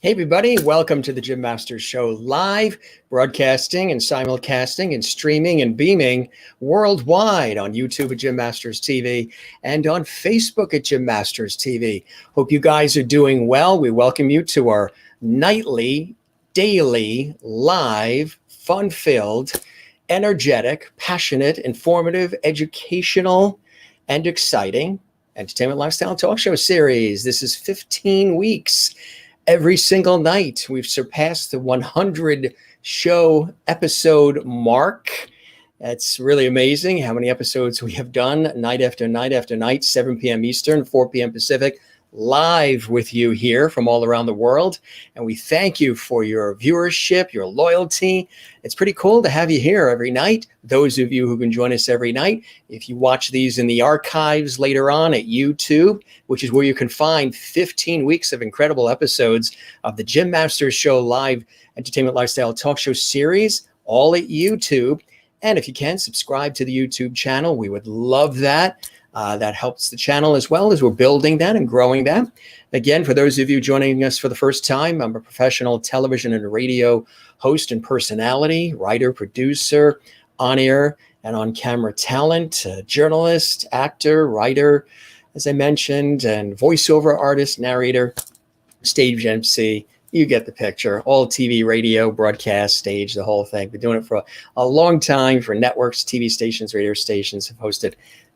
Hey, everybody. Welcome to the Jim Masters Show live, broadcasting and simulcasting and streaming and beaming worldwide on YouTube at Jim Masters TV and on Facebook at Jim Masters TV. Hope you guys are doing well. We welcome you to our nightly, daily, live, fun-filled, energetic, passionate, informative, educational, and exciting entertainment lifestyle talk show series. This is 15 weeks. Every single night, we've surpassed the 100 show episode mark. It's really amazing how many episodes we have done night after night after night, 7 p.m. Eastern, 4 p.m. Pacific, live with you here from all around the world. And we thank you for your viewership, your loyalty. It's pretty cool to have you here every night. Those of you who can join us every night, if you watch these in the archives later on at YouTube, which is where you can find 15 weeks of incredible episodes of the Jim Masters Show live entertainment lifestyle talk show series, all at YouTube. And if you can, subscribe to the YouTube channel. We would love that. That helps the channel as well as we're building that and growing that. Again, for those of you joining us for the first time, I'm a professional television and radio host and personality, writer, producer, on-air and on-camera talent, journalist, actor, writer, as I mentioned, and voiceover artist, narrator, stage MC. You get the picture. All TV, radio, broadcast, stage, the whole thing. Been doing it for a long time for networks, TV stations, radio stations. Have hosted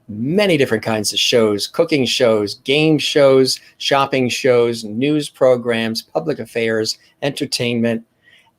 many different kinds of shows, cooking shows, game shows, shopping shows, news programs, public affairs, entertainment,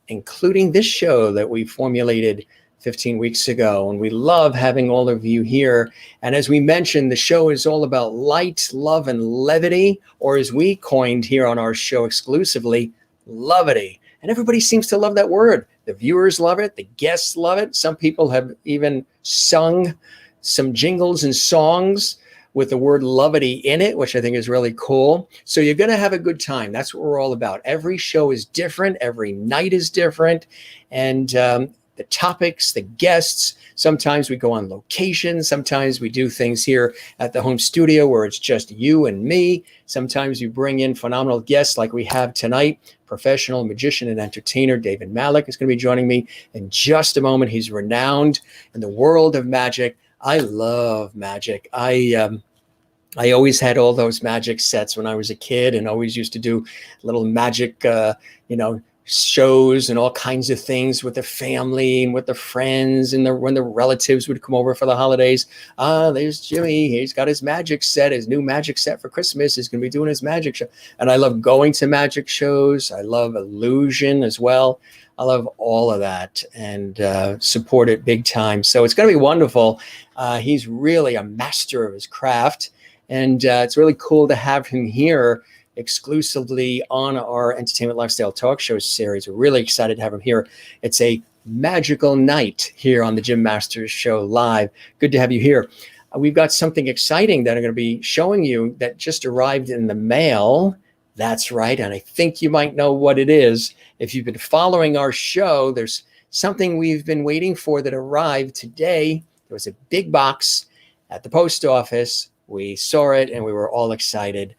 including this show that we formulated 15 weeks ago. And we love having all of you here. And as we mentioned, the show is all about light, love, and levity, or as we coined here on our show exclusively, levity. And everybody seems to love that word. The viewers love it. The guests love it. Some people have even sung some jingles and songs with the word levity in it, which I think is really cool. So you're going to have a good time. That's what we're all about. Every show is different. Every night is different. And the topics, the guests, sometimes we go on location. Sometimes we do things here at the home studio where it's just you and me. Sometimes we bring in phenomenal guests like we have tonight. Professional magician and entertainer David Malek is going to be joining me in just a moment. He's renowned in the world of magic. I love magic. I always had all those magic sets when I was a kid and always used to do little magic, shows and all kinds of things with the family and with the friends and when the relatives would come over for the holidays. There's Jimmy. He's got his magic set, his new magic set for Christmas. He's going to be doing his magic show. And I love going to magic shows. I love illusion as well. I love all of that and support it big time. So it's going to be wonderful. He's really a master of his craft. And it's really cool to have him here exclusively on our Entertainment Lifestyle Talk Show series. We're really excited to have him here. It's a magical night here on the Jim Masters Show live. Good to have you here. We've got something exciting that I'm going to be showing you that just arrived in the mail. That's right. And I think you might know what it is. If you've been following our show, there's something we've been waiting for that arrived today. There was a big box at the post office. We saw it and we were all excited.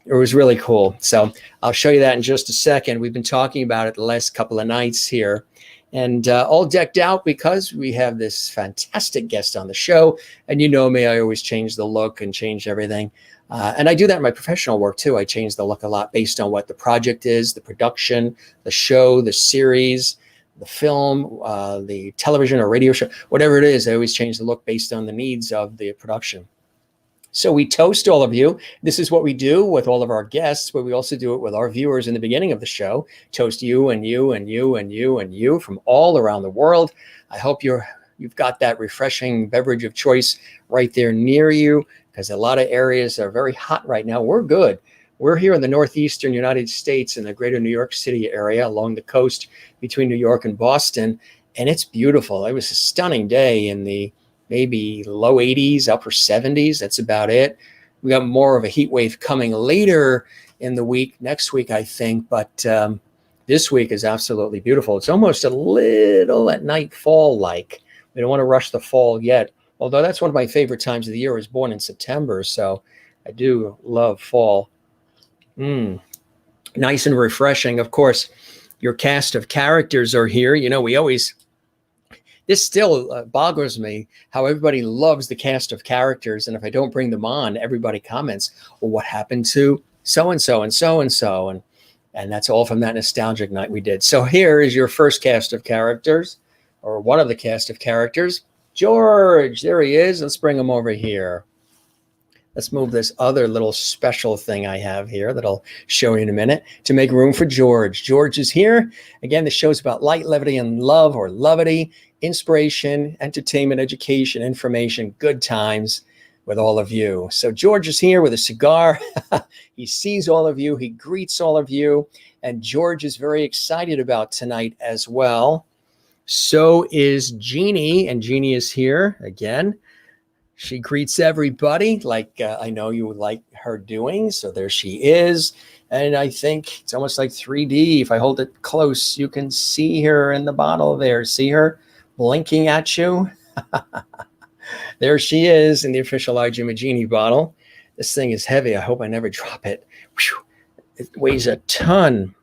It was really cool. So I'll show you that in just a second. We've been talking about it the last couple of nights here and all decked out because we have this fantastic guest on the show. And you know me, I always change the look and change everything. And I do that in my professional work too. I change the look a lot based on what the project is, the production, the show, the series, the film, the television or radio show, whatever it is. I always change the look based on the needs of the production. So we toast all of you. This is what we do with all of our guests, but we also do it with our viewers in the beginning of the show. Toast you and you and you and you and you from all around the world. I hope you've got that refreshing beverage of choice right there near you because a lot of areas are very hot right now. We're good. We're here in the northeastern United States in the greater New York City area along the coast between New York and Boston, and it's beautiful. It was a stunning day in the maybe low 80s, upper 70s. That's about it. We got more of a heat wave coming later in the week, next week, I think. But this week is absolutely beautiful. It's almost a little at night fall-like. We don't want to rush the fall yet. Although that's one of my favorite times of the year. I was born in September, so I do love fall. nice and refreshing. Of course, your cast of characters are here. This still boggles me how everybody loves the cast of characters. And if I don't bring them on, everybody comments, well, what happened to so-and-so and so-and-so? And that's all from that nostalgic night we did. So here is your first cast of characters, or one of the cast of characters. George, there he is. Let's bring him over here. Let's move this other little special thing I have here that I'll show you in a minute to make room for George. George is here. Again, the show's about light, levity, and love, or levity, inspiration, entertainment, education, information, good times with all of you. So George is here with a cigar. He sees all of you. He greets all of you. And George is very excited about tonight as well. So is Jeannie, and Jeannie is here again. She greets everybody like I know you would like her doing. So there she is. And I think it's almost like 3D. If I hold it close, you can see her in the bottle there. See her blinking at you? There she is in the official iJim Genie bottle. This thing is heavy. I hope I never drop it. Whew. It weighs a ton.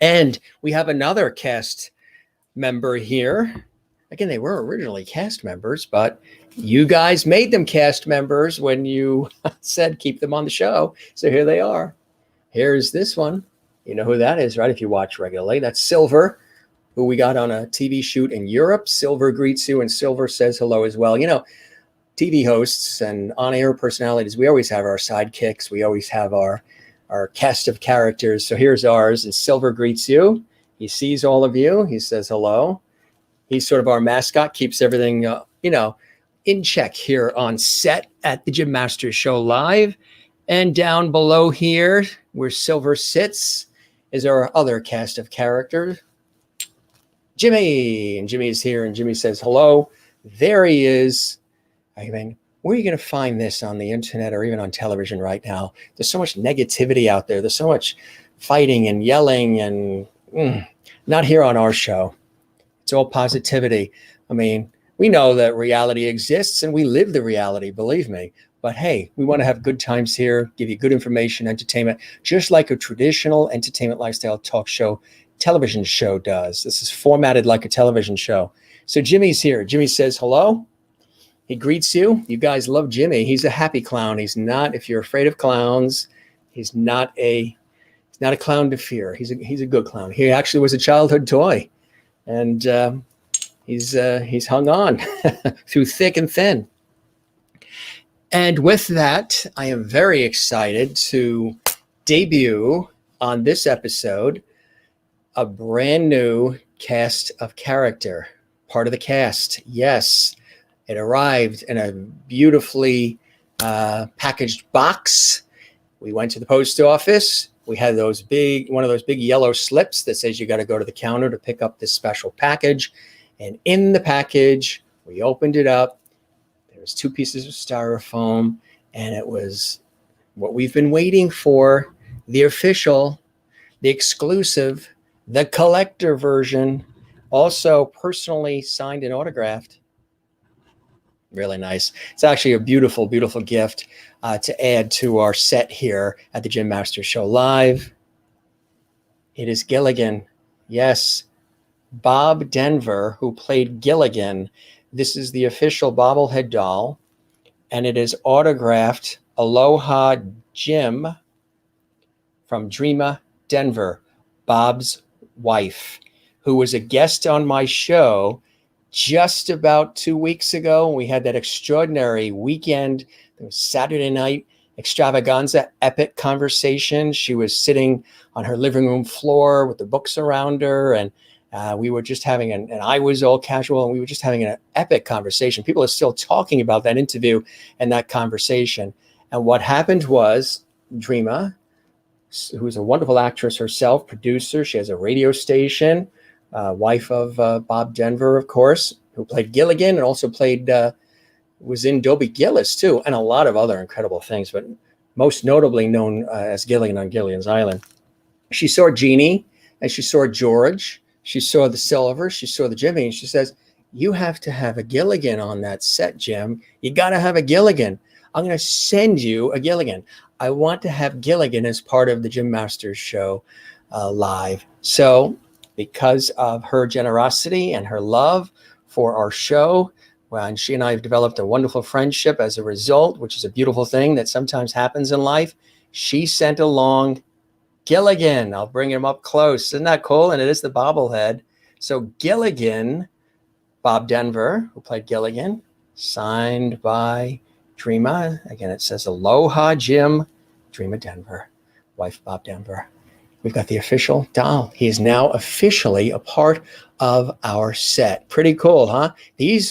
And we have another cast member here. Again, they were originally cast members, but you guys made them cast members when you said keep them on the show. So here they are. Here's this one. You know who that is, right? If you watch regularly, that's Silver, who we got on a TV shoot in Europe. Silver greets you, and Silver says hello as well. You know, TV hosts and on-air personalities, we always have our sidekicks. We always have our cast of characters. So here's ours, and Silver greets you. He sees all of you. He says hello. He's sort of our mascot, keeps everything, in check here on set at the Jim Masters Show Live. And down below here, where Silver sits, is our other cast of characters. Jimmy, and Jimmy's here, and Jimmy says hello. There he is. I mean, where are you going to find this on the internet or even on television right now? There's so much negativity out there. There's so much fighting and yelling, and not here on our show. It's all positivity. I mean, we know that reality exists and we live the reality, believe me. But hey, we want to have good times here, give you good information, entertainment, just like a traditional entertainment lifestyle talk show, television show does. This is formatted like a television show. So Jimmy's here. Jimmy says hello. He greets you. You guys love Jimmy. He's a happy clown. He's not, if you're afraid of clowns, he's not a clown to fear. He's a good clown. He actually was a childhood toy. And he's hung on through thick and thin. And with that, I am very excited to debut on this episode a brand new cast of character, part of the cast. Yes, it arrived in a beautifully packaged box. We went to the post office. We had one of those big yellow slips that says you got to go to the counter to pick up this special package. And in the package, we opened it up. There was 2 pieces of styrofoam, and it was what we've been waiting for, the official, the exclusive, the collector version, also personally signed and autographed. Really nice. It's actually a beautiful, beautiful gift to add to our set here at the Jim Masters Show Live. It is Gilligan. Yes, Bob Denver, who played Gilligan. This is the official bobblehead doll, and it is autographed Aloha Jim from Dreama Denver, Bob's wife, who was a guest on my show just about 2 weeks ago. We had that extraordinary weekend. It was Saturday night extravaganza, epic conversation. She was sitting on her living room floor with the books around her, and we were just having and I was all casual, and we were just having an epic conversation. People are still talking about that interview and that conversation. And what happened was Dreama, who's a wonderful actress herself, producer, she has a radio station, wife of Bob Denver, of course, who played Gilligan and also was in Dobie Gillis too, and a lot of other incredible things, but most notably known as Gilligan on Gilligan's Island. She saw Jeannie and she saw George. She saw the Silver, she saw the Jimmy, and she says, you have to have a Gilligan on that set, Jim. You got to have a Gilligan. I'm going to send you a Gilligan. I want to have Gilligan as part of the Jim Masters show live. So because of her generosity and her love for our show, and she and I have developed a wonderful friendship as a result, which is a beautiful thing that sometimes happens in life. She sent along Gilligan. I'll bring him up close. Isn't that cool? And it is the bobblehead. So Gilligan, Bob Denver, who played Gilligan, signed by Dreama. Again, it says, Aloha, Jim, Dreama Denver, wife Bob Denver. We've got the official doll. He is now officially a part of our set. Pretty cool, huh? These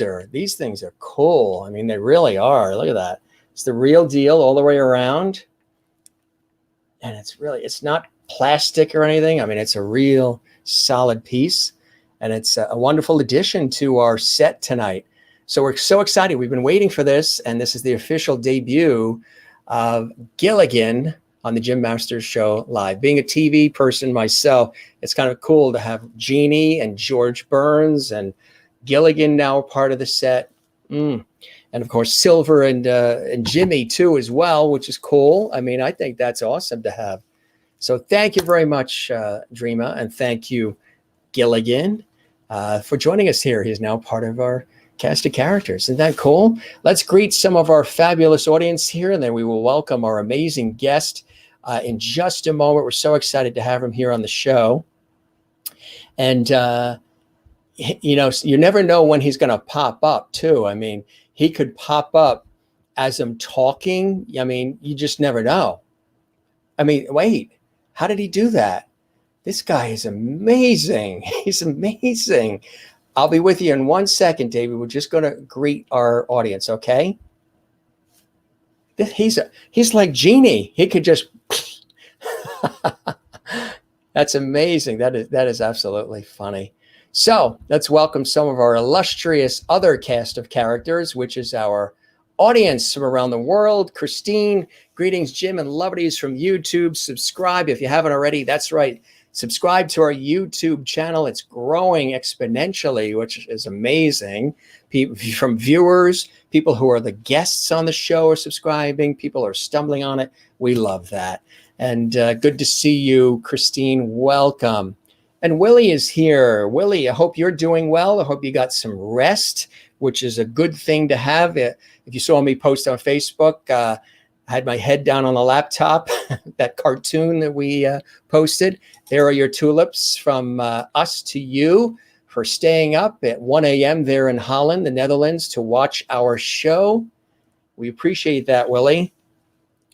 things are cool. I mean, they really are. Look at that. It's the real deal all the way around. And it's not plastic or anything. I mean, it's a real solid piece. And it's a wonderful addition to our set tonight. So we're so excited. We've been waiting for this. And this is the official debut of Gilligan on the Jim Masters show live. Being a TV person myself, it's kind of cool to have Jeannie and George Burns and Gilligan now part of the set. And of course, Silver and Jimmy too as well, which is cool. I mean, I think that's awesome to have. So thank you very much, Dreama, and thank you, Gilligan, for joining us here. He's now part of our cast of characters. Isn't that cool? Let's greet some of our fabulous audience here, and then we will welcome our amazing guest in just a moment. We're so excited to have him here on the show. And, you never know when he's going to pop up, too. I mean, he could pop up as I'm talking. I mean, you just never know. I mean, wait, how did he do that? This guy is amazing. He's amazing. I'll be with you in 1 second, David. We're just going to greet our audience, okay? He's like Genie. He could just. That's amazing. That is absolutely funny. So let's welcome some of our illustrious other cast of characters, which is our audience from around the world. Christine, greetings, Jim and Lovelies from YouTube. Subscribe if you haven't already. That's right. Subscribe to our YouTube channel. It's growing exponentially, which is amazing. People from viewers, people who are the guests on the show are subscribing. People are stumbling on it. We love that. And good to see you, Christine. Welcome. And Willie is here. Willie, I hope you're doing well. I hope you got some rest, which is a good thing to have. If you saw me post on Facebook, I had my head down on the laptop, that cartoon that we posted. There are your tulips from us to you for staying up at 1 a.m. there in Holland, the Netherlands, to watch our show. We appreciate that, Willie.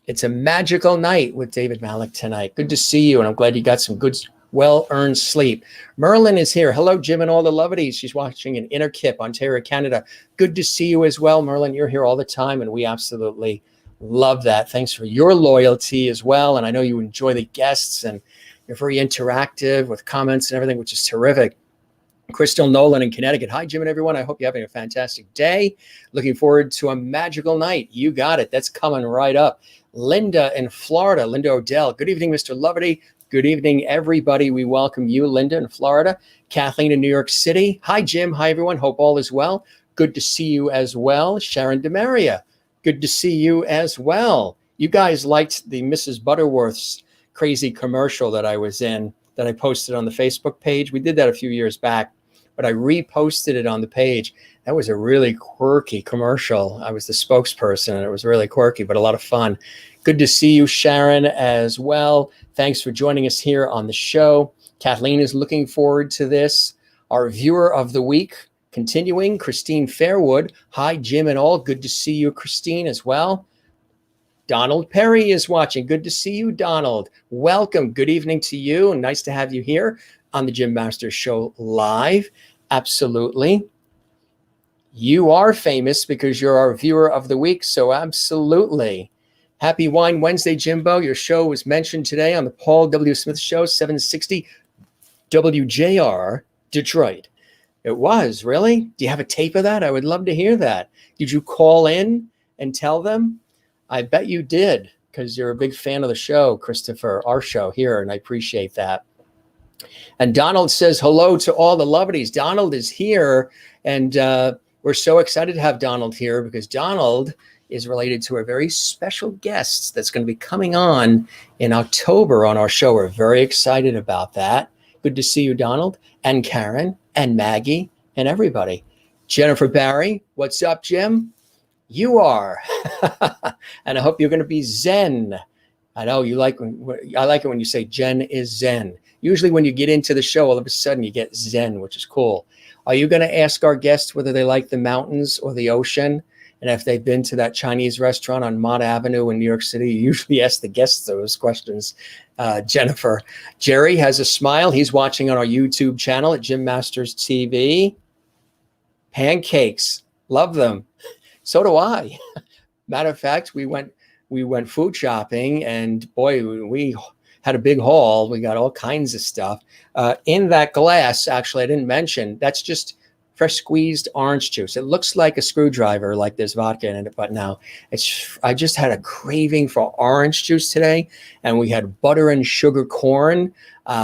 It's a magical night with David Malek tonight. Good to see you, and I'm glad you got some good, well-earned sleep. Merlin is here. Hello, Jim and all the lovelies. She's watching in Innerkip, Ontario, Canada. Good to see you as well, Merlin. You're here all the time, and we absolutely love that. Thanks for your loyalty as well. And I know you enjoy the guests, and you're very interactive with comments and everything, which is terrific. Crystal Nolan in Connecticut. Hi, Jim and everyone. I hope you're having a fantastic day. Looking forward to a magical night. You got it. That's coming right up. Linda in Florida. Linda Odell. Good evening, Mr. Loverty. Good evening, everybody. We welcome you, Linda in Florida. Kathleen in New York City. Hi, Jim. Hi, everyone. Hope all is well. Good to see you as well. Sharon DeMaria. Good to see you as well. You guys liked the Mrs. Butterworth's crazy commercial that I was in, that I posted on the Facebook page. We did that a few years back, but I reposted it on the page. That was a really quirky commercial. I was the spokesperson, and it was really quirky, but a lot of fun. Good to see you, Sharon, as well. Thanks for joining us here on the show. Kathleen is looking forward to this. Our viewer of the week, continuing, Christine Fairwood. Hi, Jim and all. Good to see you, Christine, as well. Donald Perry is watching. Good to see you, Donald. Welcome. Good evening to you. Nice to have you here on the Jim Masters Show live. Absolutely. You are famous because you're our viewer of the week. So absolutely. Happy Wine Wednesday, Jimbo. Your show was mentioned today on the Paul W. Smith Show, 760 WJR, Detroit. It was, really? Do you have a tape of that? I would love to hear that. Did you call in and tell them? I bet you did, because you're a big fan of the show, Christopher, our show here, and I appreciate that. And Donald says hello to all the lovelies. Donald is here, and we're so excited to have Donald here because Donald is related to a very special guest that's going to be coming on in October on our show. We're very excited about that. Good to see you, Donald, and Karen, and Maggie, and everybody. Jennifer Barry, what's up, Jim? You are. And I hope you're going to be Zen. I know I like it when you say Jen is Zen. Usually when you get into the show, all of a sudden you get Zen, which is cool. Are you going to ask our guests whether they like the mountains or the ocean? And if they've been to that Chinese restaurant on Mott Avenue in New York City, you usually ask the guests those questions. Jennifer. Jerry has a smile. He's watching on our YouTube channel at Jim Masters TV. Pancakes. Love them. So do I. Matter of fact, we went food shopping, and boy, we had a big haul. We got all kinds of stuff. In that glass, actually, I didn't mention, that's just fresh squeezed orange juice. It looks like a screwdriver, like there's vodka in it, but no. I just had a craving for orange juice today, and we had butter and sugar corn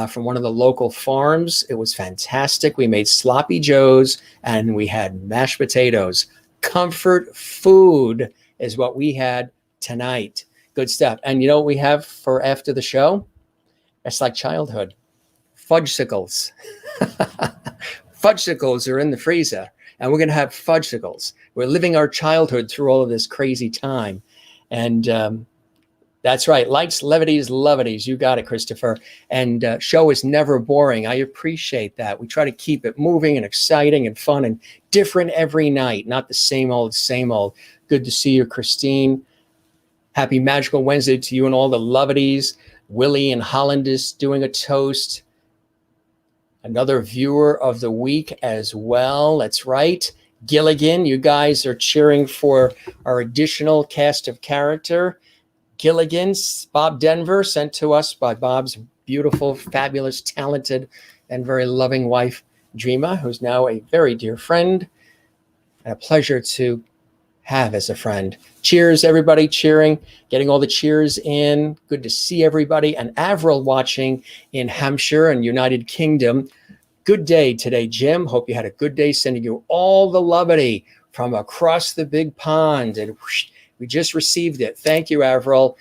from one of the local farms. It was fantastic. We made sloppy joes, and we had mashed potatoes. Comfort food is what we had tonight. Good stuff. And you know what we have for after the show? It's like childhood. Fudgesicles. Fudgesicles are in the freezer, and we're going to have fudgesicles. We're living our childhood through all of this crazy time. And that's right. Lights, levities, lovities. You got it, Christopher. And show is never boring. I appreciate that. We try to keep it moving and exciting and fun and different every night, not the same old, same old. Good to see you, Christine. Happy Magical Wednesday to you and all the lovities. Willie and Holland is doing a toast. Another viewer of the week as well. That's right. Gilligan, you guys are cheering for our additional cast of character. Gilligan's Bob Denver, sent to us by Bob's beautiful, fabulous, talented, and very loving wife, Dreama, who's now a very dear friend and a pleasure to have as a friend. Cheers, everybody, cheering, getting all the cheers in. Good to see everybody. And Avril watching in Hampshire and United Kingdom. Good day today, Jim. Hope you had a good day. Sending you all the lovity from across the big pond. And whoosh, we just received it. Thank you, Avril.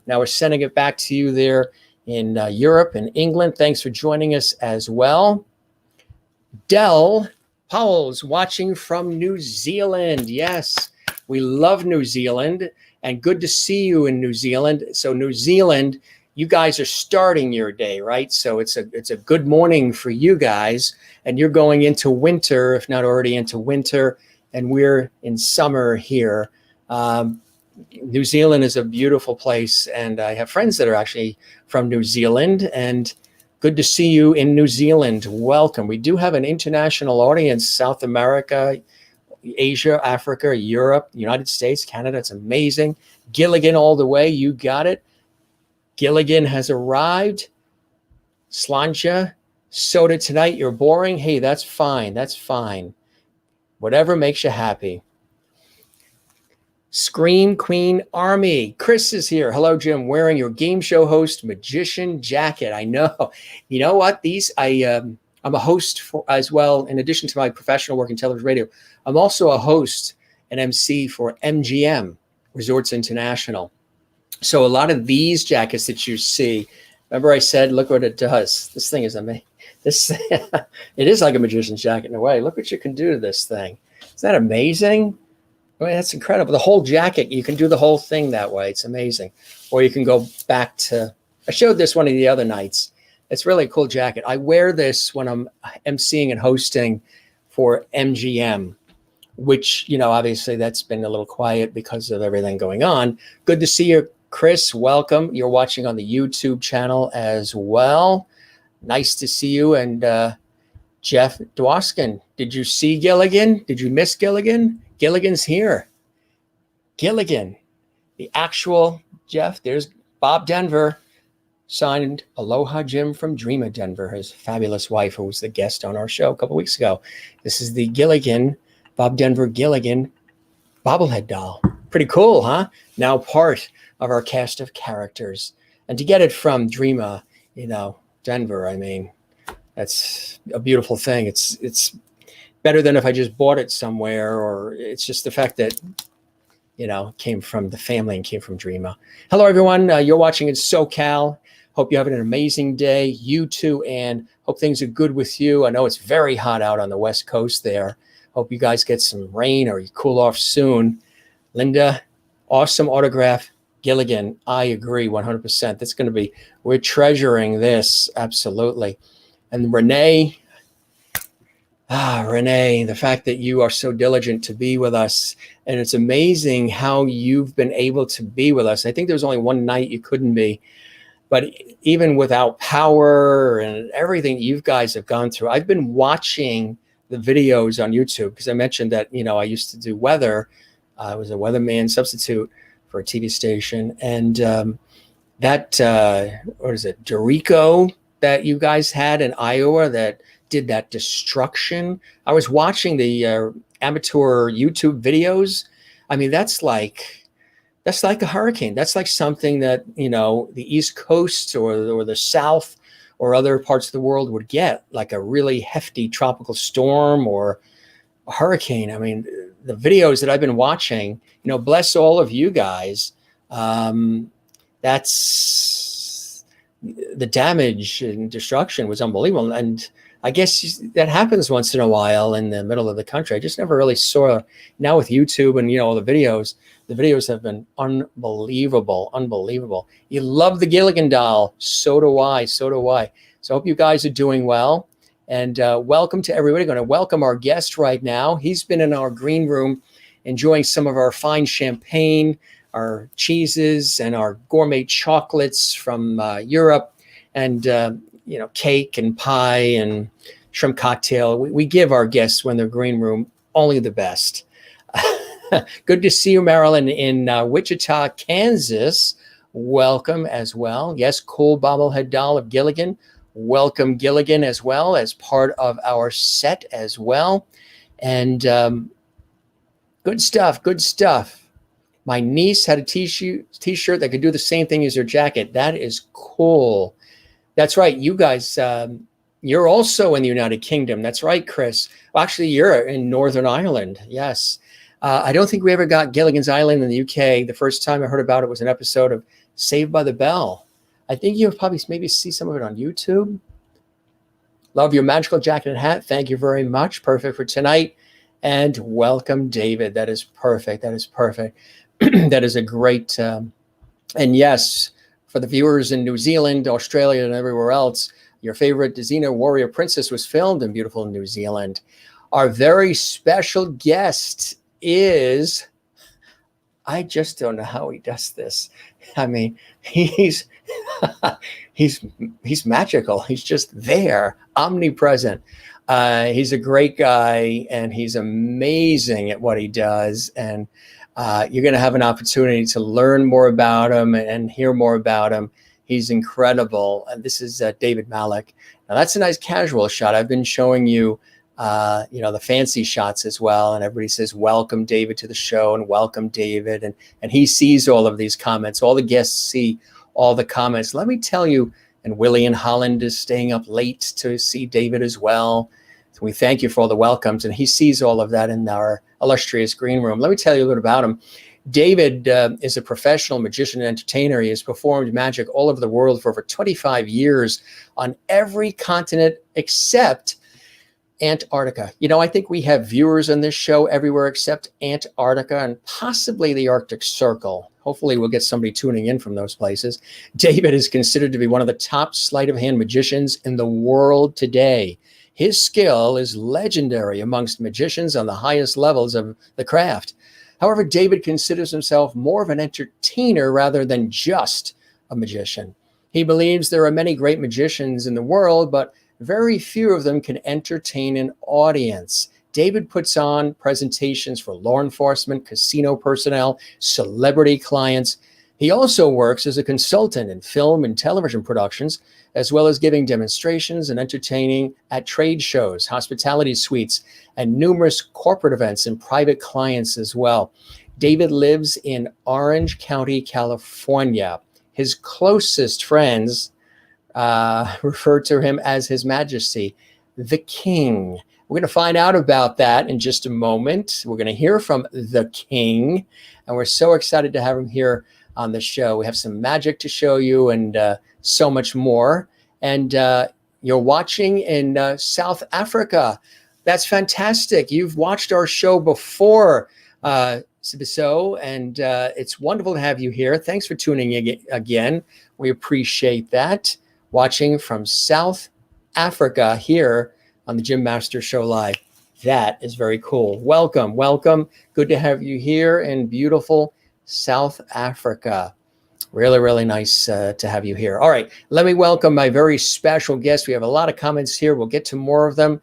Now we're sending it back to you there in Europe and England. Thanks for joining us as well. Del Powell's watching from New Zealand. Yes, we love New Zealand, and good to see you in New Zealand. So New Zealand, you guys are starting your day, right? So it's a good morning for you guys, and you're going into winter, if not already into winter, and we're in summer here. New Zealand is a beautiful place, and I have friends that are actually from New Zealand, and good to see you in New Zealand. Welcome. We do have an international audience, South America, Asia, Africa, Europe, United States, Canada. It's amazing. Gilligan all the way. You got it. Gilligan has arrived. Slancha, soda tonight. You're boring. Hey, that's fine. That's fine. Whatever makes you happy. Scream Queen Army. Chris is here. Hello, Jim. Wearing your game show host magician jacket. I know. You know what? I'm a host for as well. In addition to my professional work in television radio, I'm also a host and MC for MGM Resorts International. So a lot of these jackets that you see, remember I said, look what it does. This thing is amazing. It is like a magician's jacket in a way. Look what you can do to this thing. Is that amazing? I mean, that's incredible. The whole jacket, you can do the whole thing that way. It's amazing. Or you can go back to, I showed this one of the other nights. It's really a cool jacket. I wear this when I'm emceeing and hosting for MGM, which, you know, obviously that's been a little quiet because of everything going on. Good to see you, Chris. Welcome. You're watching on the YouTube channel as well. Nice to see you. And Jeff Dwoskin, did you see Gilligan? Did you miss Gilligan? Gilligan's here. Gilligan, the actual Jeff. There's Bob Denver, signed Aloha Jim from Dreama Denver, his fabulous wife, who was the guest on our show a couple weeks ago. This is the Gilligan, Bob Denver Gilligan bobblehead doll. Pretty cool, huh? Now part of our cast of characters. And to get it from Dreama, you know, Denver, I mean, that's a beautiful thing. It's better than if I just bought it somewhere, or it's just the fact that came from the family and came from Dreama. Hello, everyone. You're watching in SoCal. Hope you're having an amazing day. You too, and hope things are good with you. I know it's very hot out on the West Coast there. Hope you guys get some rain or you cool off soon. Linda, awesome autograph. Gilligan, I agree 100%. That's going to be, we're treasuring this, absolutely. And Renee, Renee, the fact that you are so diligent to be with us, and it's amazing how you've been able to be with us. I think there was only one night you couldn't be, but even without power and everything you guys have gone through, I've been watching the videos on YouTube because I mentioned that, I used to do weather. I was a weatherman substitute for a TV station. And what is it, Dorico that you guys had in Iowa that did that destruction. I was watching the amateur YouTube videos. I mean, that's like a hurricane. That's like something that, the East Coast or the South or other parts of the world would get, like a really hefty tropical storm or a hurricane. I mean, the videos that I've been watching, bless all of you guys. That's the damage and destruction was unbelievable. And I guess that happens once in a while in the middle of the country. I just never really saw. Now with YouTube and all the videos have been unbelievable. You love the Gilligan doll. So do I. So I hope you guys are doing well. And welcome to everybody. Going to welcome our guest right now. He's been in our green room enjoying some of our fine champagne, our cheeses, and our gourmet chocolates from Europe, and cake and pie and shrimp cocktail. We give our guests when they're green room only the best. Good to see you, Marilyn, in Wichita, Kansas. Welcome as well. Yes, cool bobblehead doll of Gilligan. Welcome, Gilligan, as well as part of our set as well. And good stuff. My niece had a t-shirt that could do the same thing as her jacket. That is cool. That's right. You guys, you're also in the United Kingdom. That's right, Chris. Well, actually, you're in Northern Ireland. Yes. I don't think we ever got Gilligan's Island in the UK. The first time I heard about it was an episode of Saved by the Bell. I think you'll probably maybe see some of it on YouTube. Love your magical jacket and hat. Thank you very much. Perfect for tonight. And welcome, David. That is perfect. That is a great, and yes, for the viewers in New Zealand, Australia, and everywhere else, your favorite Xena warrior princess was filmed in beautiful New Zealand. Our very special guest is, I just don't know how he does this. I mean, he's magical. He's just there, omnipresent. He's a great guy, and he's amazing at what he does. And you're going to have an opportunity to learn more about him and hear more about him. He's incredible. And this is David Malek. Now, that's a nice casual shot. I've been showing you, the fancy shots as well. And everybody says, welcome, David, to the show, and welcome, David. And he sees all of these comments. All the guests see all the comments. Let me tell you, and Willie in Holland is staying up late to see David as well. So we thank you for all the welcomes. And he sees all of that in our illustrious green room. Let me tell you a little about him. David is a professional magician and entertainer. He has performed magic all over the world for over 25 years on every continent except Antarctica. I think we have viewers on this show everywhere except Antarctica and possibly the Arctic Circle. Hopefully we'll get somebody tuning in from those places. David is considered to be one of the top sleight-of-hand magicians in the world today. His skill is legendary amongst magicians on the highest levels of the craft. However, David considers himself more of an entertainer rather than just a magician. He believes there are many great magicians in the world, but very few of them can entertain an audience. David puts on presentations for law enforcement, casino personnel, celebrity clients. He also works as a consultant in film and television productions, as well as giving demonstrations and entertaining at trade shows, hospitality suites, and numerous corporate events and private clients as well. David lives in Orange County, California. His closest friends refer to him as His Majesty. the king. We're going to find out about that in just a moment. We're going to hear from the king, and we're so excited to have him here on the show. We have some magic to show you and so much more. And you're watching in South Africa. That's fantastic. You've watched our show before, Sibiso, and it's wonderful to have you here. Thanks for tuning in again. We appreciate that. Watching from South Africa here on the Jim Masters Show Live. That is very cool. Welcome, welcome. Good to have you here in beautiful South Africa. Really, really nice to have you here. All right, let me welcome my very special guest. We have a lot of comments here. We'll get to more of them.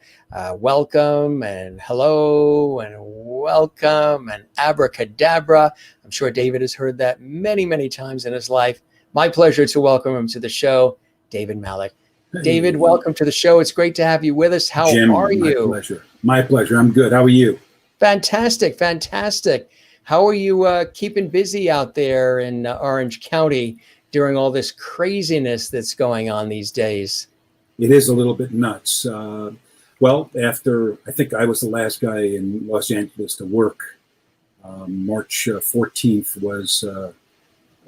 Welcome and hello and welcome and abracadabra. I'm sure David has heard that many, many times in his life. My pleasure to welcome him to the show, David Malek. Hey. David, welcome to the show. It's great to have you with us. How Jim, are you? My pleasure. My pleasure. I'm good. How are you? Fantastic, fantastic. How are you keeping busy out there in Orange County during all this craziness that's going on these days? It is a little bit nuts. Well, after I think I was the last guy in Los Angeles to work, March 14th was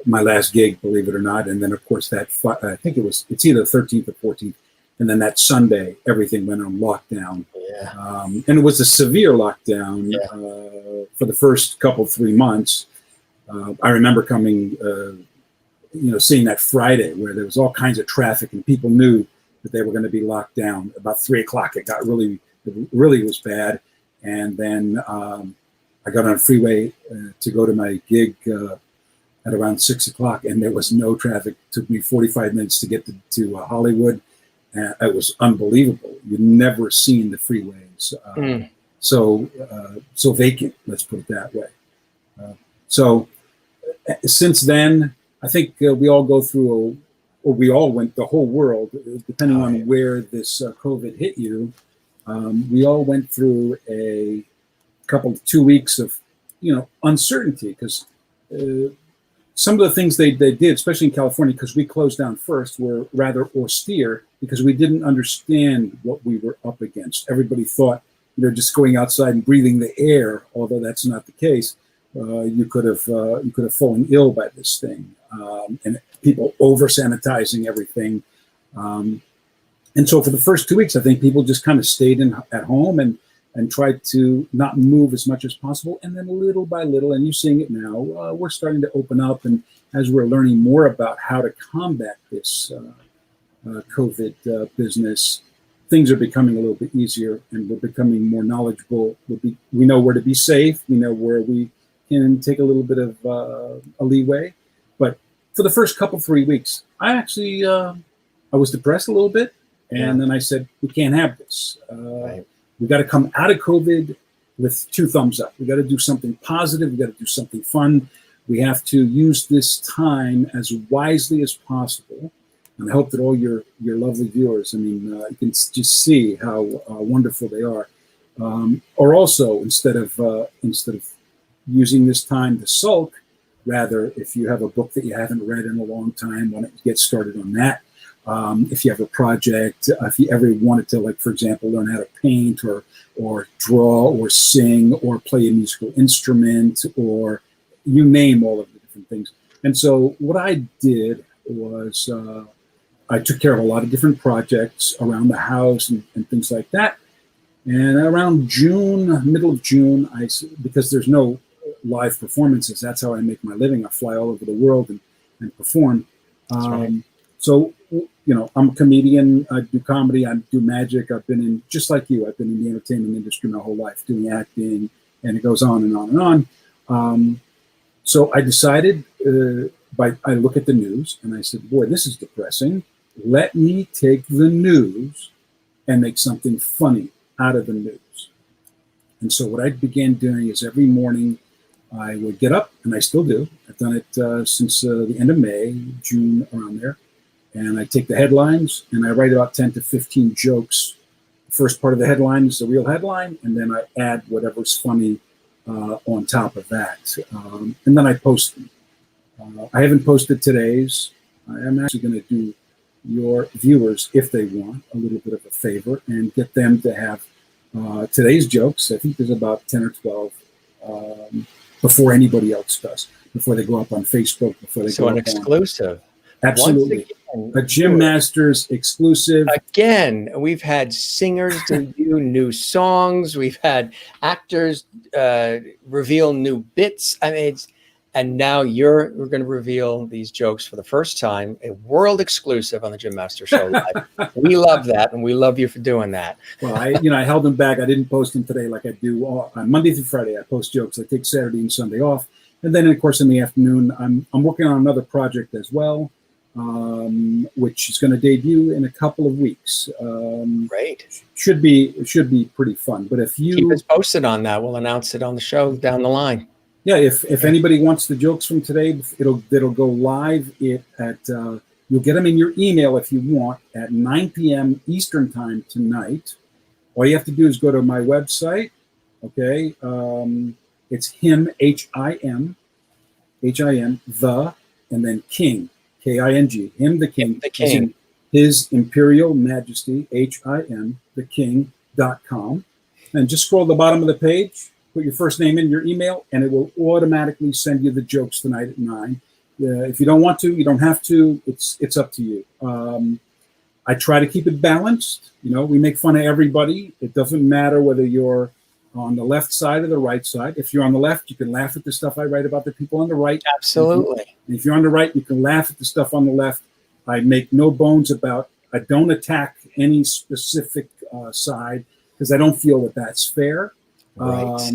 my last gig, believe it or not. And then, of course, I think it's either 13th or 14th. And then that Sunday, everything went on lockdown. Yeah. And it was a severe lockdown for the first 3 months. I remember coming, seeing that Friday where there was all kinds of traffic and people knew that they were going to be locked down. About 3 o'clock, it really was bad. And then I got on a freeway to go to my gig at around 6 o'clock, and there was no traffic. It took me 45 minutes to get to Hollywood. It was unbelievable. You'd never seen the freeways so vacant. Let's put it that way. So since then, I think we all go through, or we all went, the whole world, depending on where this COVID hit you. We all went through a 2 weeks of, uncertainty because some of the things they did, especially in California, because we closed down first, were rather austere because we didn't understand what we were up against. Everybody thought, just going outside and breathing the air, although that's not the case, you could have fallen ill by this thing, and people over sanitizing everything. And so for the first 2 weeks, I think people just kind of stayed at home and tried to not move as much as possible. And then little by little, and you're seeing it now, we're starting to open up. And as we're learning more about how to combat this COVID business, things are becoming a little bit easier and we're becoming more knowledgeable. We know where to be safe. We know where we can take a little bit of a leeway. But for the first 3 weeks, I actually, I was depressed a little bit. And then I said, we can't have this. Right. We got to come out of COVID with 2 thumbs up. We got to do something positive. We got to do something fun. We have to use this time as wisely as possible. And I hope that all your lovely viewers, you can just see how wonderful they are. Or also, instead of using this time to sulk, rather, if you have a book that you haven't read in a long time, why don't you get started on that? If you have a project, if you ever wanted to, like, for example, learn how to paint or draw or sing or play a musical instrument, or you name all of the different things. And so what I did was I took care of a lot of different projects around the house and things like that. And around middle of June, because there's no live performances, that's how I make my living. I fly all over the world and perform. That's right. So, I'm a comedian. I do comedy. I do magic. I've been in, just like you, I've been in the entertainment industry my whole life, doing acting, and it goes on and on and on. So I decided, I look at the news and I said, boy, this is depressing. Let me take the news and make something funny out of the news. And so what I began doing is every morning I would get up, and I still do. I've done it since the end of May, June, around there. And I take the headlines and I write about 10 to 15 jokes. The first part of the headline is the real headline, and then I add whatever's funny on top of that. And then I post them. I haven't posted today's. I am actually going to do your viewers, if they want, a little bit of a favor and get them to have today's jokes. I think there's about 10 or 12 before anybody else does, before they go up on Facebook, before they go an up exclusive. Absolutely. Again, A Gym Masters exclusive. Again, we've had singers debut new songs. We've had actors reveal new bits. I mean, and now we're going to reveal these jokes for the first time, a world exclusive on the Jim Master Show Live. We love that, and we love you for doing that. Well, I held them back. I didn't post them today like I do on Monday through Friday. I post jokes. I take Saturday and Sunday off, and then of course in the afternoon I'm working on another project as well, which is going to debut in a couple of weeks. Great. Should be pretty fun. But if you keep us posted on that, we'll announce it on the show down the line. Yeah, if anybody wants the jokes from today, it'll go live at you'll get them in your email if you want at 9 p.m. Eastern time tonight. All you have to do is go to my website. Okay, it's him HIM the and then King KING him the King, the King. His Imperial Majesty HIM the King.com, and just scroll to the bottom of the page. Put your first name in your email, and it will automatically send you the jokes tonight at 9. If you don't want to, you don't have to. It's up to you. I try to keep it balanced. We make fun of everybody. It doesn't matter whether you're on the left side or the right side. If you're on the left, you can laugh at the stuff I write about the people on the right. Absolutely. And if you're on the right, you can laugh at the stuff on the left. I make no bones about. I don't attack any specific side because I don't feel that that's fair. Right.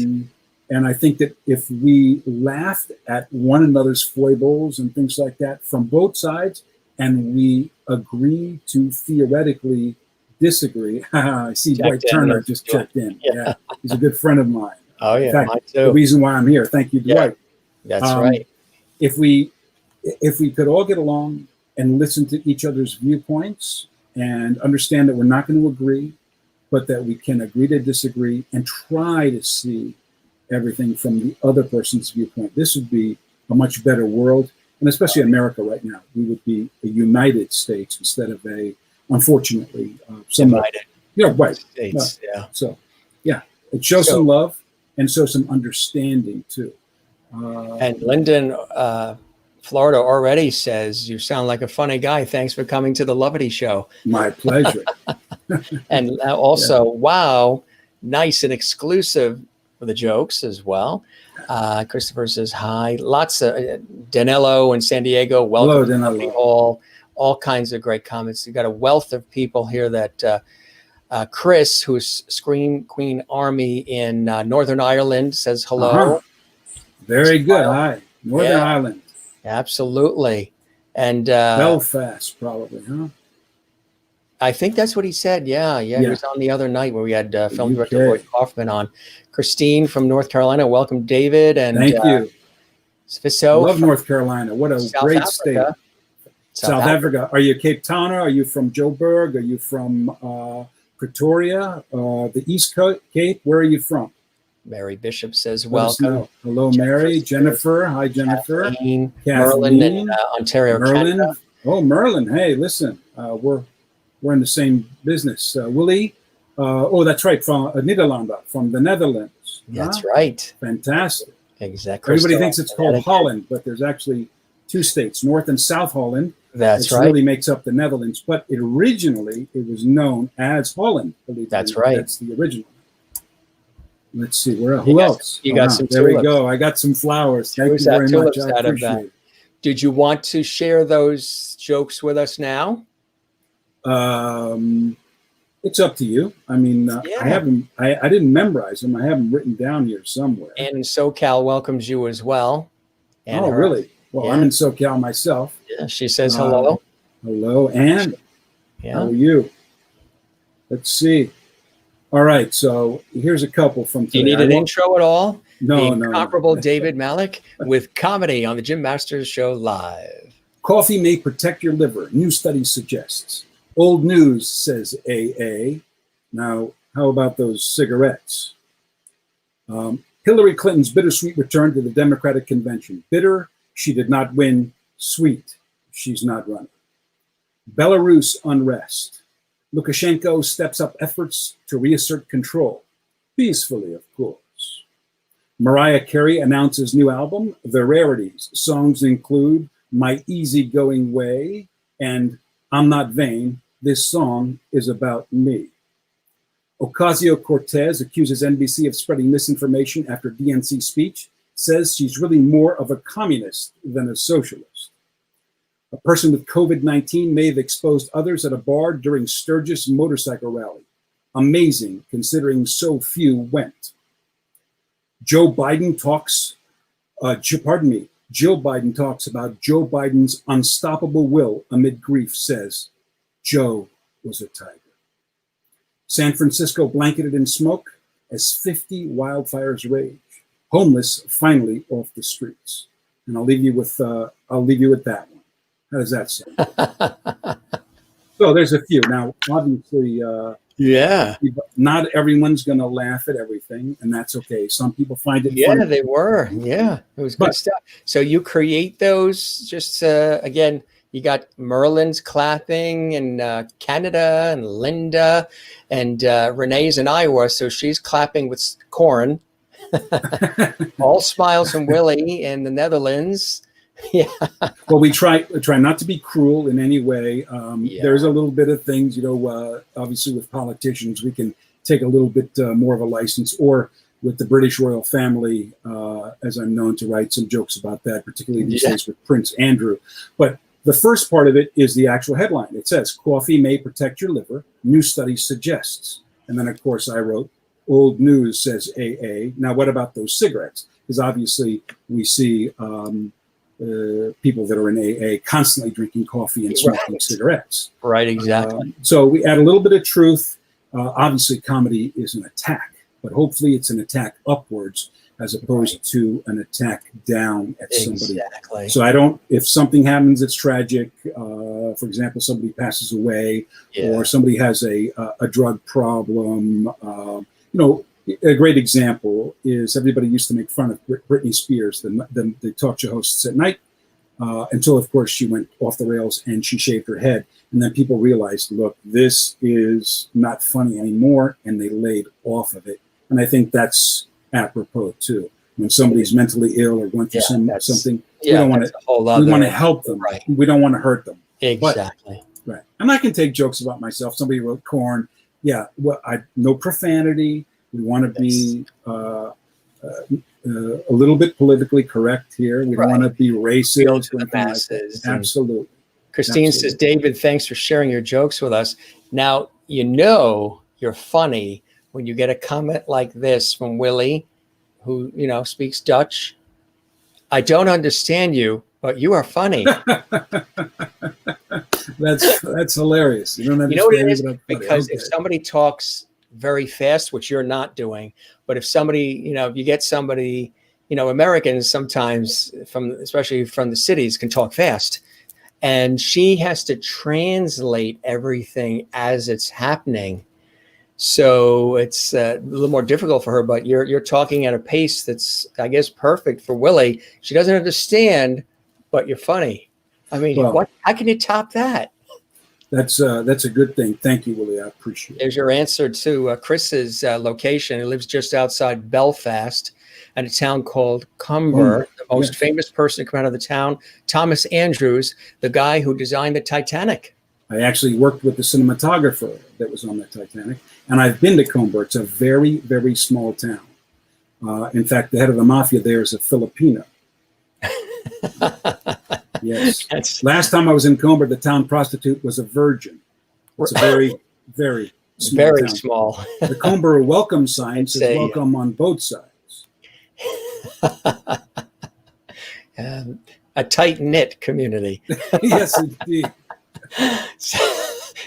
And I think that if we laughed at one another's foibles and things like that from both sides, and we agree to theoretically disagree. I see Dwight Turner just checked in. Yeah, he's a good friend of mine. Oh yeah, in fact, mine too. The reason why I'm here. Thank you, Dwight. That's right. If we could all get along and listen to each other's viewpoints and understand that we're not going to agree, but that we can agree to disagree and try to see everything from the other person's viewpoint. This would be a much better world, and especially America right now. We would be a United States instead of unfortunately, divided. Right. States. Yeah. So, yeah, it shows some love and shows some understanding too. And Lyndon, Florida already says, you sound like a funny guy. Thanks for coming to the Lovity Show. My pleasure. And also, wow, nice and exclusive for the jokes as well. Christopher says hi. Lots of Danilo in San Diego. Welcome. Hello, Danilo. All kinds of great comments. You got a wealth of people here that Chris, who's Scream Queen Army in Northern Ireland, says hello. Uh-huh. Very good. Hi, Northern Ireland. Absolutely. And Belfast, probably, huh? I think that's what he said. Yeah. He was on the other night where we had film director Lloyd Kaufman on. Christine from North Carolina. Welcome, David. And thank you. Sfiso. Love North Carolina. What a great state. South Africa. Are you Cape Towner? Are you from Joburg? Are you from Pretoria? The East Cape? Where are you from? Mary Bishop says welcome. Hello, Mary. Jennifer. Hi, Jennifer. Kathleen. Merlin in Ontario, Canada. Oh, Merlin. Hey, listen, we're in the same business. Willie. That's right. From Nederlander, from the Netherlands. That's right. Fantastic. Exactly. Everybody thinks it's called Holland, but there's actually 2 states, North and South Holland. That's right. Really makes up the Netherlands, but originally it was known as Holland. That's right. That's the original. Let's see, who else? You got some There tulips. we go. I got some flowers. Thank you very much. I appreciate it. Did you want to share those jokes with us now? It's up to you. I mean, I didn't memorize them. I have them written down here somewhere. And SoCal welcomes you as well. And really? Well, I'm in SoCal myself. Yeah, she says hello. Hello, Anne. How are you? Let's see. All right, so here's a couple from today. Do you need an intro at all? No. The incomparable David Malek with comedy on the Jim Masters Show Live. Coffee may protect your liver, new study suggests. Old news, says AA. Now, how about those cigarettes? Hillary Clinton's bittersweet return to the Democratic convention. Bitter, she did not win. Sweet, she's not running. Belarus unrest. Lukashenko steps up efforts to reassert control. Peacefully, of course. Mariah Carey announces new album, The Rarities. Songs include My Easygoing Way and I'm Not Vain. This song is about me. Ocasio-Cortez accuses NBC of spreading misinformation after DNC speech, says she's really more of a communist than a socialist. A person with COVID-19 may have exposed others at a bar during Sturgis motorcycle rally. Amazing, considering so few went. Jill Biden talks about Joe Biden's unstoppable will amid grief, says Joe was a tiger. San Francisco blanketed in smoke as 50 wildfires rage. Homeless finally off the streets. And I'll leave you with that one. How does that sound? So there's a few. Now, obviously, not everyone's going to laugh at everything, and that's okay. Some people find it funny. They were. Yeah, it was good stuff. So you create those just, again, you got Merlin's clapping in Canada and Linda, and Renee's in Iowa, so she's clapping with corn. All smiles from Willie in the Netherlands. Yeah. Well, we try not to be cruel in any way. There's a little bit of things, obviously with politicians, we can take a little bit more of a license, or with the British royal family, as I'm known to write some jokes about that, particularly these days with Prince Andrew. But the first part of it is the actual headline. It says, coffee may protect your liver, new study suggests. And then, of course, I wrote, old news says AA. Now, what about those cigarettes? Because obviously we see people that are in AA constantly drinking coffee and smoking cigarettes. Right, exactly. So we add a little bit of truth. Obviously, comedy is an attack, but hopefully it's an attack upwards as opposed to an attack down at somebody. Exactly. So if something happens that's tragic, for example, somebody passes away, or somebody has a drug problem, a great example is everybody used to make fun of Britney Spears, the talk show hosts at night, until, of course, she went off the rails and she shaved her head. And then people realized, look, this is not funny anymore, and they laid off of it. And I think that's apropos, too. When somebody's mentally ill or going through something, we want to help them. Right. We don't want to hurt them. Exactly. But, right. And I can take jokes about myself. Somebody wrote corn. Yeah, well, no profanity. We want to be a little bit politically correct here. We don't want to be racist. To the masses. Absolutely. Christine says, David, thanks for sharing your jokes with us. Now, you're funny when you get a comment like this from Willie, who, speaks Dutch. I don't understand you, but you are funny. That's hilarious. You don't understand. You know what it is? Because if somebody talks very fast, which you're not doing, but if somebody, if you get somebody, Americans sometimes especially from the cities can talk fast, and she has to translate everything as it's happening. So it's a little more difficult for her, but you're talking at a pace that's, I guess, perfect for Willie. She doesn't understand, but you're funny. I mean, how can you top that? That's a good thing. Thank you, Willie. I appreciate it. There's your answer to Chris's location. He lives just outside Belfast at a town called Cumber. The most famous person to come out of the town, Thomas Andrews, the guy who designed the Titanic. I actually worked with the cinematographer that was on the Titanic, and I've been to Cumber. It's a very, very small town. In fact, the head of the mafia there is a Filipino. Yes. Last time I was in Cumber, the town prostitute was a virgin. It's a very, very small very town. Small. The Cumber welcome sign says welcome on both sides. A tight-knit community. Yes, indeed.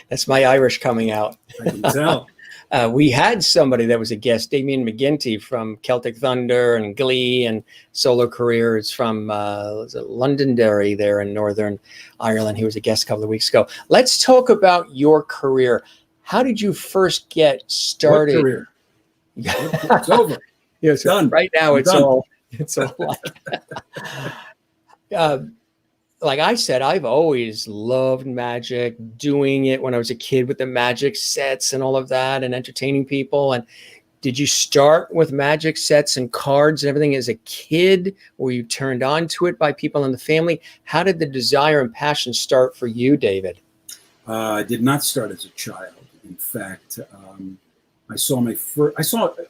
That's my Irish coming out. I can tell. We had somebody that was a guest, Damien McGinty from Celtic Thunder and Glee and solo careers from Londonderry there in Northern Ireland. He was a guest a couple of weeks ago. Let's talk about your career. How did you first get started? What career? It's over. Done. Right now, it's all like like I said, I've always loved magic, doing it when I was a kid with the magic sets and all of that, and entertaining people. And did you start with magic sets and cards and everything as a kid? Were you turned on to it by people in the family? How did the desire and passion start for you, David? I did not start as a child. In fact, I saw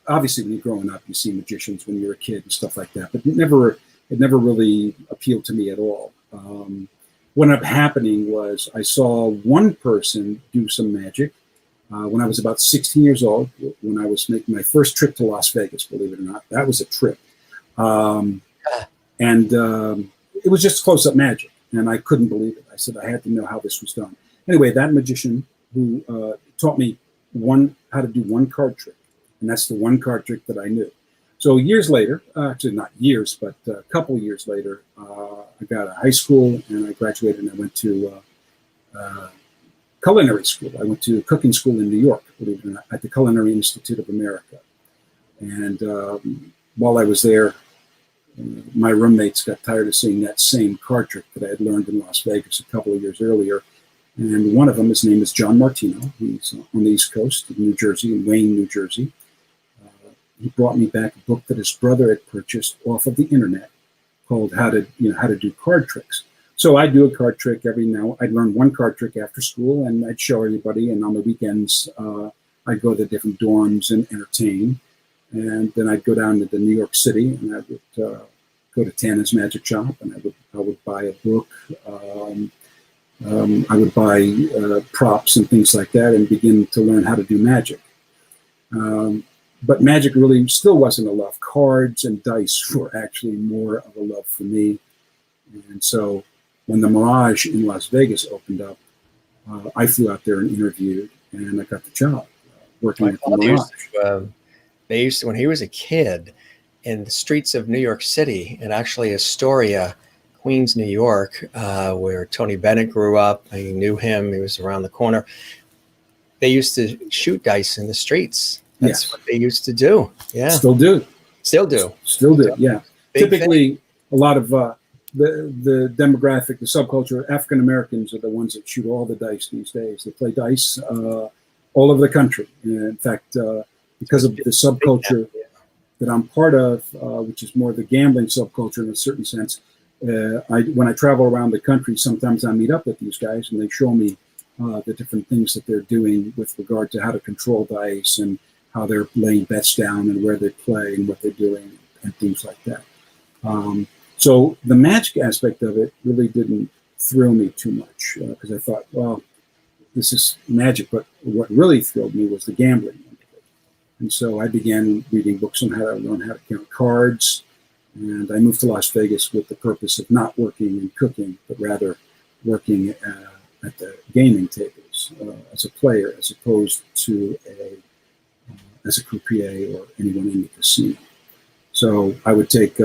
obviously when you're growing up, you see magicians when you're a kid and stuff like that, but it never really appealed to me at all. What ended up happening was I saw one person do some magic when I was about 16 years old, when I was making my first trip to Las Vegas, believe it or not. That was a trip. And it was just close-up magic, and I couldn't believe it. I said I had to know how this was done. Anyway, that magician who taught me how to do one card trick, and that's the one card trick that I knew. So years later, actually not years, but a couple of years later, I got out of high school and I graduated and I went to culinary school. I went to cooking school in New York, believe it or not, at the Culinary Institute of America. And while I was there, my roommates got tired of seeing that same card trick that I had learned in Las Vegas a couple of years earlier. And one of them, his name is John Martino. He's on the East Coast of New Jersey, in Wayne, New Jersey. He brought me back a book that his brother had purchased off of the internet called How to Do Card Tricks. So I'd do a card trick every now. I'd learn one card trick after school, and I'd show everybody. And on the weekends, I'd go to different dorms and entertain. And then I'd go down to New York City, and I would go to Tana's Magic Shop, and I would buy a book. I would buy props and things like that, and begin to learn how to do magic. But magic really still wasn't a love. Cards and dice were actually more of a love for me. And so when the Mirage in Las Vegas opened up, I flew out there and interviewed, and I got the job working at the Mirage. They used to, when he was a kid, in the streets of New York City, and actually Astoria, Queens, New York, where Tony Bennett grew up. I knew him. He was around the corner. They used to shoot dice in the streets. That's what they used to do. Yeah. Still do. Still do. Still do, yeah. Big Typically, thing. A lot of the demographic, the subculture, African Americans are the ones that shoot all the dice these days. They play dice all over the country. And in fact, because of the subculture that I'm part of, which is more the gambling subculture in a certain sense, when I travel around the country, sometimes I meet up with these guys and they show me the different things that they're doing with regard to how to control dice and how they're laying bets down and where they play and what they're doing and things like that. So the magic aspect of it really didn't thrill me too much because I thought, well, this is magic, but what really thrilled me was the gambling end of it. And so I began reading books on how to learn how to count cards. And I moved to Las Vegas with the purpose of not working and cooking, but rather working at the gaming tables as a player, as opposed to as a croupier or anyone in the casino. So I would take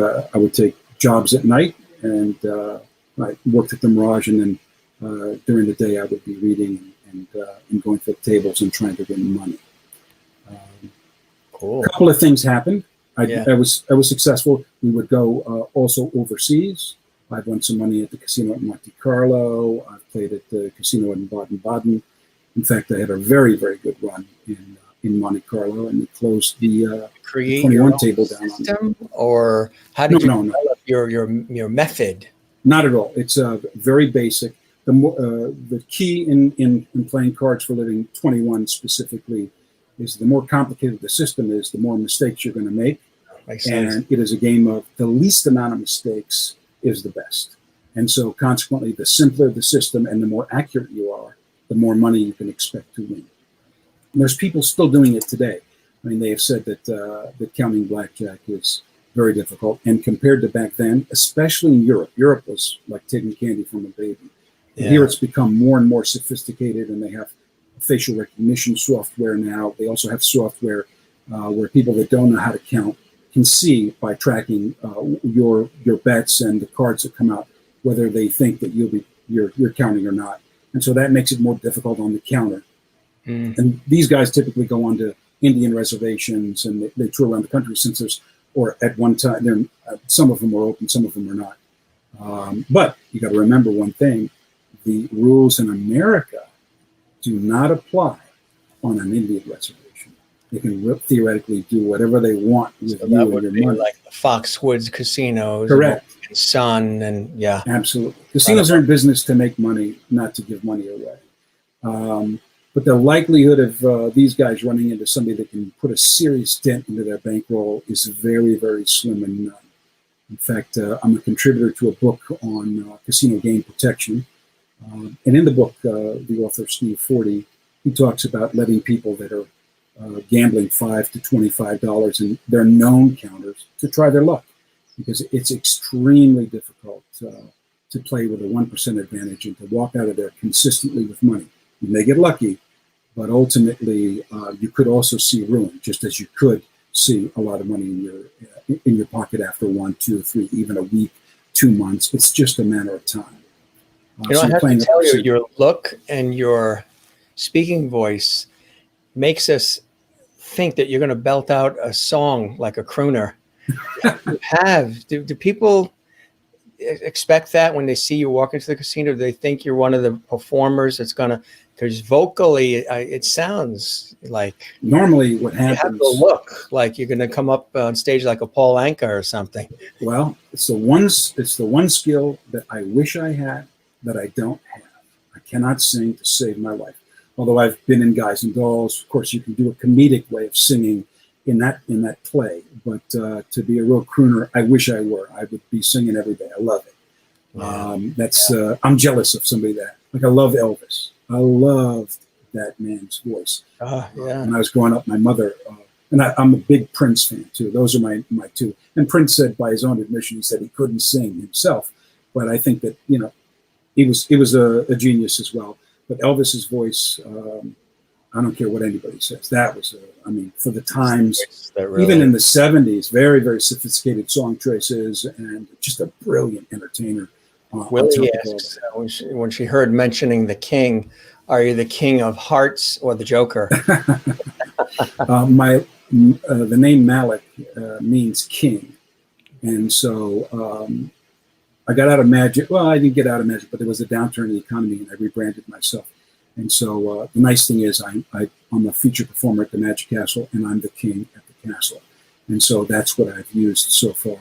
jobs at night, and I worked at the Mirage, and then during the day I would be reading and going to the tables and trying to win money. Cool. A couple of things happened. I was successful. We would go also overseas. I've won some money at the casino at Monte Carlo. I've played at the casino in Baden-Baden. In fact, I had a very, very good run in Monte Carlo, and we closed the 21 table down. System, or how did you develop your method? Not at all. It's very basic. The key in playing cards for living, 21 specifically, is the more complicated the system is, the more mistakes you're going to make. Makes sense. And it is a game of the least amount of mistakes is the best. And so consequently, the simpler the system and the more accurate you are, the more money you can expect to win. And there's people still doing it today. I mean, they have said that counting blackjack is very difficult. And compared to back then, especially in Europe was like taking candy from a baby. Yeah. Here it's become more and more sophisticated, and they have facial recognition software now. They also have software where people that don't know how to count can see by tracking your bets and the cards that come out whether they think that you're counting or not. And so that makes it more difficult on the counter. And these guys typically go on to Indian reservations, and they tour around the country, or at one time, some of them are open, some of them are not. But you got to remember one thing: the rules in America do not apply on an Indian reservation. They can theoretically do whatever they want with So you that and would your be money. like the Foxwoods casinos, Correct. And Sun, and yeah. Absolutely. Casinos are in business to make money, not to give money away. But the likelihood of these guys running into somebody that can put a serious dent into their bankroll is very, very slim and none. In fact, I'm a contributor to a book on casino game protection. And in the book, the author, Steve Forty, he talks about letting people that are gambling $5 to $25 and their known counters to try their luck, because it's extremely difficult to play with a 1% advantage and to walk out of there consistently with money. You may get lucky, but ultimately you could also see ruin, just as you could see a lot of money in your pocket after 1, 2, 3, even a week, 2 months. It's just a matter of time. I have to tell you, your look and your speaking voice makes us think that you're going to belt out a song like a crooner. Do people expect that when they see you walk into the casino? Do they think you're one of the performers that's going to, because vocally it sounds like normally what happens, you have the look like you're going to come up on stage like a Paul Anka or something. Well, it's the one skill that I wish I had that I don't have. I cannot sing to save my life. Although I've been in Guys and Dolls, of course you can do a comedic way of singing in that play, but to be a real crooner, I wish I were. I would be singing every day. I love it. Yeah. I'm jealous of somebody that, like, I love Elvis. I loved that man's voice. Yeah. When I was growing up, my mother, and I'm a big Prince fan too. Those are my two. And Prince said, by his own admission, he said he couldn't sing himself, but I think that he was a genius as well. But Elvis's voice, I don't care what anybody says. That was, for the times, really, even in the 70s, very, very sophisticated song choices and just a brilliant entertainer. Willie asks, when she heard mentioning the king, are you the king of hearts or the joker? The name Malek means king. And so I got out of magic. Well, I didn't get out of magic, but there was a downturn in the economy and I rebranded myself. And so the nice thing is I'm a featured performer at the Magic Castle, and I'm the king at the castle. And so that's what I've used so far.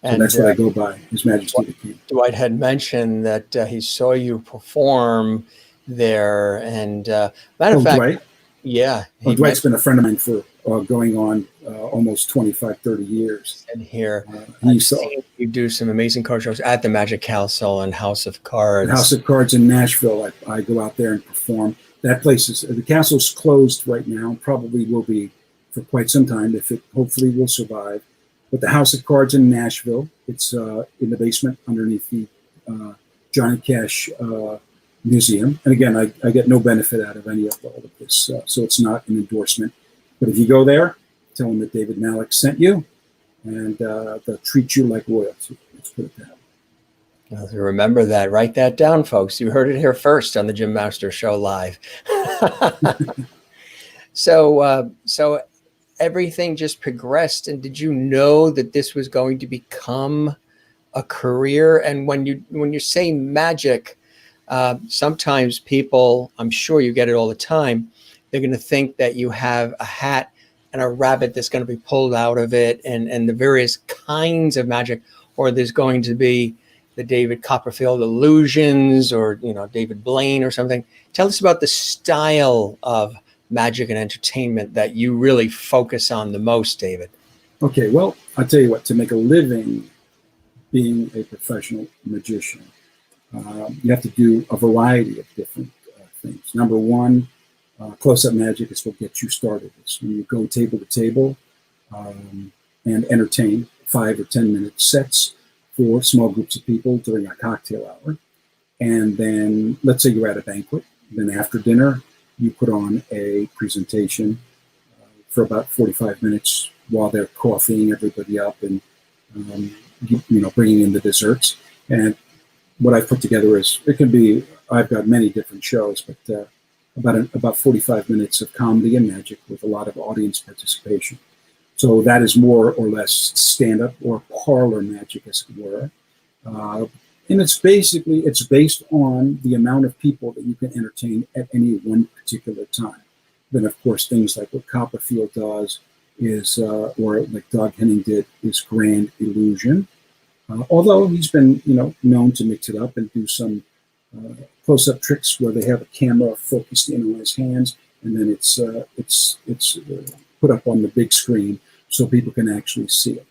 So that's what I go by, His Majesty the King. Dwight had mentioned that he saw you perform there. And matter of fact, Dwight? Yeah. Dwight's been a friend of mine for going on almost 25, 30 years. And here, I've seen you do some amazing card shows at the Magic Castle and House of Cards. House of Cards in Nashville. I go out there and perform. That place the castle's closed right now, probably will be for quite some time, if it hopefully will survive. But the House of Cards in Nashville, it's in the basement underneath the Johnny Cash Museum. And again, I get no benefit out of any of all of this, so it's not an endorsement. But if you go there, tell them that David Malek sent you, and they'll treat you like royalty. Let's put it that way. Well, remember that. Write that down, folks. You heard it here first on the Jim Master Show live. So everything just progressed. And did you know that this was going to become a career? And when you say magic, sometimes people, I'm sure you get it all the time, they're going to think that you have a hat and a rabbit that's going to be pulled out of it, and the various kinds of magic, or there's going to be the David Copperfield illusions, or David Blaine or something. Tell us about the style of magic and entertainment that you really focus on the most, David. Okay, well, I'll tell you what, to make a living being a professional magician, you have to do a variety of different things. Number one, close-up magic is what gets you started. It's when you go table to table and entertain 5 or 10 minute sets for small groups of people during a cocktail hour. And then let's say you're at a banquet. Then after dinner, you put on a presentation for about 45 minutes while they're coffeeing everybody up and bringing in the desserts. And what I've put together is, I've got many different shows, but about 45 minutes of comedy and magic with a lot of audience participation. So that is more or less stand-up or parlor magic, as it were. And it's based on the amount of people that you can entertain at any one particular time. Then, of course, things like what Copperfield does is, or like Doug Henning did, is grand illusion. Although he's been, known to mix it up and do some close-up tricks where they have a camera focused in on his hands, and then it's put up on the big screen so people can actually see it.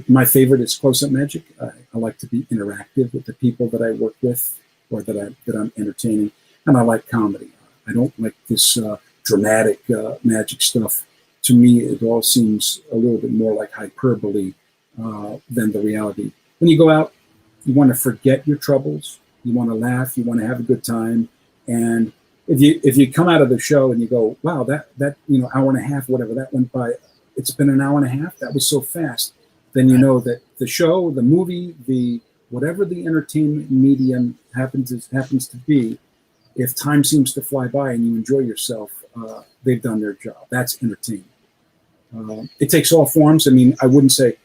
My favorite is close-up magic. I like to be interactive with the people that I work with or that I'm entertaining, and I like comedy. I don't like this dramatic magic stuff. To me, it all seems a little bit more like hyperbole than the reality. When you go out, you want to forget your troubles. You want to laugh. You want to have a good time. And if you come out of the show and you go, wow, that hour and a half, whatever that went by, it's been an hour and a half. That was so fast. Then you know that the show, the movie, whatever the entertainment medium happens to be, if time seems to fly by and you enjoy yourself, they've done their job. That's entertainment. It takes all forms. I mean, I wouldn't say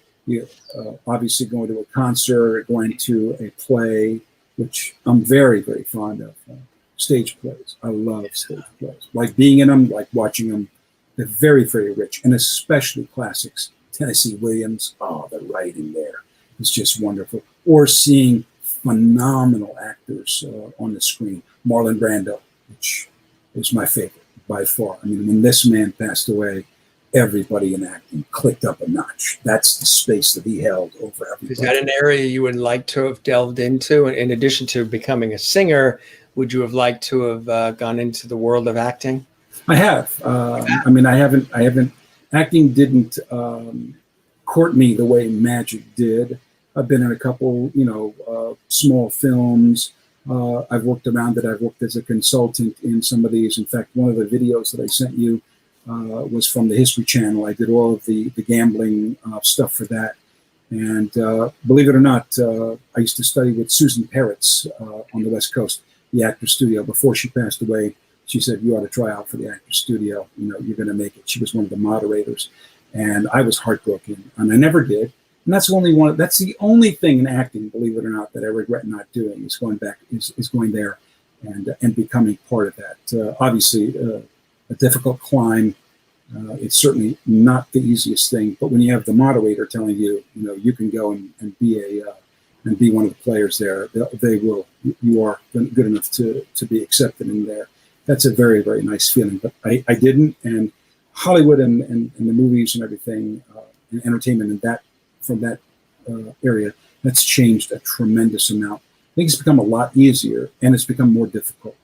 obviously going to a concert, going to a play, which I'm very, very fond of. Stage plays. I love stage plays. Like being in them, like watching them. They're very, very rich, and especially classics. Tennessee Williams, the writing there is just wonderful. Or seeing phenomenal actors on the screen. Marlon Brando, which is my favorite by far. I mean, when this man passed away, everybody in acting clicked up a notch. That's the space that he held over everybody. Is that an area you would like to have delved into? In addition to becoming a singer, would you have liked to have gone into the world of acting? I have. I mean, I haven't. Acting didn't court me the way magic did. I've been in a couple, small films. I've worked around it. I've worked as a consultant in some of these. In fact, one of the videos that I sent you was from the History Channel. I did all of the gambling stuff for that. And believe it or not, I used to study with Susan Peretz on the West Coast, the Actors Studio. Before she passed away, she said, you ought to try out for the Actors Studio. You're going to make it. She was one of the moderators. And I was heartbroken, and I never did. And that's the only thing in acting, believe it or not, that I regret not doing is going there and becoming part of that. Obviously, a difficult climb. It's certainly not the easiest thing, but when you have the moderator telling you, you can go and be one of the players there, they will. You are good enough to be accepted in there. That's a very, very nice feeling. But I didn't, and Hollywood and the movies and everything, and entertainment from that area, that's changed a tremendous amount. I think it's become a lot easier, and it's become more difficult.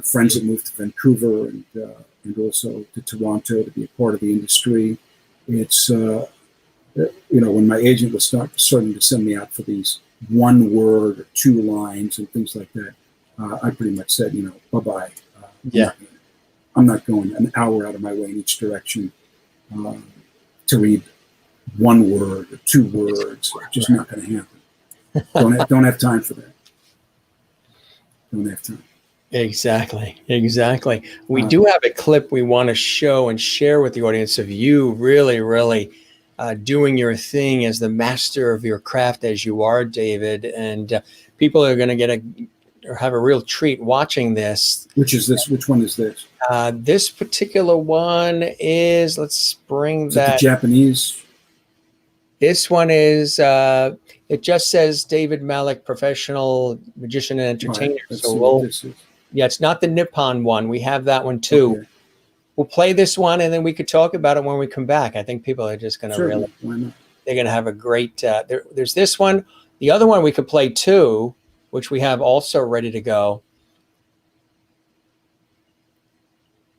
Friends have moved to Vancouver and also to Toronto to be a part of the industry. It's when my agent was starting to send me out for these 1 word or 2 lines and things like that, I pretty much said, bye-bye. I'm not going an hour out of my way in each direction to read 1 word or 2 words. It's just not going to happen. Don't have time for that. Don't have time. Exactly. We do have a clip we want to show and share with the audience of you really, really doing your thing as the master of your craft as you are, David. And people are going to have a real treat watching this. Which is this? Which one is this? This particular one is, let's bring that. The Japanese? This one is, it just says David Malek, professional magician and entertainer. Right, so it's not the Nippon one. We have that one too. Okay. We'll play this one and then we could talk about it when we come back. I think people are just going to they're going to have a great, there's this one. The other one we could play too, which we have also ready to go.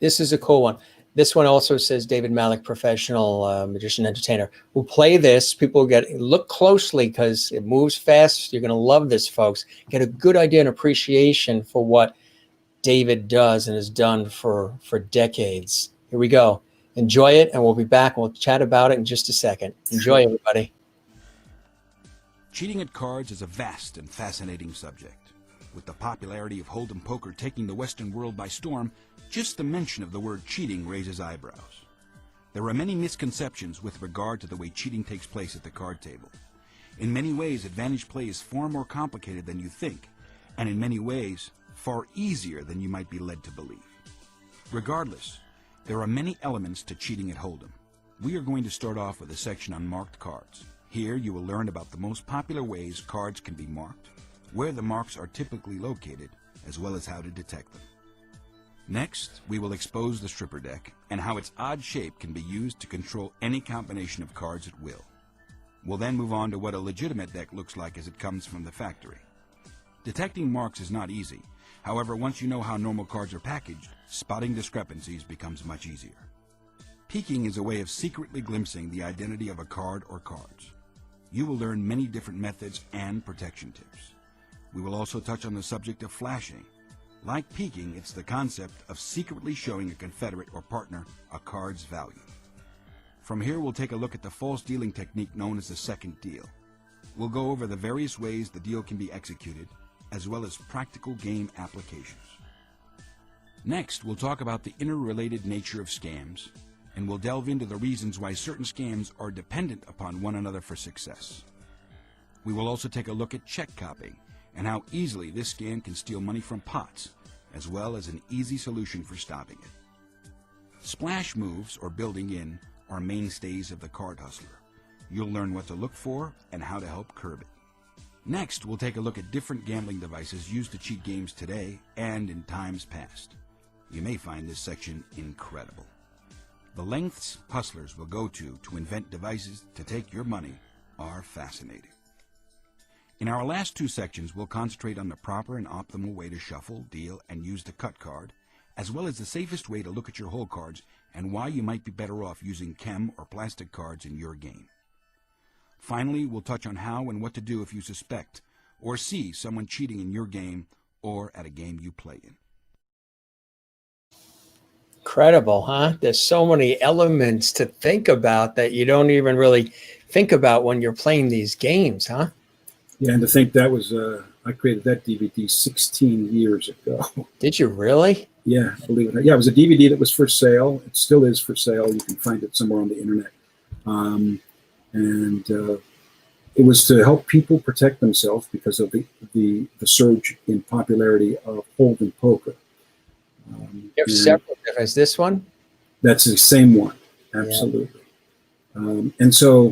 This is a cool one. This one also says David Malek, professional magician entertainer. We'll play this. People look closely because it moves fast. You're going to love this, folks. Get a good idea and appreciation for what David does and has done for decades. Here we go. Enjoy it, and we'll be back. We'll chat about it in just a second. Enjoy, everybody. Cheating at cards is a vast and fascinating subject. With the popularity of Hold'em poker taking the Western world by storm, just the mention of the word cheating raises eyebrows. There are many misconceptions with regard to the way cheating takes place at the card table. In many ways, advantage play is far more complicated than you think, and in many ways, far easier than you might be led to believe. Regardless, there are many elements to cheating at Hold'em. We are going to start off with a section on marked cards. Here you will learn about the most popular ways cards can be marked, where the marks are typically located, as well as how to detect them. Next, we will expose the stripper deck and how its odd shape can be used to control any combination of cards at will. We'll then move on to what a legitimate deck looks like as it comes from the factory. Detecting marks is not easy. However, once you know how normal cards are packaged, spotting discrepancies becomes much easier. Peeking is a way of secretly glimpsing the identity of a card or cards. You will learn many different methods and protection tips. We will also touch on the subject of flashing. Like peeking, it's the concept of secretly showing a confederate or partner a card's value. From here, we'll take a look at the false dealing technique known as the second deal. We'll go over the various ways the deal can be executed, as well as practical game applications. Next, we'll talk about the interrelated nature of scams, and we'll delve into the reasons why certain scams are dependent upon one another for success. We will also take a look at check copying and how easily this scam can steal money from pots, as well as an easy solution for stopping it. Splash moves, or building in, are mainstays of the card hustler. You'll learn what to look for and how to help curb it. Next, we'll take a look at different gambling devices used to cheat games today and in times past. You may find this section incredible. The lengths hustlers will go to invent devices to take your money are fascinating. In our last two sections, we'll concentrate on the proper and optimal way to shuffle, deal, and use the cut card, as well as the safest way to look at your hole cards and why you might be better off using chem or plastic cards in your game. Finally, we'll touch on how and what to do if you suspect or see someone cheating in your game or at a game you play in. Incredible, huh? There's so many elements to think about that you don't even really think about when you're playing these games, huh? Yeah, and to think that was, I created that DVD 16 years ago. Did you really? Yeah, believe it or not. Yeah, it was a DVD that was for sale. It still is for sale. You can find it somewhere on the internet. It was to help people protect themselves because of the surge in popularity of Hold'em poker. You have several different. Is this one? That's the same one, absolutely. Yeah.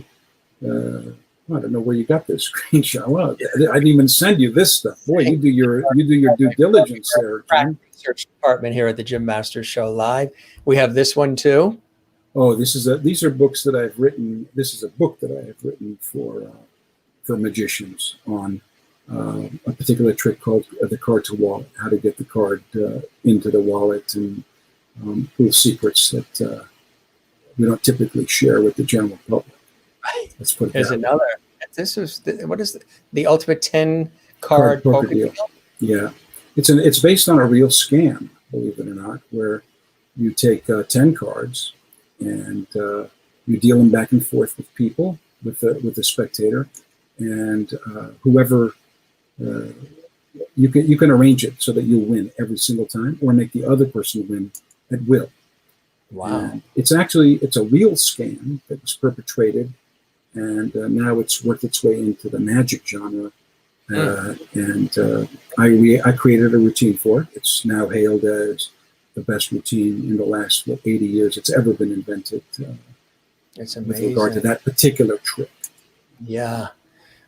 I don't know where you got this screenshot. Well, I didn't even send you this stuff. Boy, you do your due diligence there, Jim. Research department here at the Jim Masters Show Live. We have this one too. Oh, these are books that I've written. This is a book that I have written for magicians on a particular trick called the card to wallet, how to get the card into the wallet, and little secrets that we don't typically share with the general public. Right. Let's put it There's that another. This is what is the ultimate 10 card poker deal? Yeah, it's based on a real scam, believe it or not, where you take 10 cards and you deal them back and forth with people, with the spectator, and whoever you can arrange it so that you win every single time, or make the other person win at will. Wow! And it's a real scam that was perpetrated, and now it's worked its way into the magic genre. I created a routine for it. It's now hailed as the best routine in the last 80 years it's ever been invented. It's amazing. With regard to that particular trick. Yeah.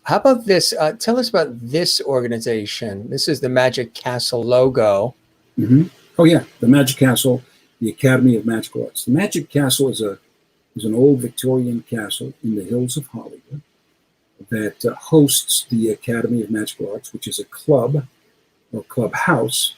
How about this? Tell us about this organization. This is the Magic Castle logo. Mm-hmm. Oh yeah, the Magic Castle, the Academy of Magical Arts. The Magic Castle is an old Victorian castle in the hills of Hollywood that hosts the Academy of Magical Arts, which is a club or clubhouse.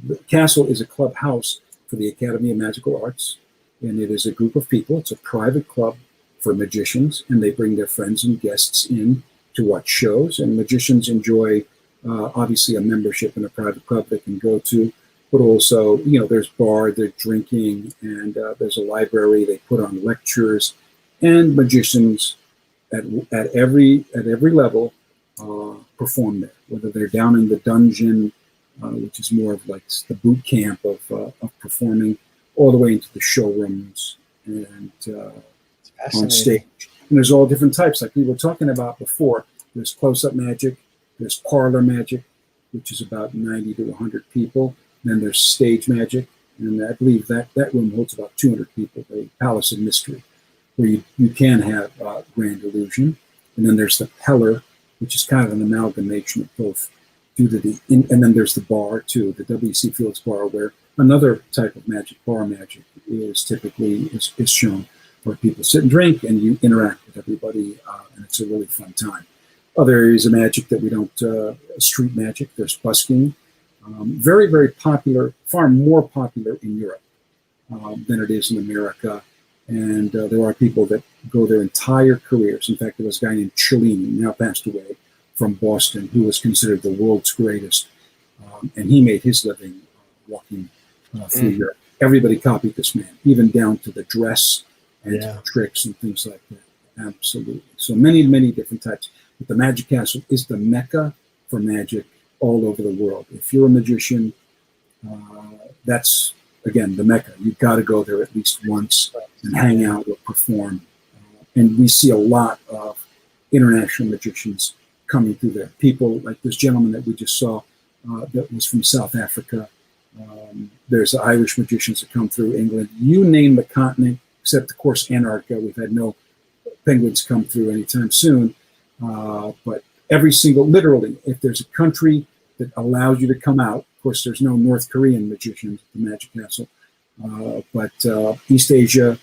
The castle is a clubhouse for the Academy of Magical Arts, and it is a group of people. It's a private club for magicians, and they bring their friends and guests in to watch shows, and magicians enjoy obviously a membership in a private club they can go to, but also, there's there's drinking, and there's a library. They put on lectures, and magicians at every level perform there, whether they're down in the dungeon, which is more of like the boot camp of performing, all the way into the showrooms and on stage. And there's all different types, like we were talking about before. There's close-up magic. There's parlor magic, which is about 90 to 100 people. Then there's stage magic, and I believe that room holds about 200 people, the Palace of Mystery, where you can have grand illusion. And then there's the Peller, which is kind of an amalgamation of both. And then there's the bar, too, the W.C. Fields bar, where another type of magic, bar magic, is typically is shown, where people sit and drink, and you interact with everybody, and it's a really fun time. Other areas of magic that we don't, street magic, there's busking. Very, very popular, far more popular in Europe than it is in America. And there are people that go their entire careers. In fact, there was a guy named Cellini, now passed away, from Boston, who was considered the world's greatest. And he made his living walking through Europe. Everybody copied this man, even down to the dress and to the tricks and things like that. Absolutely. So many, many different types. But the Magic Castle is the mecca for magic all over the world. If you're a magician, that's, again, the mecca. You've got to go there at least once and hang out or perform. And we see a lot of international magicians coming through there. People like this gentleman that we just saw that was from South Africa. There's Irish magicians that come through England. You name the continent, except, of course, Antarctica. We've had no penguins come through anytime soon. But every single, literally, if there's a country that allows you to come out, of course, there's no North Korean magicians at the Magic Castle, but East Asia,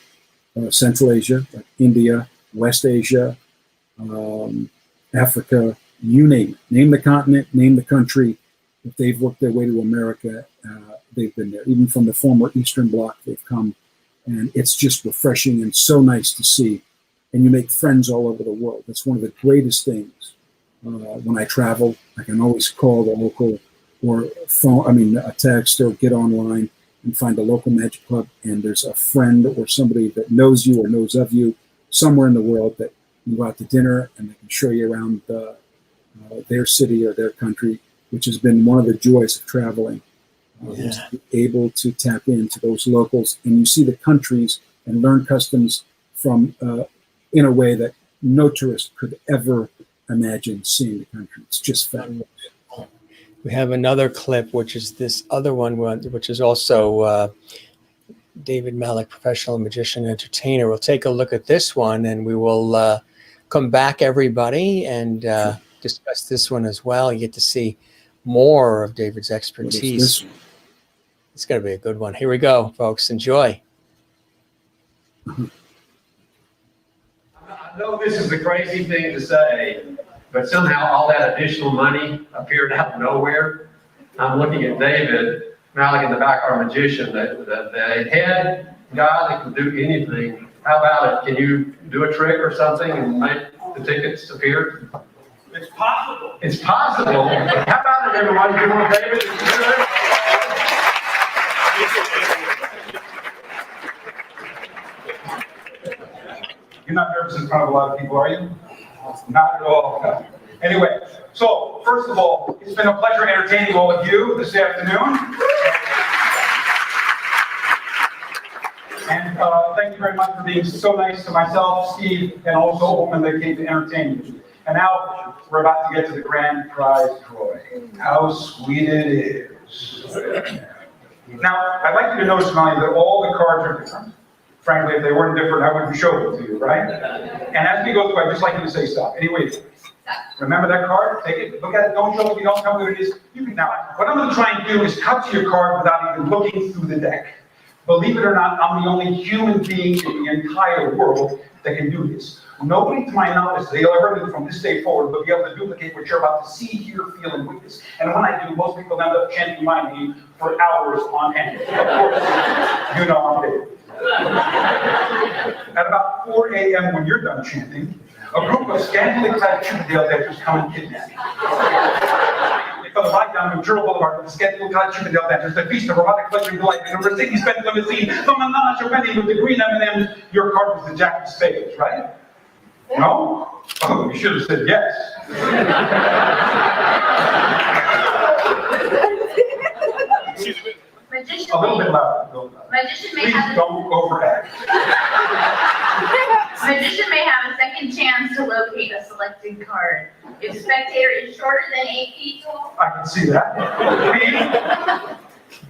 Central Asia, like India, West Asia, Africa, you name it. Name the continent, name the country. If they've worked their way to America, they've been there. Even from the former Eastern Bloc, they've come. And it's just refreshing and so nice to see. And you make friends all over the world. That's one of the greatest things. When I travel, I can always call the local or phone, text or get online and find a local magic club. And there's a friend or somebody that knows you or knows of you somewhere in the world that you go out to dinner and they can show you around their city or their country, which has been one of the joys of traveling. Is to be able to tap into those locals, and you see the countries and learn customs from in a way that no tourist could ever imagine seeing the country. It's just fabulous. We have another clip, which is this other one, which is also David Malek, professional magician, entertainer. We'll take a look at this one, and we will come back, everybody, and discuss this one as well. You get to see more of David's expertise. It's going to be a good one. Here we go, folks. Enjoy. I know this is a crazy thing to say, but somehow all that additional money appeared out of nowhere. I'm looking at David Malek in the back, our magician, the head guy that can do anything. How about it? Can you do a trick or something and make the tickets appear? It's possible. It's possible. How about it, everybody? Give one David. You're not nervous in front of a lot of people, are you? Not at all. Anyway, so first of all, it's been a pleasure entertaining all of you this afternoon. And thank you very much for being so nice to myself, Steve, and also Open that came to entertain you. And now we're about to get to the grand prize drawing. How sweet it is. Now, I'd like you to notice, Molly, that all the cards are different. Frankly, if they weren't different, I wouldn't show them to you, right? And as we go through, I'd just like you to say stop. Anyway, remember that card? Take it, look at it, don't show it, you don't tell me what it is. You can, now, what I'm going to try and do is cut to your card without even looking through the deck. Believe it or not, I'm the only human being in the entire world that can do this. Nobody, to my knowledge, they'll ever, from this day forward, will be able to duplicate what you're about to see, hear, feel, and witness. And when I do, most people end up chanting my name for hours on end. Of course, you know I'm David. At about 4 a.m. when you're done chanting, a group of scantily clad Chippendale dancers come and kidnap you. They come right down Ventura Boulevard with the scantily clad Chippendale dancers, the feast of erotic pleasure and delight, and a Mercedes-Benz limousine, the menage a penny with the green M&Ms. Your card was the Jack of Spades, right? No? Oh, you should have said yes. Magician A little may, bit louder. A little louder. magician may Please have a, don't overact. magician may have a second chance to locate a selected card. If spectator is shorter than 8 feet tall, I can see that.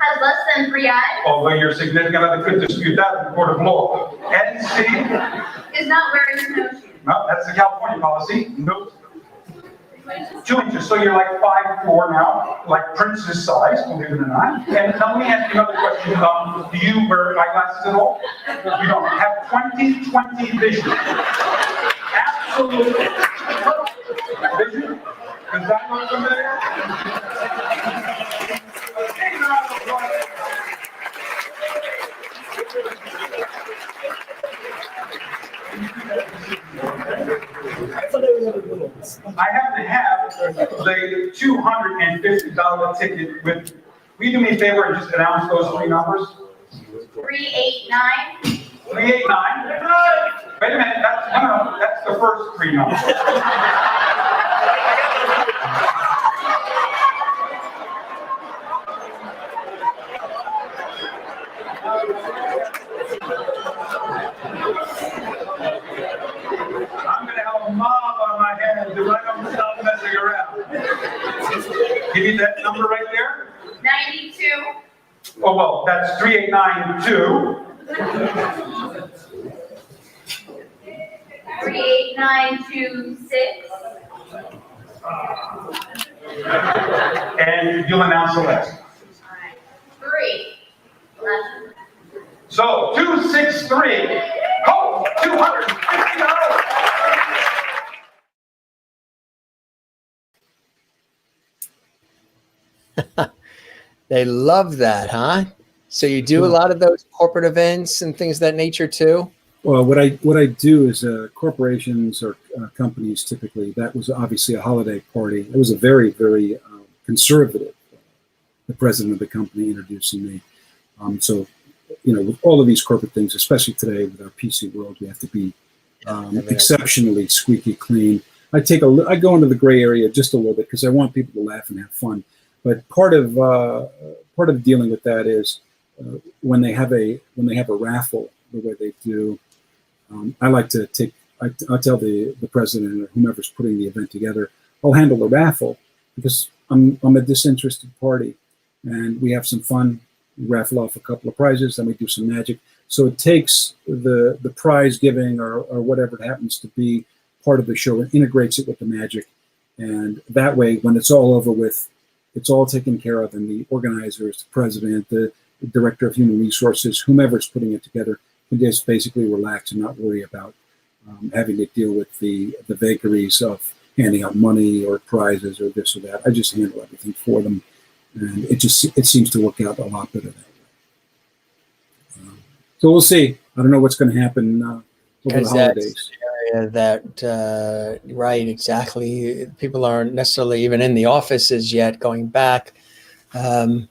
has less than 3 eyes, Although your significant other could dispute that in the court of law. And C, is not wearing snowshoes. no, that's the California policy. Nope. 2 inches, so you're like 5'4" now, like Prince's size, believe it or not. And now let me ask you another question. Do you wear eyeglasses at all? You don't have 20/20 vision. Absolute vision. Does that look familiar? Take a round of applause. I happen to have the $250 ticket with, will you do me a favor and just announce those 3 numbers? 389. 389. Wait a minute, that's the first 3 numbers. I'm gonna have a mob on my hands if I don't stop messing around. Give me that number right there. 92. Oh, well, that's 3892. 38926. And you'll announce the last. Alright. 3. Last one. So, 263. Oh, $250. They love that, huh? So you do a lot of those corporate events and things of that nature too? Well, what I do is corporations or companies typically, that was obviously a holiday party. It was a very, very conservative, the president of the company introducing me. So, with all of these corporate things, especially today with our PC world, we have to be exceptionally squeaky clean. I go into the gray area just a little bit because I want people to laugh and have fun. But part of dealing with that is when they have a raffle the way they do. I like to I'll tell the president or whomever's putting the event together, I'll handle the raffle because I'm a disinterested party, and we have some fun. We raffle off a couple of prizes, then we do some magic. So it takes the prize giving or whatever it happens to be part of the show and integrates it with the magic, and that way when it's all over with, it's all taken care of, and the organizers, the president, the director of human resources, whomever's putting it together, can just basically relax and not worry about having to deal with the vagaries of handing out money or prizes or this or that. I just handle everything for them, and it seems to work out a lot better that way. So we'll see. I don't know what's going to happen over the holidays. That right, exactly. People aren't necessarily even in the offices yet going back. Are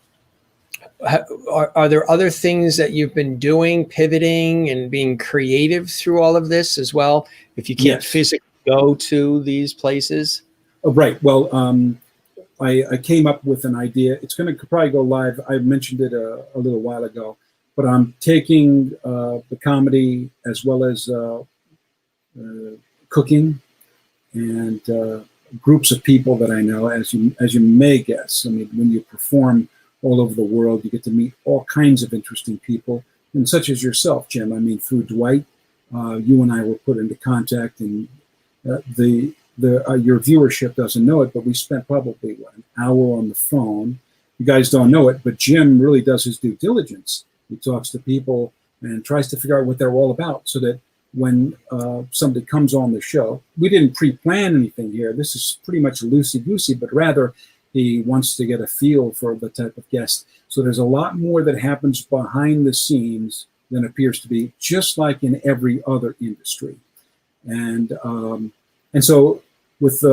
there other things that you've been doing, pivoting and being creative through all of this as well, if you can't physically go to these places? Oh, right. Well, I came up with an idea. It's going to probably go live. I mentioned it a little while ago, but I'm taking the comedy as well as cooking and groups of people that I know, as you may guess. I mean, when you perform all over the world, you get to meet all kinds of interesting people, and such as yourself, Jim. I mean, through Dwight, you and I were put into contact, and your viewership doesn't know it, but we spent probably an hour on the phone. You guys don't know it, but Jim really does his due diligence. He talks to people and tries to figure out what they're all about, so that when somebody comes on the show, we didn't pre-plan anything here. This is pretty much loosey-goosey, but rather he wants to get a feel for the type of guest. So there's a lot more that happens behind the scenes than appears to be, just like in every other industry. And so with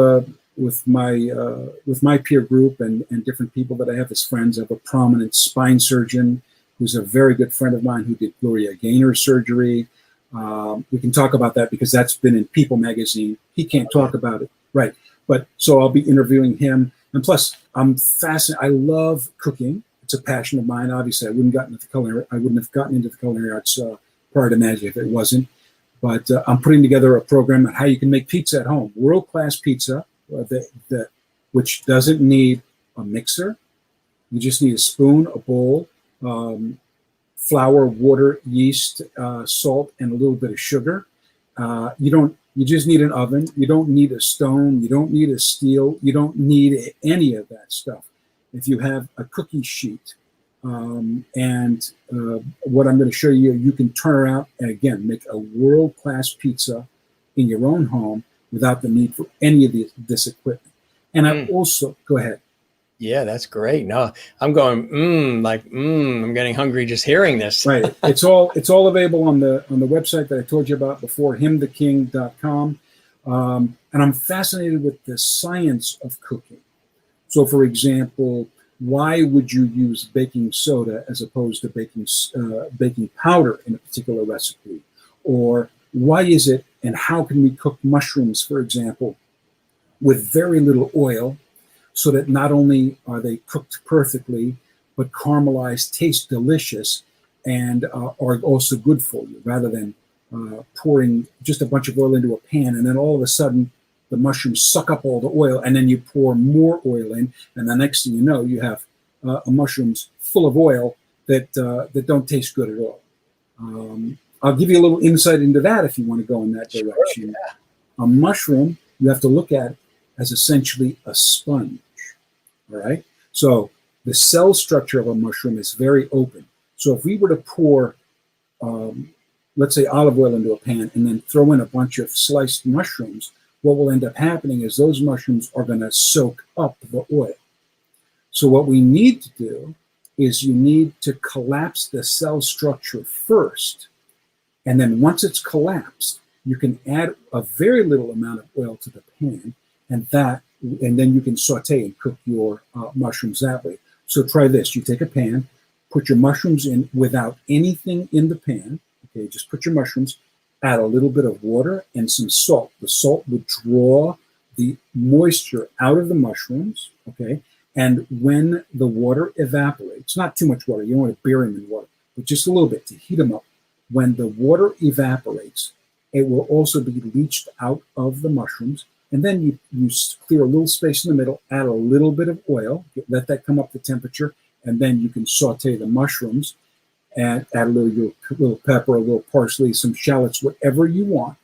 my peer group and different people that I have as friends, I have a prominent spine surgeon who's a very good friend of mine who did Gloria Gaynor's surgery. We can talk about that because that's been in People magazine. He can't talk about it, right? But so I'll be interviewing him. And plus, I'm fascinated. I love cooking. It's a passion of mine. Obviously, I wouldn't have gotten into the culinary arts prior to Magic if it wasn't. But I'm putting together a program on how you can make pizza at home. World-class pizza, which doesn't need a mixer. You just need a spoon, a bowl, flour, water, yeast, salt, and a little bit of sugar. You just need an oven. You don't need a stone. You don't need a steel. You don't need any of that stuff. If you have a cookie sheet, and what I'm going to show you, you can turn around and again make a world-class pizza in your own home without the need for any of this equipment. And I also go ahead. Yeah, that's great. No, I'm going, I'm getting hungry just hearing this. Right. It's all available on the website that I told you about before, himtheking.com. And I'm fascinated with the science of cooking. So, for example, why would you use baking soda as opposed to baking powder in a particular recipe? Or why is it, and how can we cook mushrooms, for example, with very little oil, so that not only are they cooked perfectly, but caramelized, taste delicious, and are also good for you, rather than pouring just a bunch of oil into a pan, and then all of a sudden the mushrooms suck up all the oil, and then you pour more oil in, and the next thing you know, you have mushrooms full of oil that don't taste good at all. I'll give you a little insight into that if you want to go in that direction. Sure, yeah. A mushroom, you have to look at as essentially a sponge, all right? So the cell structure of a mushroom is very open. So if we were to pour, let's say, olive oil into a pan and then throw in a bunch of sliced mushrooms, what will end up happening is those mushrooms are going to soak up the oil. So what we need to do is you need to collapse the cell structure first. And then once it's collapsed, you can add a very little amount of oil to the pan, and then you can saute and cook your mushrooms that way. So try this. You take a pan, put your mushrooms in without anything in the pan. Okay, just put your mushrooms, add a little bit of water and some salt. The salt would draw the moisture out of the mushrooms, okay? And when the water evaporates, not too much water, you don't want to bury them in water, but just a little bit to heat them up. When the water evaporates, it will also be leached out of the mushrooms. And then you clear a little space in the middle, add a little bit of oil, let that come up to temperature, and then you can saute the mushrooms and add a little pepper, a little parsley, some shallots, whatever you want.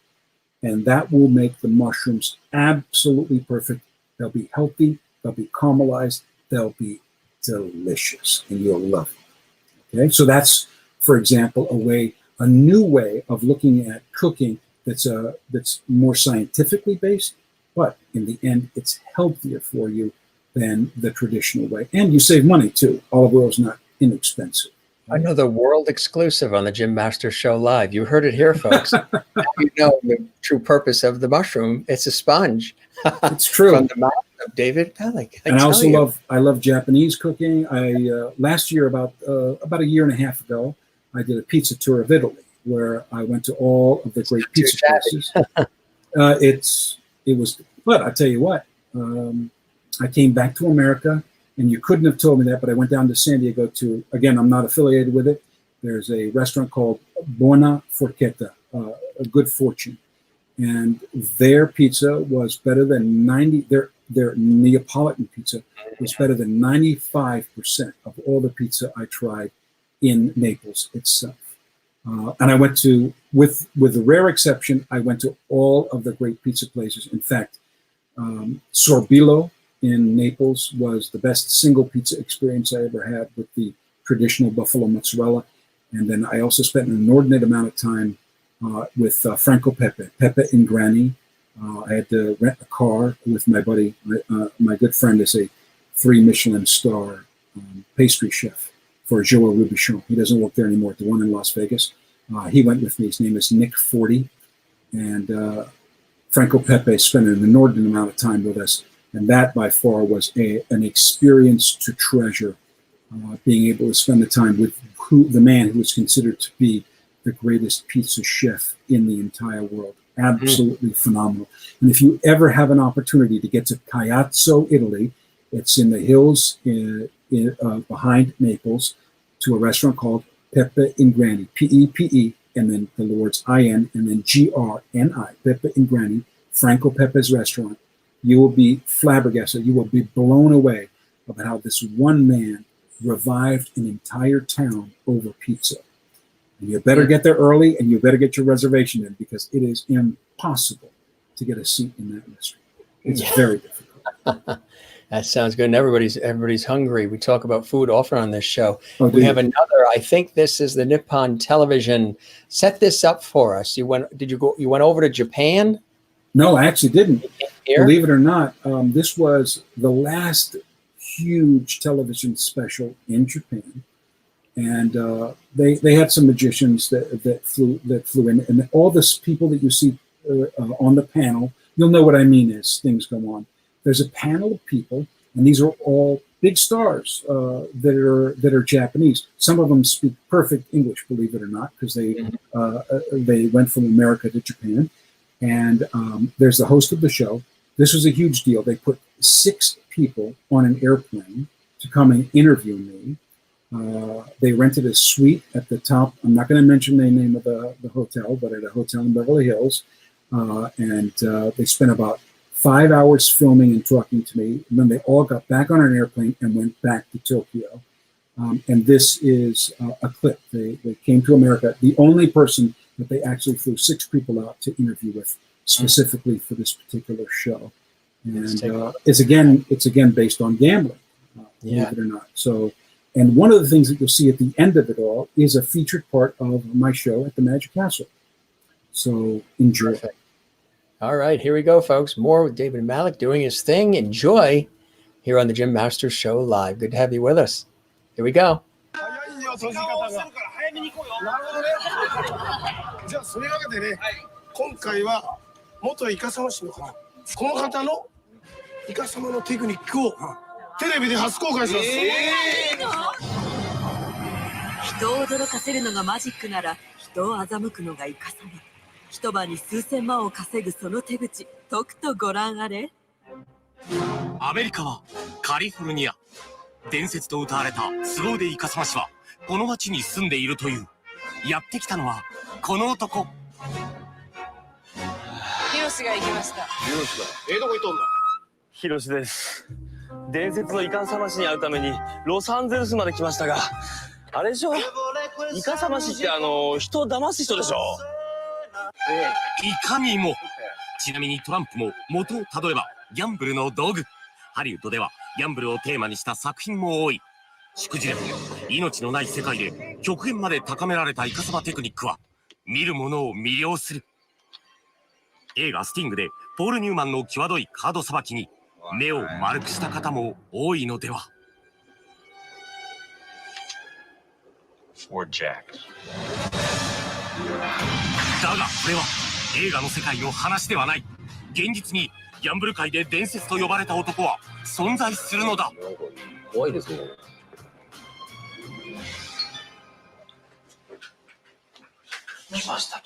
And that will make the mushrooms absolutely perfect. They'll be healthy, they'll be caramelized, they'll be delicious, and you'll love it. Okay, so that's, for example, a new way of looking at cooking that's more scientifically based, but in the end, it's healthier for you than the traditional way. And you save money too. Olive oil is not inexpensive. I know the world exclusive on the Jim Masters Show Live. You heard it here, folks. You know the true purpose of the mushroom. It's a sponge. It's true. From the mouth of David Malek. And I love Japanese cooking. Last year, about a year and a half ago, I did a pizza tour of Italy, where I went to all of the great pizza places. But I tell you what, I came back to America, and you couldn't have told me that, but I went down to San Diego again, I'm not affiliated with it. There's a restaurant called Buona Forchetta, a good fortune. And their pizza was better than their Neapolitan pizza was better than 95% of all the pizza I tried in Naples itself. And I went to, with a rare exception, I went to all of the great pizza places. In fact, Sorbillo in Naples was the best single pizza experience I ever had with the traditional buffalo mozzarella. And then I also spent an inordinate amount of time with Franco Pepe in Grani. I had to rent a car with my buddy. My good friend is a 3 Michelin star pastry chef for Joe Rubichon. He doesn't work there anymore, at the one in Las Vegas. He went with me. His name is Nick Forty. And Franco Pepe spent an inordinate amount of time with us. And that, by far, was an experience to treasure, being able to spend the time with the man who was considered to be the greatest pizza chef in the entire world. Absolutely phenomenal. And if you ever have an opportunity to get to Caiazzo, Italy, It's in the hills behind Naples, to a restaurant called Pepe and Granny, P-E-P-E, and then the Lord's I-N, and then G-R-N-I, Pepe and Granny, Franco Pepe's restaurant. You will be flabbergasted. You will be blown away about how this one man revived an entire town over pizza. And you better get there early, and you better get your reservation in, because it is impossible to get a seat in that restaurant. It's very difficult. That sounds good. And everybody's hungry. We talk about food often on this show. Oh, We have another. I think this is the Nippon Television. Set this up for us. You went over to Japan? No, I actually didn't. Here? Believe it or not, this was the last huge television special in Japan, and they had some magicians that flew in, and all this people that you see on the panel. You'll know what I mean as things go on. There's a panel of people, and these are all big stars that are Japanese. Some of them speak perfect English, believe it or not, because they went from America to Japan. And there's the host of the show. This was a huge deal. They put 6 people on an airplane to come and interview me. They rented a suite at the top. I'm not going to mention the name of the hotel, but at a hotel in Beverly Hills. And they spent about 5 hours filming and talking to me. And then they all got back on an airplane and went back to Tokyo. And this is a clip. They came to America. The only person that they actually flew 6 people out to interview with, specifically for this particular show. And it's again based on gambling, believe it or not. So, and one of the things that you'll see at the end of it all is a featured part of my show at the Magic Castle. So enjoy. Perfect. All right, here we go, folks. More with David Malek doing his thing. Enjoy here on the Jim Masters Show live. Good to have you with us. Here we go. じゃあそれわけでね、今回は元イカサマ師のこの方のイカサマのテクニックをテレビで初公開します。人を驚かせるのがマジックなら、人を欺くのがイカサマ。一晩に数千万を稼ぐその手口、とくとご覧あれ。アメリカはカリフォルニア。伝説と謳われた凄腕イカサマ師はこの町に住んでいるという。やってきたのはこの男。ヒロシが行きました。ヒロシだ。どこ行っとんだ。ヒロシです。伝説のイカサマ師に会うためにロサンゼルスまで来ましたが、あれでしょ？イカサマ師って人を騙す人でしょ？いかにも。ちなみにトランプも元をたどればギャンブルの道具。ハリウッドではギャンブルをテーマにした作品も多い。しくじれば命のない世界で極限まで高められたイカサマテクニックは見る者を魅了する。映画「スティング」でポール・ニューマンの際どいカードさばきに目を丸くした方も多いのでは。だがこれは映画の世界の話ではない。現実にギャンブル界で伝説と呼ばれた男は存在するのだ。怖いですね。来ました。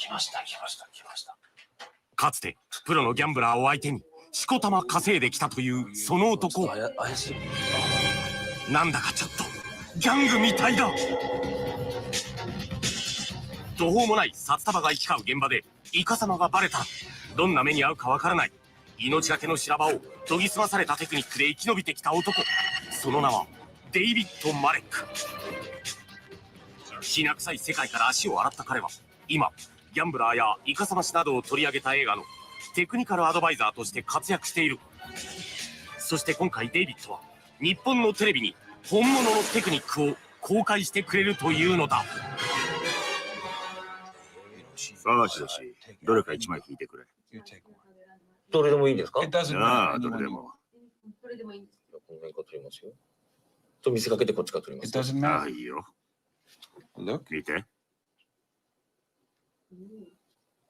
かつてプロのギャンブラーを相手にしこたま稼いできたというその男。怪しい。なんだかちょっとギャングみたいだ。途方もない札束が行き交う現場でイカサマがバレたらどんな目に遭うかわからない。命がけの修羅場を研ぎ澄まされたテクニックで生き延びてきた男。その名はデイビッド・マレック。きな臭い世界から足を洗った彼は今ギャンブラーやイカサマ師などを取り上げた映画のテクニカルアドバイザーとして活躍している。そして今回デイビッドは日本のテレビに本物のテクニックを公開してくれるというのだ。さあしだし、どれか1枚引いてくれ。どれでもいいですか？ああ、どれでも。どれでもいいんです。この辺から取りますよ。と見せかけてこっちから取ります。ああ、いいよ。見て。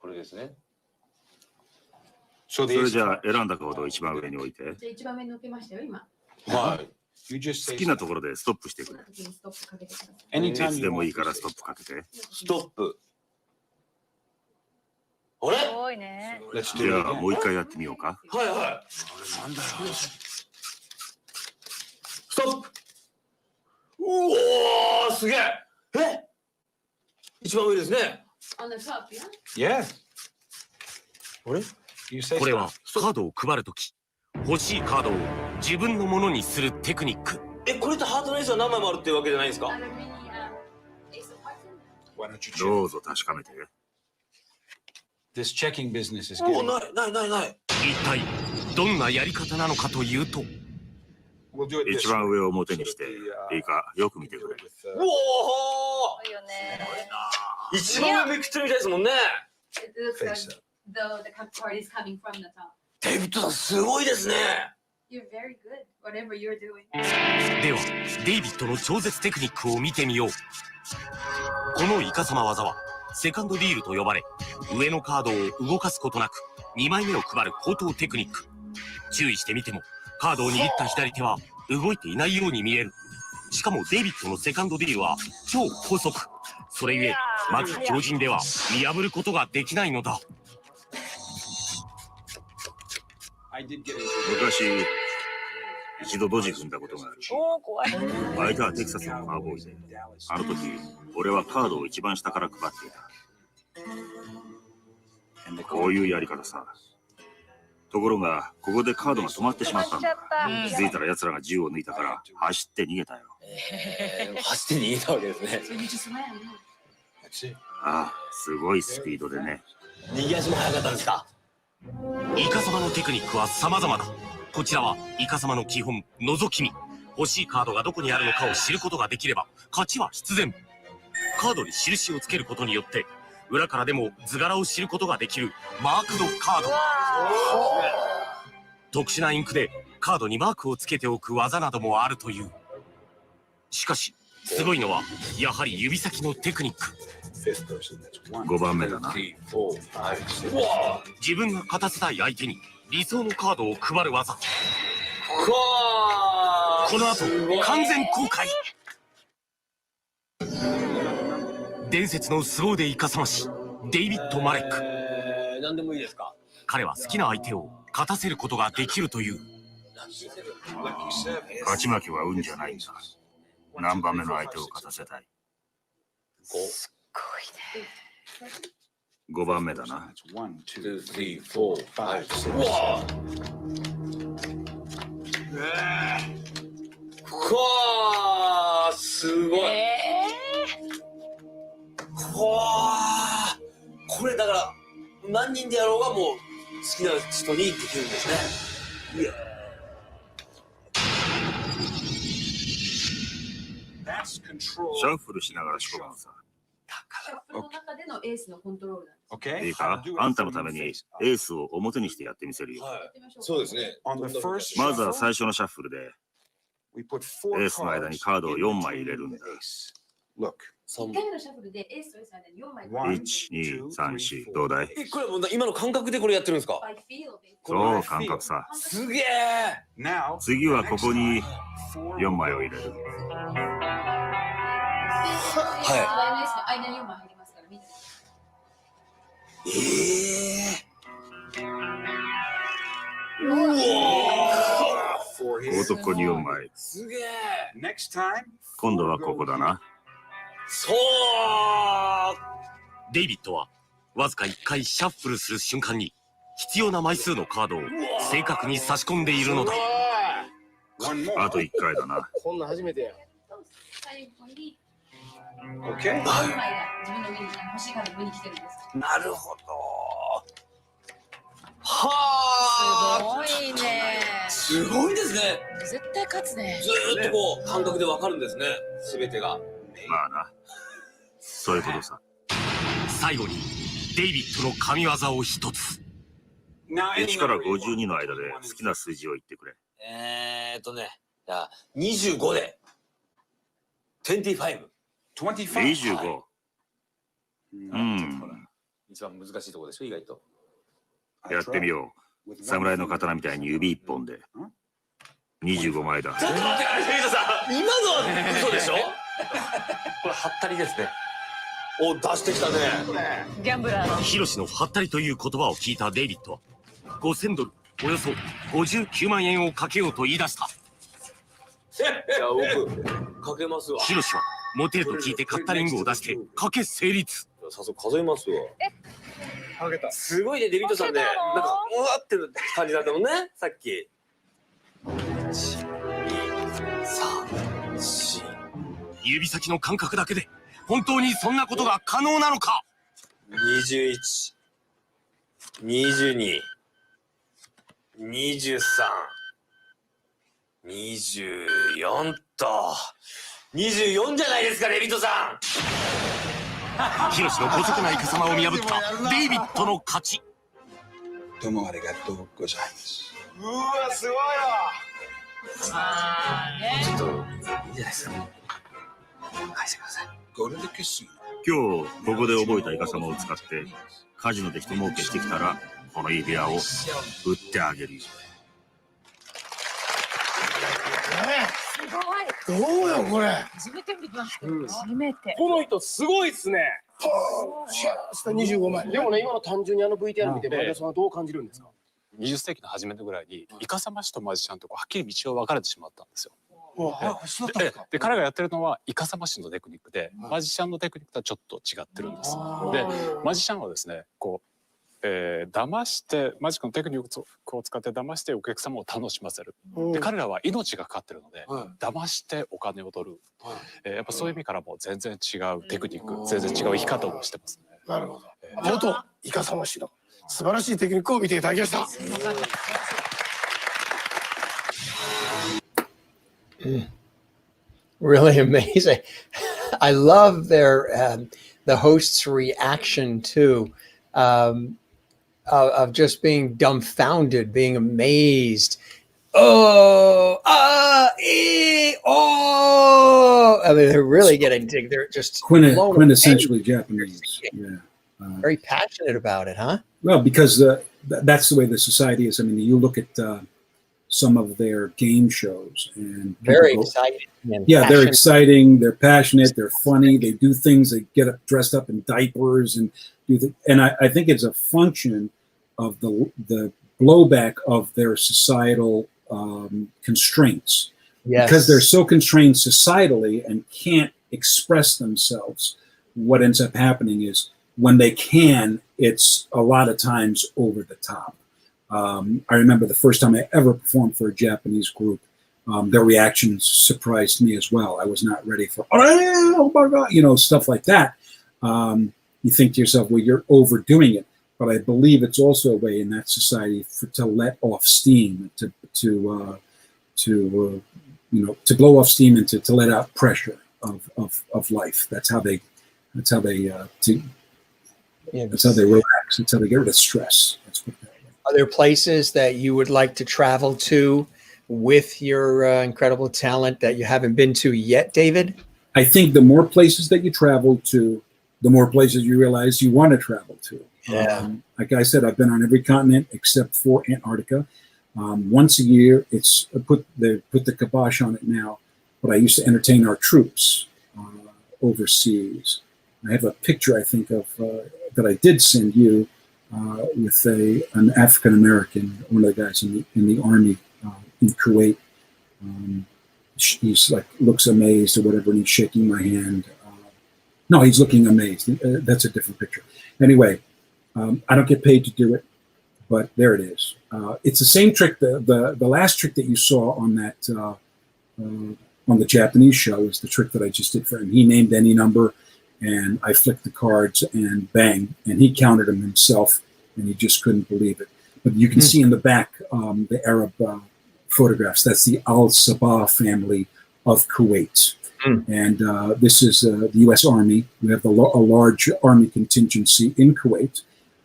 これですね。それじゃあ選んだカードを一番上に置いて。じゃあ一番上に置けましたよ、今。はい。好きなところでストップしてくれ。いつでもいいからストップかけて。ストップ。あれ？すごいね。じゃあもう一回やってみようか。はいはい。なんだよ。ストップ。うおー、すげえ。え、一番上ですね。On the top, yeah? Yeah. あれ？これはカードを配るとき、欲しいカードを自分のものにするテクニック。え、これってハートのエースは何枚もあるっていうわけじゃないんですか？ Ace of Hearts? どうぞ確かめて。This checking business is お getting. ない。一体どんなやり方なのかというと、 We'll do it this 一番 way. 上を表にして、いいか、よく見てくれ。うおー、多いよね。一番上めくってるみたいですもんね。 It looks like the card is coming from the top. デイビッドさん、すごいですね。You're very good, whatever you're doing. ではデイビッドの超絶テクニックを見てみよう。このイカサマ技はセカンドディールと呼ばれ、上のカードを動かすことなく2枚目を配る高等テクニック。注意してみてもカードを握った左手は動いていないように見える。しかもデイビッドのセカンドディールは超高速。それゆえまず強靭では見破ることができないのだ。昔、一度ドジ踏んだことがある。怖い。相手はテキサスのカーボーイで、あの時、俺はカードを一番下から配っていた。こういうやり方さ。ところが、ここでカードが止まってしまったんだ。気づいたら奴らが銃を抜いたから、走って逃げたよ。走って逃げたわけですね。 So you just ran, yeah. ああ、すごいスピードでね。逃げ足も速かったんですか？イカサマのテクニックは様々だ。こちらはイカサマの基本、覗き見。欲しいカードがどこにあるのかを知ることができれば勝ちは必然。カードに印をつけることによって裏からでも図柄を知ることができるマークドカード。特殊なインクでカードにマークをつけておく技などもあるという。しかしすごいのはやはり指先のテクニック。5番目だな。自分が勝たせたい相手に理想のカードを配る技。この後完全公開。伝説の凄腕イカサマ師デイビッド・マレック。何でもいいですか？彼は好きな相手を勝たせることができるという。勝ち負けは運じゃないんだ。何番目の相手を勝たせたい。5番目だな。すごい。これだから何人でやろうがもう好きな人にできるんですね。いや。シャッフルしながら仕込むのさ。シャッフルの中でのエースのコントロールなんです。Okay. いいか、あんたのためにエースを表にしてやってみせるよ。はい。そうですね。まずは最初のシャッフルで、エースの間にカードを4枚入れるんだ。1回目のシャッフルでエースとエースの間に4枚。1、2、3、4、どうだい？これもう今の感覚でこれやってるんですか？ I feel it. そう、感覚さ。すげえ。次はここに4枚を入れる。はい。エースの間に4枚入りますから見て。男に4枚。すげえ。今度はここだな。そう。デイビッドはわずか1回シャッフルする瞬間に必要な枚数のカードを正確に差し込んでいるのだ。あと1回だな。こんなん初めてや。最後に Okay. 4枚が自分の上に欲しいカード上に来てるんです。なるほど。はあ。すごいね。すごいですね。絶対勝つね。ずーっとこう感覚でわかるんですね。すべてが。まあな。そういうことさ。最後にデイビッドの神業を一つ。1から52の間で好きな数字を言ってくれ。じゃあ25で。25。25。一番難しいところでしょ、意外と。やってみよう。侍の刀みたいに指1本で。25枚だ。ちょっと待ってください、さん。今のは嘘でしょ？これ、はったりですね。お、出してきたね。ギャンブラーの。ヒロシのハッタリという言葉を聞いたデイビッドは5000ドル、およそ59万円をかけようと言い出した。じゃあ僕かけますわ。ヒロシはモテると聞いて買ったリングを出して賭け成立。早速数えますわ。すごいね、デビットさんね。なんかうわって感じだったもんね、さっき。1、2、3、4。指先の感覚だけで本当にそんなことが可能なのか。21、22、23、24と。24じゃないですか、デビットさん。ヒロシの姑息なイカサマを見破ったデイビッドの勝ち。どうもありがとうございます。うわ、すごいわ。ちょっといいんじゃないですか。返してください。今日ここで覚えたイカサマを使ってカジノで人儲けしてきたらこの指輪を売ってあげるよ。どうよこれ。初めて見ました。初めて。この人すごいっすね。シャーした25万。でもね、今の単純にVTR 見て前田さんはどう感じるんですか。20世紀の初めぐらいにイカサマ師とマジシャンとはっきり道を分かれてしまったんですよ。で彼がやってるのはイカサマ師のテクニックで、マジシャンのテクニックとはちょっと違ってるんです。でマジシャンはですね、こう、騙してマジックのテクニックを使って騙してお客様を楽しませる。で彼らは命がかかってるので、騙してお金を取る。やっぱそういう意味からも全然違うテクニック、全然違う生き方をしてますね。なるほど。元イカサマ師の素晴らしいテクニックを見ていただきました。Really amazing. I love their the host's reaction to of just being dumbfounded, being amazed. Oh, oh! I mean, they're really getting. They're just quintessentially Japanese. Yeah. Very passionate about it, huh? Well, because that's the way the society is. I mean, you look at some of their game shows and very exciting. Yeah, they're exciting. They're passionate. They're funny. They do things. They get dressed up in diapers and do the. And I think it's a function of the blowback of their societal constraints. Yes. Because they're so constrained societally and can't express themselves. What ends up happening is when they can, it's a lot of times over the top. I remember the first time I ever performed for a Japanese group, their reactions surprised me as well. I was not ready for, oh my God, you know, stuff like that. You think to yourself, well, you're overdoing it. But I believe it's also a way in that society to let off steam, to blow off steam and to let out pressure of life. That's how they relax. That's how they get rid of stress. Are there places that you would like to travel to with your incredible talent that you haven't been to yet, David? I think the more places that you travel to, the more places you realize you want to travel to. Yeah. Like I said, I've been on every continent except for Antarctica. Once a year, it's put the kibosh on it now. But I used to entertain our troops overseas. I have a picture, I think, of that I did send you with an African American, one of the guys in the army in Kuwait. He's like looks amazed or whatever, and he's shaking my hand. No, he's looking amazed. That's a different picture. Anyway, I don't get paid to do it, but there it is. It's the same trick. The last trick that you saw on that on the Japanese show is the trick that I just did for him. He named any number, and I flicked the cards, and bang, and he counted them himself, and he just couldn't believe it. But you can see in the back the Arab photographs. That's the Al-Sabah family of Kuwait. And this is the U.S. Army. We have a large Army contingency in Kuwait.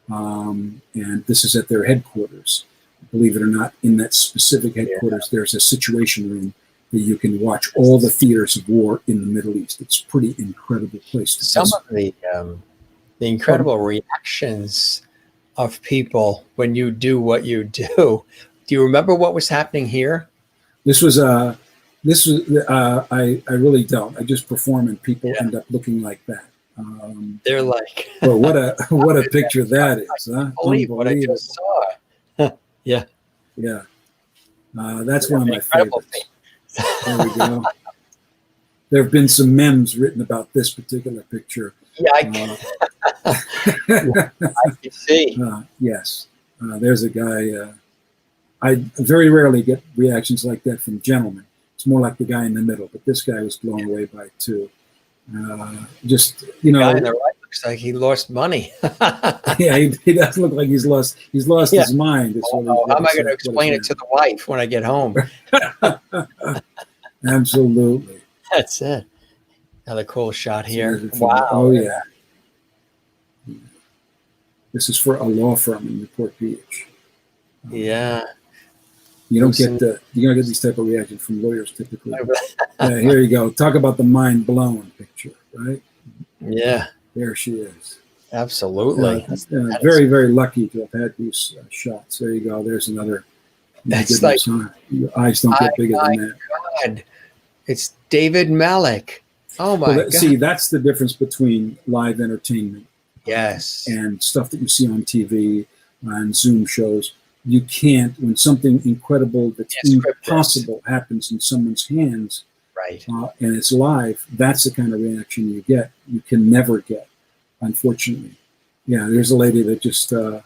And this is at their headquarters. Believe it or not, in that specific headquarters, there's a situation room where you can watch all the theaters of war in the Middle East. It's a pretty incredible place to Some of the incredible reactions of people when you do what you do. Do you remember what was happening here? I really don't. I just perform and people end up looking like that. They're like, well, what a picture that is, huh? Believe what I just saw. Yeah. Yeah. That's one of my favorites. There we go. There have been some memes written about this particular picture. Yeah, I can see. Yes. There's a guy. I very rarely get reactions like that from gentlemen. It's more like the guy in the middle, but this guy was blown away by it too. Just, you know. The guy on the right looks like he lost money. Yeah, he does look like he's lost his mind. How am I going to explain it to the wife when I get home? Absolutely. That's it. Another cool shot here. Wow. Oh, yeah. This is for a law firm in Newport Beach. Yeah. You don't get these type of reactions from lawyers typically. Yeah, here you go. Talk about the mind blown picture, right? Yeah. There she is. Absolutely. Very, very lucky to have had these shots. There you go. There's another. That's like, your eyes don't get bigger than that. God. It's David Malek. Oh my God. See, that's the difference between live entertainment. Yes. And stuff that you see on TV and Zoom shows. You can't, when something incredible that's impossible happens in someone's hands, right? And it's live, that's the kind of reaction you get. You can never get, unfortunately. Yeah, there's a lady that just I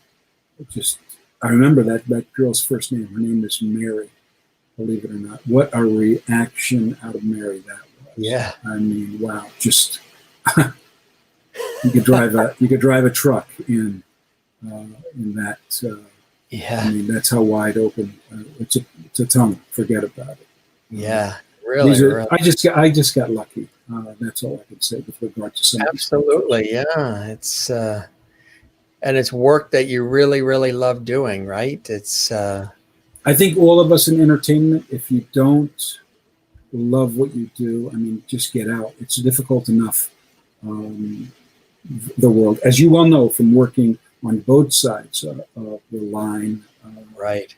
remember that girl's first name. Her name is Mary, believe it or not. What a reaction out of Mary that was. Yeah. I mean, wow, just you could drive a truck in that. Yeah. I mean, that's how wide open it's a tunnel. Forget about it. Yeah, really. Really. I just got lucky. That's all I can say with regard to some. Absolutely, yeah. It's and it's work that you really, really love doing, right? It's. I think all of us in entertainment, if you don't love what you do, I mean, just get out. It's difficult enough. The world, as you well know from working on both sides of the line. Right.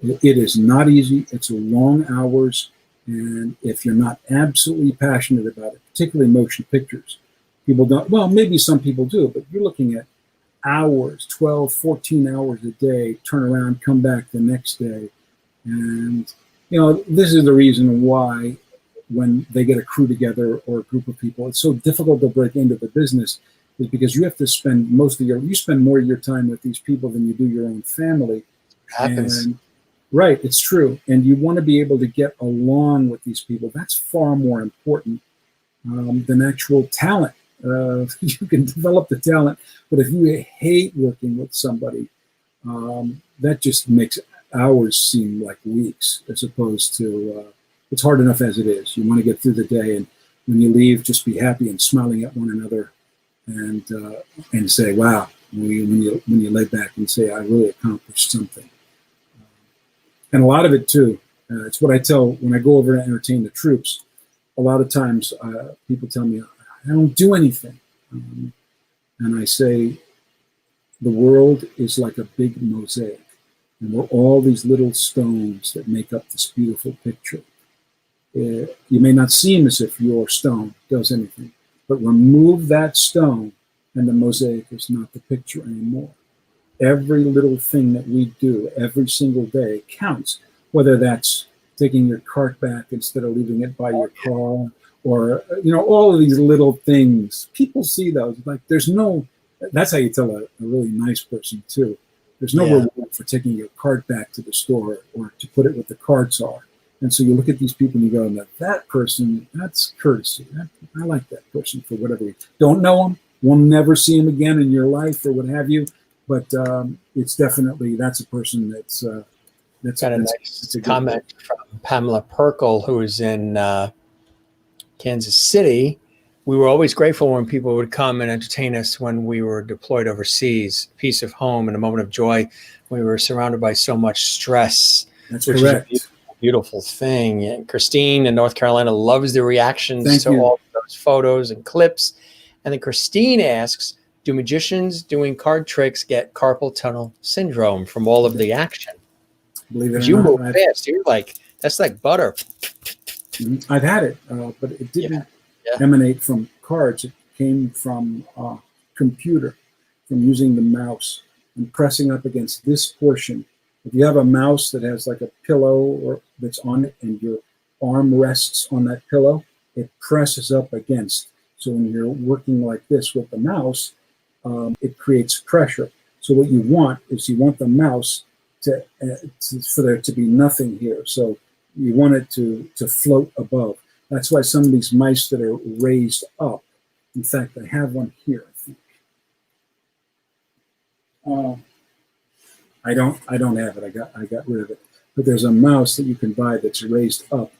It is not easy. It's long hours. And if you're not absolutely passionate about it, particularly motion pictures, people don't, well, maybe some people do, but you're looking at hours, 12, 14 hours a day, turn around, come back the next day. And, you know, this is the reason why when they get a crew together or a group of people, it's so difficult to break into the business. Is because you have to spend you spend more of your time with these people than you do your own family. Happens. And, right, it's true. And you want to be able to get along with these people. That's far more important than actual talent. You can develop the talent, but if you hate working with somebody, that just makes hours seem like weeks as opposed to, it's hard enough as it is. You want to get through the day, and when you leave, just be happy and smiling at one another. And say, wow, when you lay back and say, I really accomplished something. And a lot of it too, it's what I tell when I go over to entertain the troops. A lot of times people tell me, I don't do anything. And I say, the world is like a big mosaic. And we're all these little stones that make up this beautiful picture. You may not seem as if your stone does anything. But remove that stone, and the mosaic is not the picture anymore. Every little thing that we do every single day counts, whether that's taking your cart back instead of leaving it by your car, or, you know, all of these little things. People see those. Like, that's how you tell a really nice person, too. There's no reward for taking your cart back to the store or to put it where the carts are. And so you look at these people and you go, that person, that's courtesy. I like that person for whatever reason. Don't know them, will never see him again in your life or what have you. But it's definitely, that's a person that's got a nice comment from Pamela Perkle, who is in Kansas City. We were always grateful when people would come and entertain us when we were deployed overseas. Peace of home and a moment of joy. We were surrounded by so much stress. That's correct. Beautiful thing. And Christine in North Carolina loves the reactions to all those photos and clips. And then Christine asks, do magicians doing card tricks get carpal tunnel syndrome from all of the action? Believe it or not, you move fast. You're like, that's like butter. I've had it, but it didn't emanate from cards. It came from computer, from using the mouse and pressing up against this portion. If you have a mouse that has like a pillow or that's on it and you're arm rests on that pillow, it presses up against. So when you're working like this with the mouse, it creates pressure. So what you want is you want the mouse for there to be nothing here. So you want it to float above. That's why some of these mice that are raised up, in fact, I have one here, I think. I don't have it. I got rid of it. But there's a mouse that you can buy that's raised up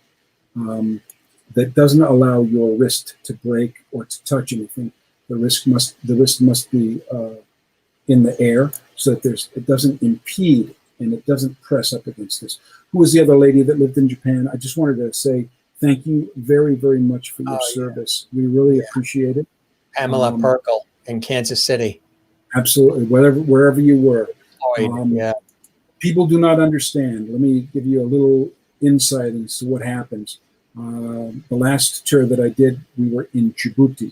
that doesn't allow your wrist to break or to touch anything. The wrist must be in the air so that it doesn't impede and it doesn't press up against this. Who was the other lady that lived in Japan? I just wanted to say thank you very, very much for your service. We really appreciate it. Pamela Perkle in Kansas City. Absolutely, wherever you were. Yeah. People do not understand. Let me give you a little insight into what happens. The last tour that I did, we were in Djibouti,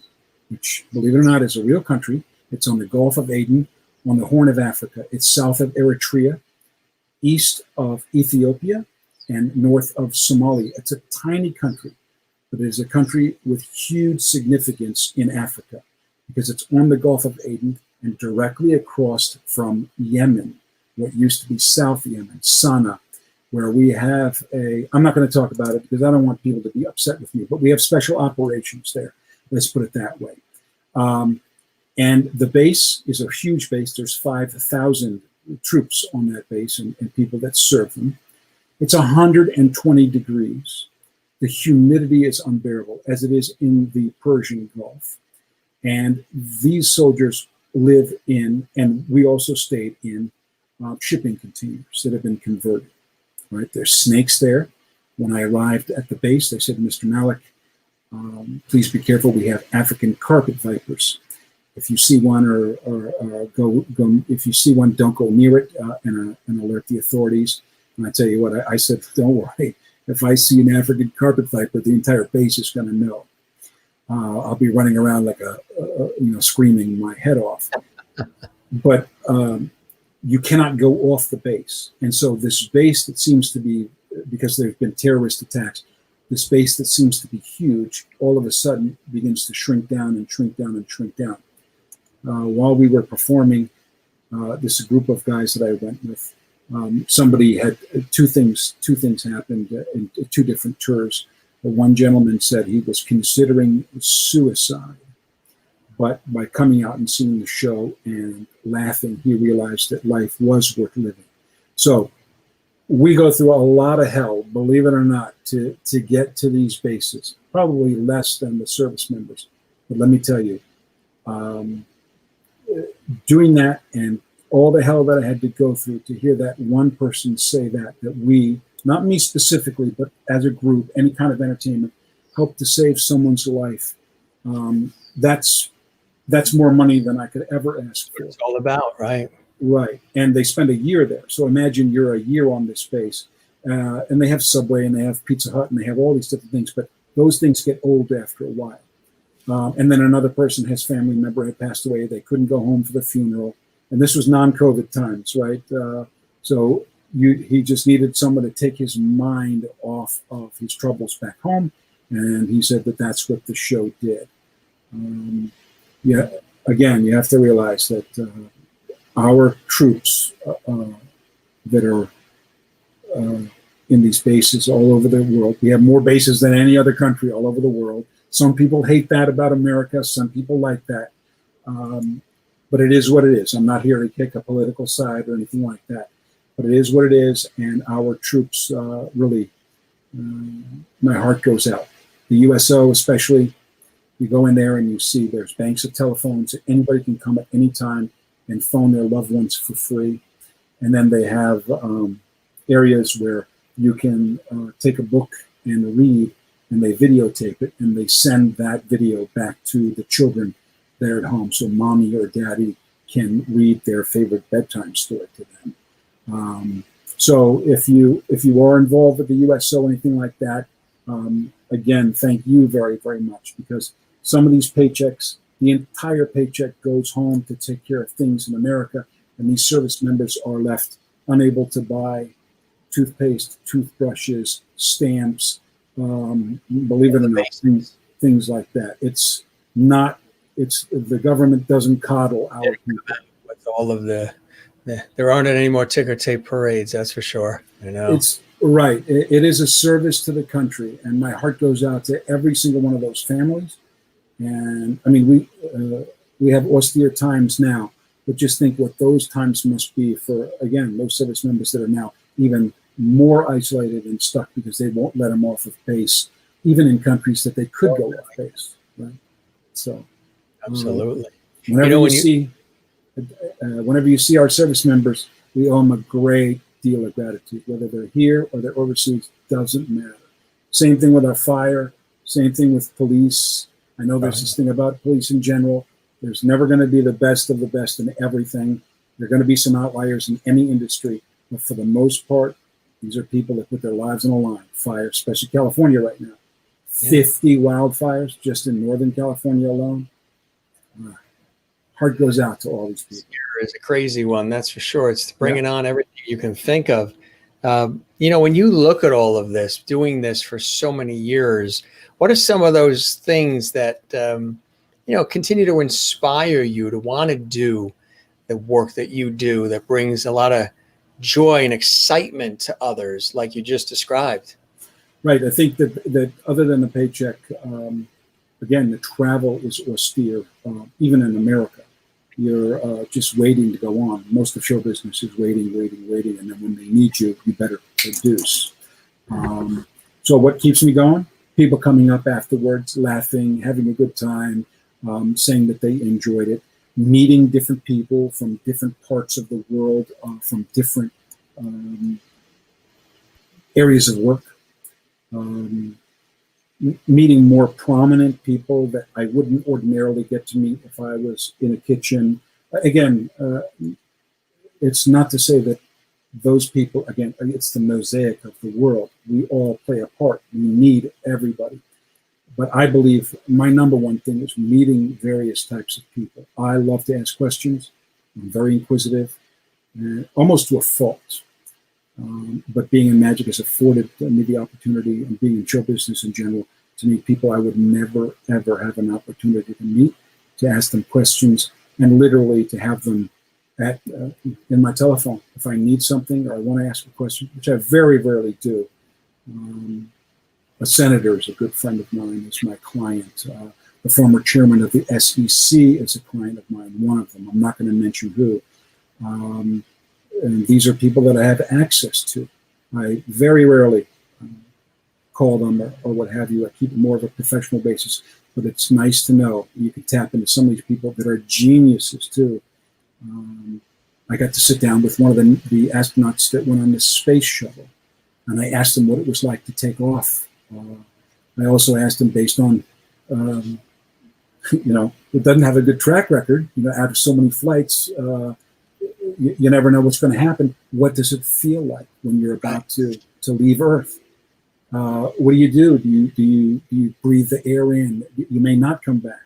which, believe it or not, is a real country. It's on the Gulf of Aden, on the Horn of Africa. It's south of Eritrea, east of Ethiopia, and north of Somalia. It's a tiny country, but it is a country with huge significance in Africa because it's on the Gulf of Aden and directly across from Yemen, what used to be South Yemen, Sana'a, where we have I'm not going to talk about it because I don't want people to be upset with me, but we have special operations there. Let's put it that way. And the base is a huge base. There's 5,000 troops on that base and people that serve them. It's 120 degrees. The humidity is unbearable, as it is in the Persian Gulf. And these soldiers live in, and we also stayed in, shipping containers that have been converted. Right? There's snakes there. When I arrived at the base, they said, Mr. Malek, please be careful. We have African carpet vipers. If you see one, if you see one, don't go near it and alert the authorities. And I tell you what, I said, don't worry. If I see an African carpet viper, the entire base is going to know. I'll be running around like screaming my head off. But you cannot go off the base. And so this base that seems to be, because there have been terrorist attacks, this base that seems to be huge, all of a sudden begins to shrink down and shrink down and shrink down. While we were performing, this group of guys that I went with, somebody had two things happened in two different tours. One gentleman said he was considering suicide, but by coming out and seeing the show and laughing, he realized that life was worth living. So we go through a lot of hell, believe it or not, to get to these bases, probably less than the service members. But let me tell you, doing that and all the hell that I had to go through to hear that one person say that we, not me specifically, but as a group, any kind of entertainment, helped to save someone's life. That's more money than I could ever ask for. It's all about, right? Right. And they spend a year there. So imagine you're a year on this base. And they have Subway and they have Pizza Hut and they have all these different things, but those things get old after a while. And then another person, his family member had passed away. They couldn't go home for the funeral. And this was non-COVID times, right? So he just needed someone to take his mind off of his troubles back home. And he said that that's what the show did. Again, you have to realize that our troops that are in these bases all over the world, we have more bases than any other country all over the world. Some people hate that about America. Some people like that. But it is what it is. I'm not here to take a political side or anything like that. But it is what it is. And our troops really, my heart goes out. The USO especially, you go in there and you see there's banks of telephones. Anybody can come at any time and phone their loved ones for free. And then they have areas where you can take a book and read, and they videotape it, and they send that video back to the children there at home, so mommy or daddy can read their favorite bedtime story to them. So if you are involved with the USO, anything like that, again, thank you very, very much, because some of these paychecks, the entire paycheck goes home to take care of things in America, and these service members are left unable to buy toothpaste, toothbrushes, stamps, believe it or not, things like that. It's not. It's the government doesn't coddle our people. With all of there aren't any more ticker tape parades, that's for sure. I know. It's right. It is a service to the country, and my heart goes out to every single one of those families. And I mean, we have austere times now, but just think what those times must be for, again, those service members that are now even more isolated and stuck because they won't let them off of base, even in countries that they could go off base. Right. So, absolutely. Whenever you see our service members, we owe them a great deal of gratitude, whether they're here or they're overseas, doesn't matter. Same thing with our fire, same thing with police. I know there's this thing about police in general. There's never going to be the best of the best in everything. There are going to be some outliers in any industry, but for the most part, these are people that put their lives on the line. Fire, especially California right now. 50 wildfires just in Northern California alone. Heart goes out to all these people. It's a crazy one, that's for sure. It's bringing on everything you can think of. When you look at all of this, doing this for so many years, what are some of those things that continue to inspire you to want to do the work that you do that brings a lot of joy and excitement to others, like you just described? Right. I think that other than the paycheck, again, the travel is austere, even in America. You're just waiting to go on. Most of show business is waiting, and then when they need you, you better produce. So what keeps me going? People coming up afterwards, laughing, having a good time, saying that they enjoyed it, meeting different people from different parts of the world, from different areas of work, meeting more prominent people that I wouldn't ordinarily get to meet if I was in a kitchen. Again, it's not to say that those people, again, it's the mosaic of the world. We all play a part. We need everybody. But I believe my number one thing is meeting various types of people. I love to ask questions. I'm very inquisitive, almost to a fault. But being in magic has afforded me the opportunity, and being in show business in general, to meet people I would never, ever have an opportunity to meet, to ask them questions, and literally to have them in my telephone. If I need something or I want to ask a question, which I very rarely do. A senator is a good friend of mine, is my client. The former chairman of the SEC is a client of mine, one of them. I'm not going to mention who. And these are people that I have access to. I very rarely call them or what have you. I keep it more of a professional basis, but it's nice to know you can tap into some of these people that are geniuses too. I got to sit down with one of the astronauts that went on the space shuttle, and I asked him what it was like to take off. I also asked him, based on, it doesn't have a good track record, out of so many flights, you never know what's going to happen. What does it feel like when you're about to leave Earth? What do you do? Do you breathe the air in? You may not come back.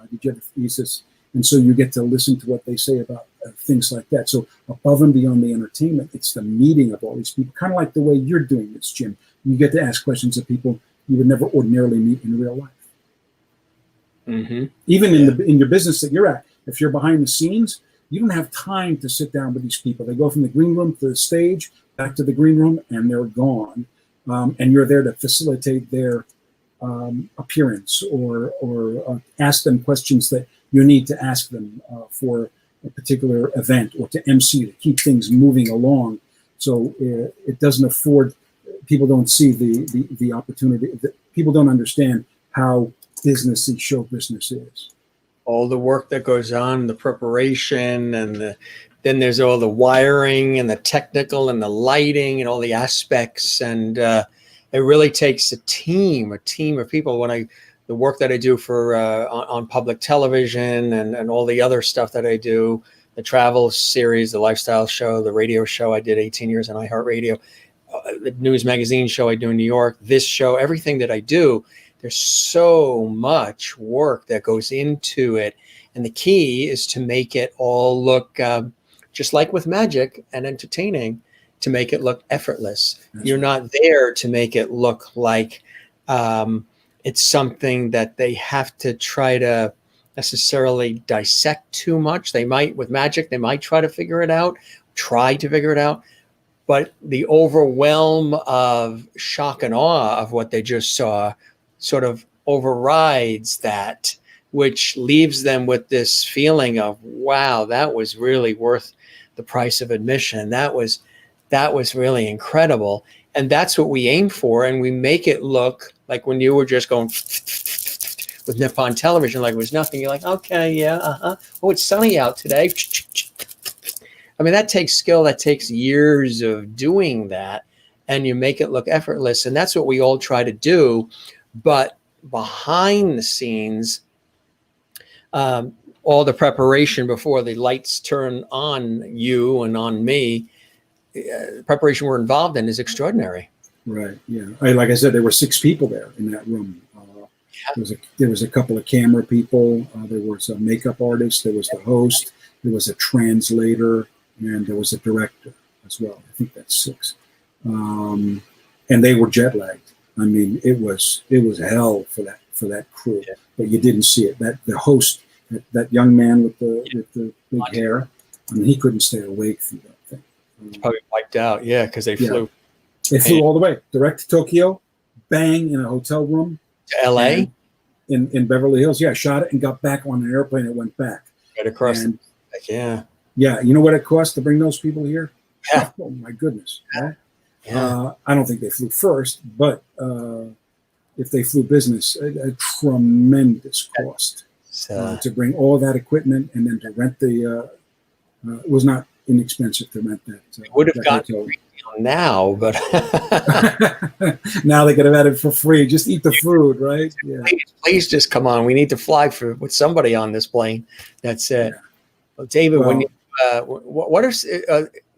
Did you ever use this? And so you get to listen to what they say about things like that. So above and beyond the entertainment, it's the meeting of all these people, kind of like the way you're doing this, Jim. You get to ask questions of people you would never ordinarily meet in real life. Mm-hmm. Even in your business that you're at, if you're behind the scenes, you don't have time to sit down with these people. They go from the green room to the stage, back to the green room, and they're gone. And you're there to facilitate their appearance or ask them questions that you need to ask them for a particular event, or to MC, to keep things moving along. So it doesn't afford, people don't see the opportunity, people don't understand how businessy show business is. All the work that goes on, the preparation, and then there's all the wiring and the technical and the lighting and all the aspects. And it really takes a team of people. The work that I do for on public television and all the other stuff that I do, the travel series, the lifestyle show, the radio show I did 18 years on iHeartRadio, the news magazine show I do in New York, this show, everything that I do, there's so much work that goes into it. And the key is to make it all look just like with magic and entertaining, to make it look effortless. You're not there to make it look like It's something that they have to try to necessarily dissect too much. They might, with magic, they might try to figure it out, but the overwhelm of shock and awe of what they just saw sort of overrides that, which leaves them with this feeling of, wow, that was really worth the price of admission. That was really incredible. And that's what we aim for. And we make it look like when you were just going with Nippon television, like it was nothing. You're like, okay, yeah, oh, it's sunny out today. I mean, that takes skill. That takes years of doing that. And you make it look effortless. And that's what we all try to do. But behind the scenes, all the preparation before the lights turn on you and on me, preparation we're involved in is extraordinary. Right. Yeah. Like I said, there were 6 people there in that room. There was a couple of camera people. There was a makeup artist. There was the host. There was a translator, and there was a director as well. I think that's 6. And they were jet lagged. I mean, it was hell for that crew. Yeah. But you didn't see it. That the host, that young man with the big hair, I mean, he couldn't stay awake through that thing. Probably wiped out, yeah, because they flew. They flew all the way direct to Tokyo, bang, in a hotel room. To L.A. In Beverly Hills, yeah, shot it and got back on an airplane and went back. Right across. Yeah. Yeah, you know what it cost to bring those people here? Yeah. Oh my goodness. Yeah. Yeah. I don't think they flew first, but if they flew business, a tremendous cost to bring all that equipment and then to rent the. It was not inexpensive to rent that. Would have gotten now, but now they could have had it for free. Just eat the food, right? Yeah. Please just come on. We need to fly with somebody on this plane. That's it. Yeah. Well, David,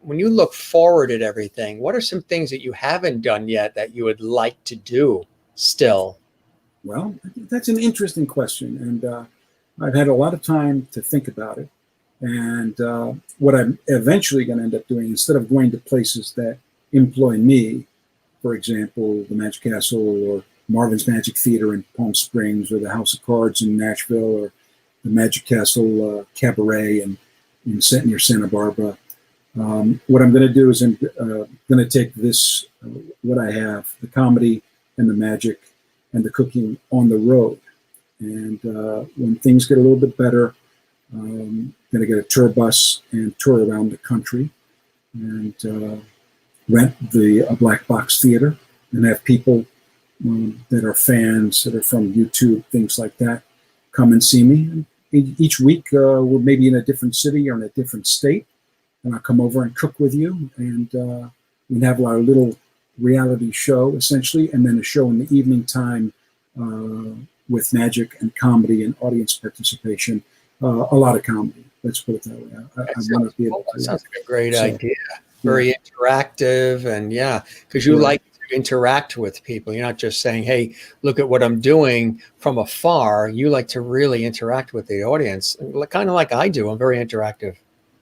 when you look forward at everything, what are some things that you haven't done yet that you would like to do still? Well, that's an interesting question, and I've had a lot of time to think about it. And what I'm eventually going to end up doing, instead of going to places that employ me, for example, the Magic Castle or Marvin's Magic Theater in Palm Springs, or the House of Cards in Nashville, or the Magic Castle Cabaret near Santa Barbara. What I'm going to do is I'm going to take this, what I have, the comedy and the magic and the cooking on the road. And when things get a little bit better, going to get a tour bus and tour around the country and rent a black box theater and have people that are fans that are from YouTube, things like that, come and see me. And each week we're maybe in a different city or in a different state, and I'll come over and cook with you, and we have our little reality show essentially, and then a show in the evening time with magic and comedy and audience participation. A lot of comedy. Let's put it that way. I want to be able to. That sounds like a great idea. Very interactive, and because you like to interact with people. You're not just saying, "Hey, look at what I'm doing" from afar. You like to really interact with the audience, kind of like I do. I'm very interactive.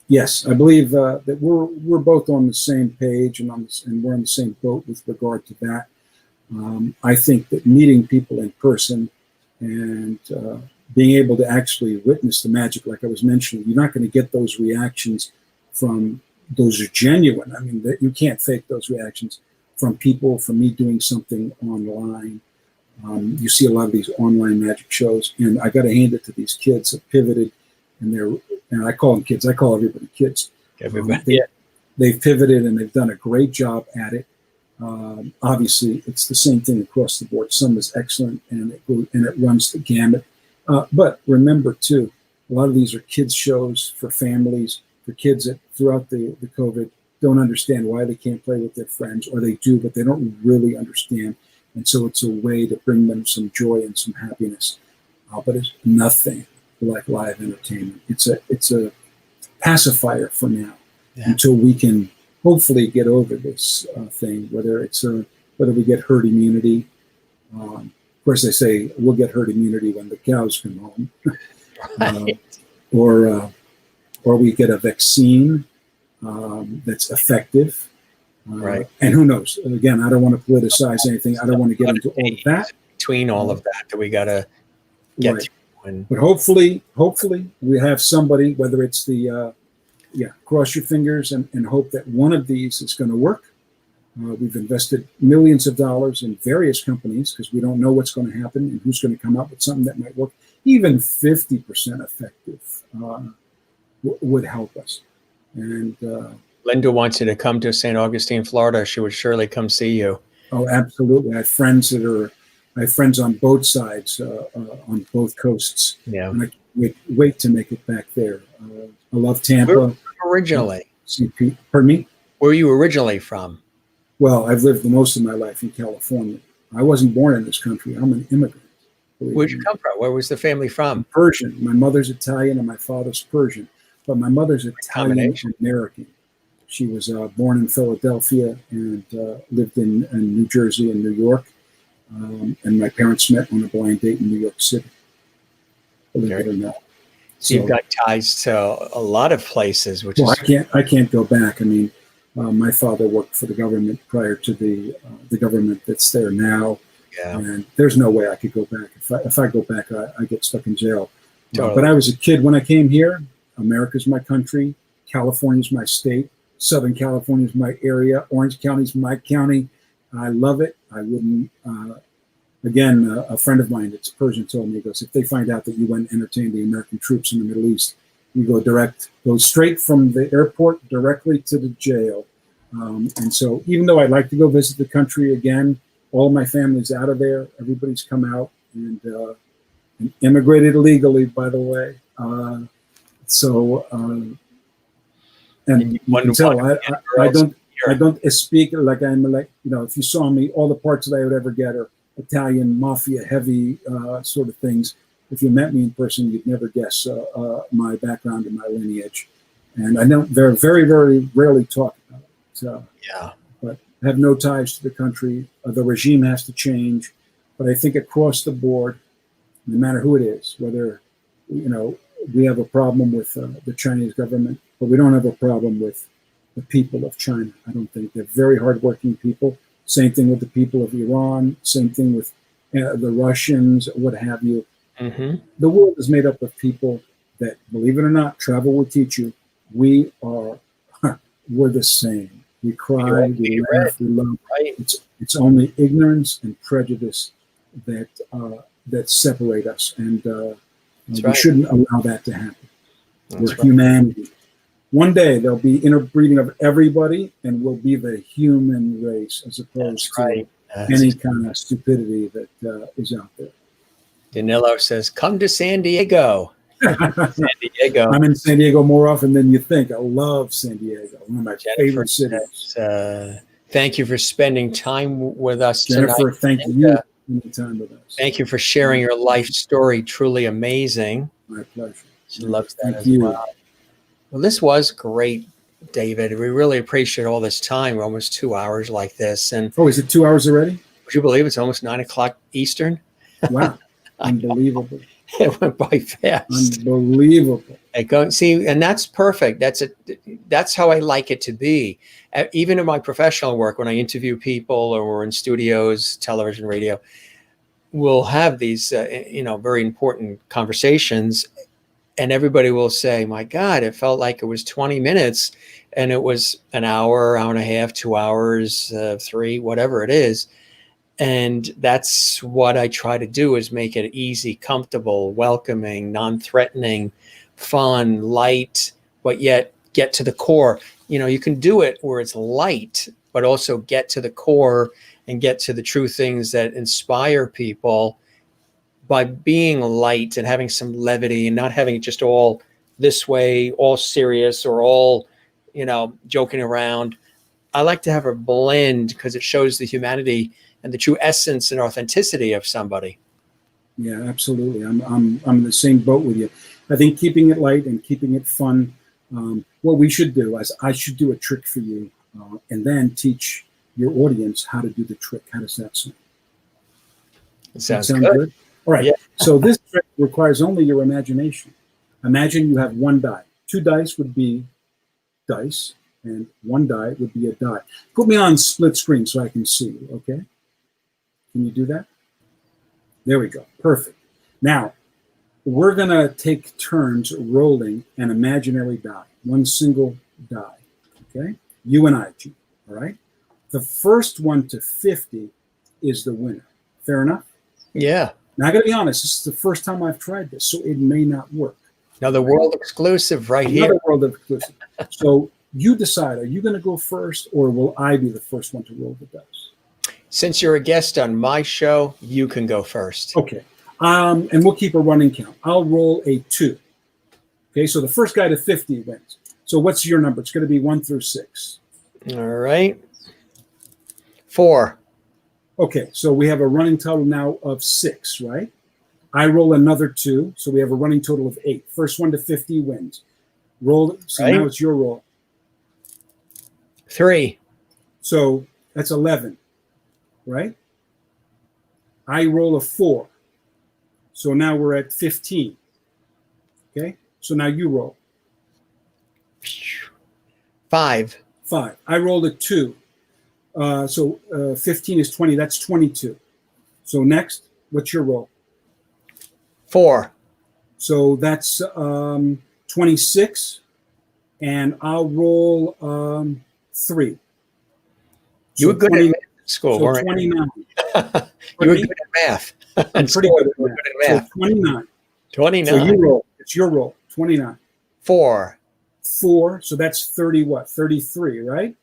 Yes, I believe that we're both on the same page and we're on the same boat with regard to that. I think that meeting people in person and being able to actually witness the magic, like I was mentioning, you're not going to get those reactions from, those are genuine. I mean, you can't fake those reactions from people, from me doing something online. You see a lot of these online magic shows, and I got to hand it to these kids that pivoted, and I call them kids. I call everybody kids. They've pivoted, and they've done a great job at it. Obviously, it's the same thing across the board. Some is excellent, and it runs the gamut. But remember, too, a lot of these are kids' shows for families, for kids that throughout the COVID don't understand why they can't play with their friends, or they do, but they don't really understand. And so it's a way to bring them some joy and some happiness. But it's nothing like live entertainment. It's a pacifier for now until we can hopefully get over this thing, whether we get herd immunity. Of course, they say we'll get herd immunity when the cows come home, or we get a vaccine that's effective, And who knows? Again, I don't want to politicize anything. I don't want to get into all of that. Between all of that we got to get right. through. But hopefully we have somebody, whether it's the, cross your fingers and hope that one of these is going to work. We've invested millions of dollars in various companies because we don't know what's going to happen and who's going to come up with something that might work. Even 50% effective would help us. And Linda wants you to come to St. Augustine, Florida. She would surely come see you. Oh, absolutely. I have friends on both sides, on both coasts. Yeah. And I can't wait to make it back there. I love Tampa. Where were you originally? Pardon me? Where were you originally from? Well, I've lived most of my life in California. I wasn't born in this country. I'm an immigrant. Where'd you come from? Where was the family from? Persian. My mother's Italian and my father's Persian. But my mother's Italian-American. She was born in Philadelphia and lived in New Jersey and New York. And my parents met on a blind date in New York City. Believe it or not. So you've got ties to a lot of places, which is... I can't go back. I mean, my father worked for the government prior to the government that's there now. Yeah. And there's no way I could go back. If I go back, I get stuck in jail. Totally. But I was a kid when I came here. America's my country. California's my state. Southern California's my area. Orange County's my county. I love it. I wouldn't... Again, a friend of mine that's Persian told me, he goes, if they find out that you went and entertained the American troops in the Middle East, you go straight from the airport directly to the jail. And so even though I'd like to go visit the country again, all my family's out of there. Everybody's come out and immigrated illegally, by the way. And you can tell I don't speak like I'm like, if you saw me, all the parts that I would ever get are Italian mafia heavy sort of things. If you met me in person, you'd never guess my background and my lineage. And I don't very, very, very rarely talk about it. But I have no ties to the country. The regime has to change. But I think across the board, no matter who it is, whether, we have a problem with the Chinese government, but we don't have a problem with the people of China. I don't think they're very hardworking people. Same thing with the people of Iran. Same thing with the Russians, what have you. Mm-hmm. The world is made up of people that, believe it or not, travel will teach you. We're the same. We cry, we laugh, we love. Right. It's only ignorance and prejudice that separate us, and we shouldn't allow that to happen. We're humanity. One day there'll be interbreeding of everybody, and we'll be the human race as opposed to any kind of stupidity that is out there. Danilo says, "Come to San Diego." San Diego. I'm in San Diego more often than you think. I love San Diego. One of my favorite cities. Thank you for spending time with us Jennifer, tonight. thank you for spending time with us. Thank you for sharing your life story. Truly amazing. My pleasure. She loves that as well. Well, this was great, David. We really appreciate all this time. We're almost 2 hours like this. And is it 2 hours already? Would you believe it's almost 9 o'clock Eastern? Wow. Unbelievable. It went by fast. Unbelievable. And that's perfect. That's how I like it to be. Even in my professional work, when I interview people or we're in studios, television, radio, we'll have these, very important conversations. And everybody will say, my God, it felt like it was 20 minutes and it was an hour, hour and a half, 2 hours, 3, whatever it is. And that's what I try to do, is make it easy, comfortable, welcoming, non-threatening, fun, light, but yet get to the core. You can do it where it's light, but also get to the core and get to the true things that inspire people by being light and having some levity and not having it just all this way, all serious or all, joking around. I like to have a blend because it shows the humanity and the true essence and authenticity of somebody. Yeah, absolutely. I'm in the same boat with you. I think keeping it light and keeping it fun. What we should do is I should do a trick for you and then teach your audience how to do the trick. How does that sound? It sounds good. All right. Yeah. So this trick requires only your imagination. Imagine you have one die. 2 dice would be dice. And one die would be a die. Put me on split screen so I can see you, okay? Can you do that? There we go. Perfect. Now, we're going to take turns rolling an imaginary die, one single die, okay? You and I, G, all right? The first one to 50 is the winner. Fair enough? Yeah. Now, I got to be honest, this is the first time I've tried this, so it may not work. Another world exclusive right Another here. world exclusive. So you decide, are you going to go first, or will I be the first one to roll the dice? Since you're a guest on my show, you can go first. Okay. And we'll keep a running count. I'll roll a 2. Okay, so the first guy to 50 wins. So what's your number? It's going to be 1 through 6. All right. 4. Okay, so we have a running total now of 6, right? I roll another 2, so we have a running total of 8. First one to 50 wins. Roll. So Right. now it's your roll. 3. So that's 11, right? I roll a 4. So now we're at 15. Okay, so now you roll. 5. 5. I rolled a 2. So 15 is 20. That's 22. So next, what's your roll? 4. So that's 26. And I'll roll 3. You were good at math at school, so weren't 29. you? Were good at math. I'm pretty good at math. Good at math. So 29. 29. So you roll. It's your roll. 29. 4. 4. So that's 30 what? 33, right?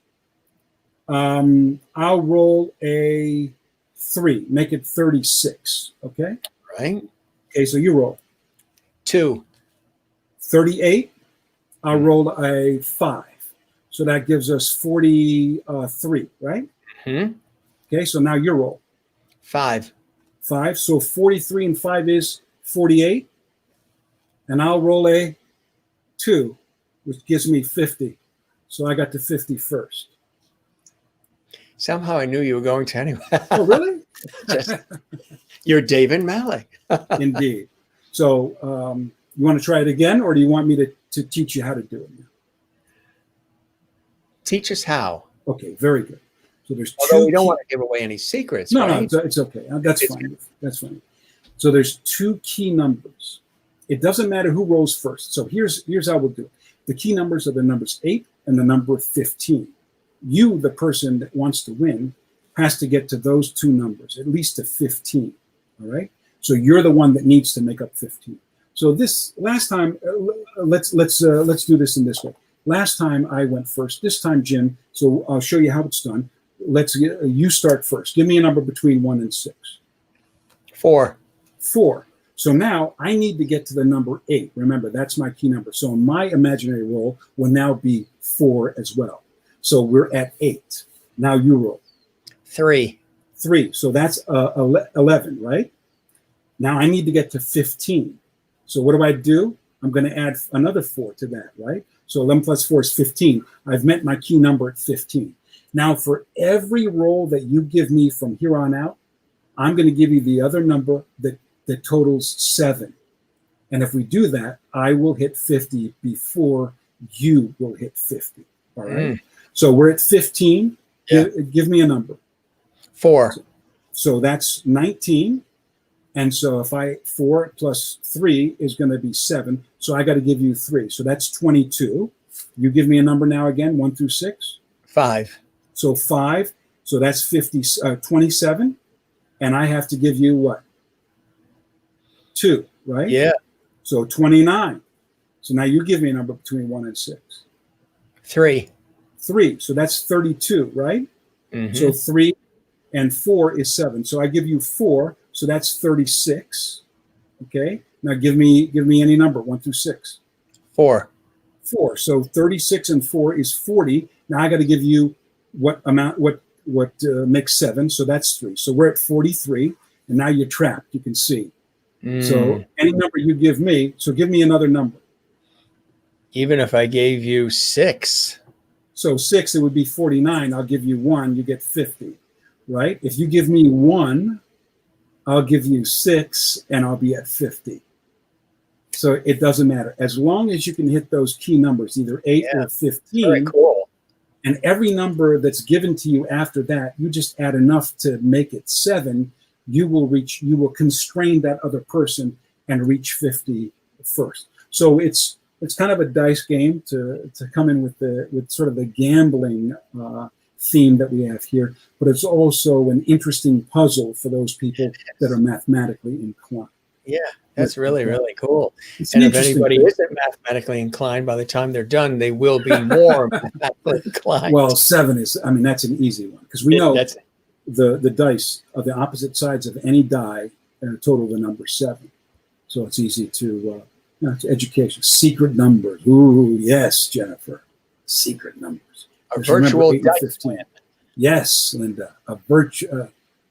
I'll roll a 3. Make it 36. Okay? Right. Okay, so you roll. 2. 38. I'll roll a 5. So that gives us 43, right? Hmm. Okay, so now you roll. 5. 5. So 43 and 5 is 48. And I'll roll a 2, which gives me 50. So I got to 50 first. Somehow I knew you were going to anyway. Oh, really? You're David Malek. Indeed. So you want to try it again, or do you want me to teach you how to do it now? Teach us how. Okay, very good. So there's Although two. we don't want to give away any secrets, No, right? no, it's okay. That's fine. That's fine. So there's 2 key numbers. It doesn't matter who rolls first. So here's how we'll do it. The key numbers are the numbers 8 and the number 15. You, the person that wants to win, has to get to those 2 numbers, at least to 15. All right. So you're the one that needs to make up 15. So this last time, let's do this in this way. Last time I went first. This time, Jim. So I'll show you how it's done. You start first. Give me a number between 1 and 6. 4. 4. So now I need to get to the number 8. Remember, that's my key number. So my imaginary roll will now be 4 as well. So we're at 8. Now you roll. 3. 3. So that's 11, right? Now I need to get to 15. So what do? I'm going to add another 4 to that, right? So 11 plus 4 is 15. I've met my key number at 15. Now for every roll that you give me from here on out, I'm going to give you the other number that totals 7. And if we do that, I will hit 50 before you will hit 50. All right. So we're at 15. Yeah. Give me a number. 4. So that's 19. And so if 4 plus 3 is going to be 7. So I got to give you 3. So that's 22. You give me a number now again, 1 through 6. 5. So 5. So that's 27. And I have to give you what? 2, right? Yeah. So 29. So now you give me a number between 1 and 6. 3. 3. So that's 32, right? Mm-hmm. So 3 and 4 is 7. So I give you 4. So that's 36. Okay. Now give me any number, 1 through 6. 4. 4. So 36 and 4 is 40. Now I got to give you what makes 7. So that's 3. So we're at 43. And now you're trapped. You can see. So any number you give me. So give me another number. Even if I gave you 6. So 6, it would be 49. I'll give you 1. You get 50. Right? If you give me 1, I'll give you 6 and I'll be at 50. So it doesn't matter. As long as you can hit those key numbers, either 8 or 15. Very cool. And every number that's given to you after that, you just add enough to make it 7. You will constrain that other person and reach 50 first. So it's kind of a dice game to come in with sort of the gambling theme that we have here, but it's also an interesting puzzle for those people that are mathematically inclined. Yeah, that's really, really cool. It's And an if anybody isn't mathematically inclined, by the time they're done, they will be more mathematically inclined. Well, 7 is, I mean, that's an easy one because we know the dice of the opposite sides of any die total the number 7. So it's easy to, it's education. Secret numbers. Ooh, yes, Jennifer. Secret numbers. A virtual dice win. Yes, Linda. A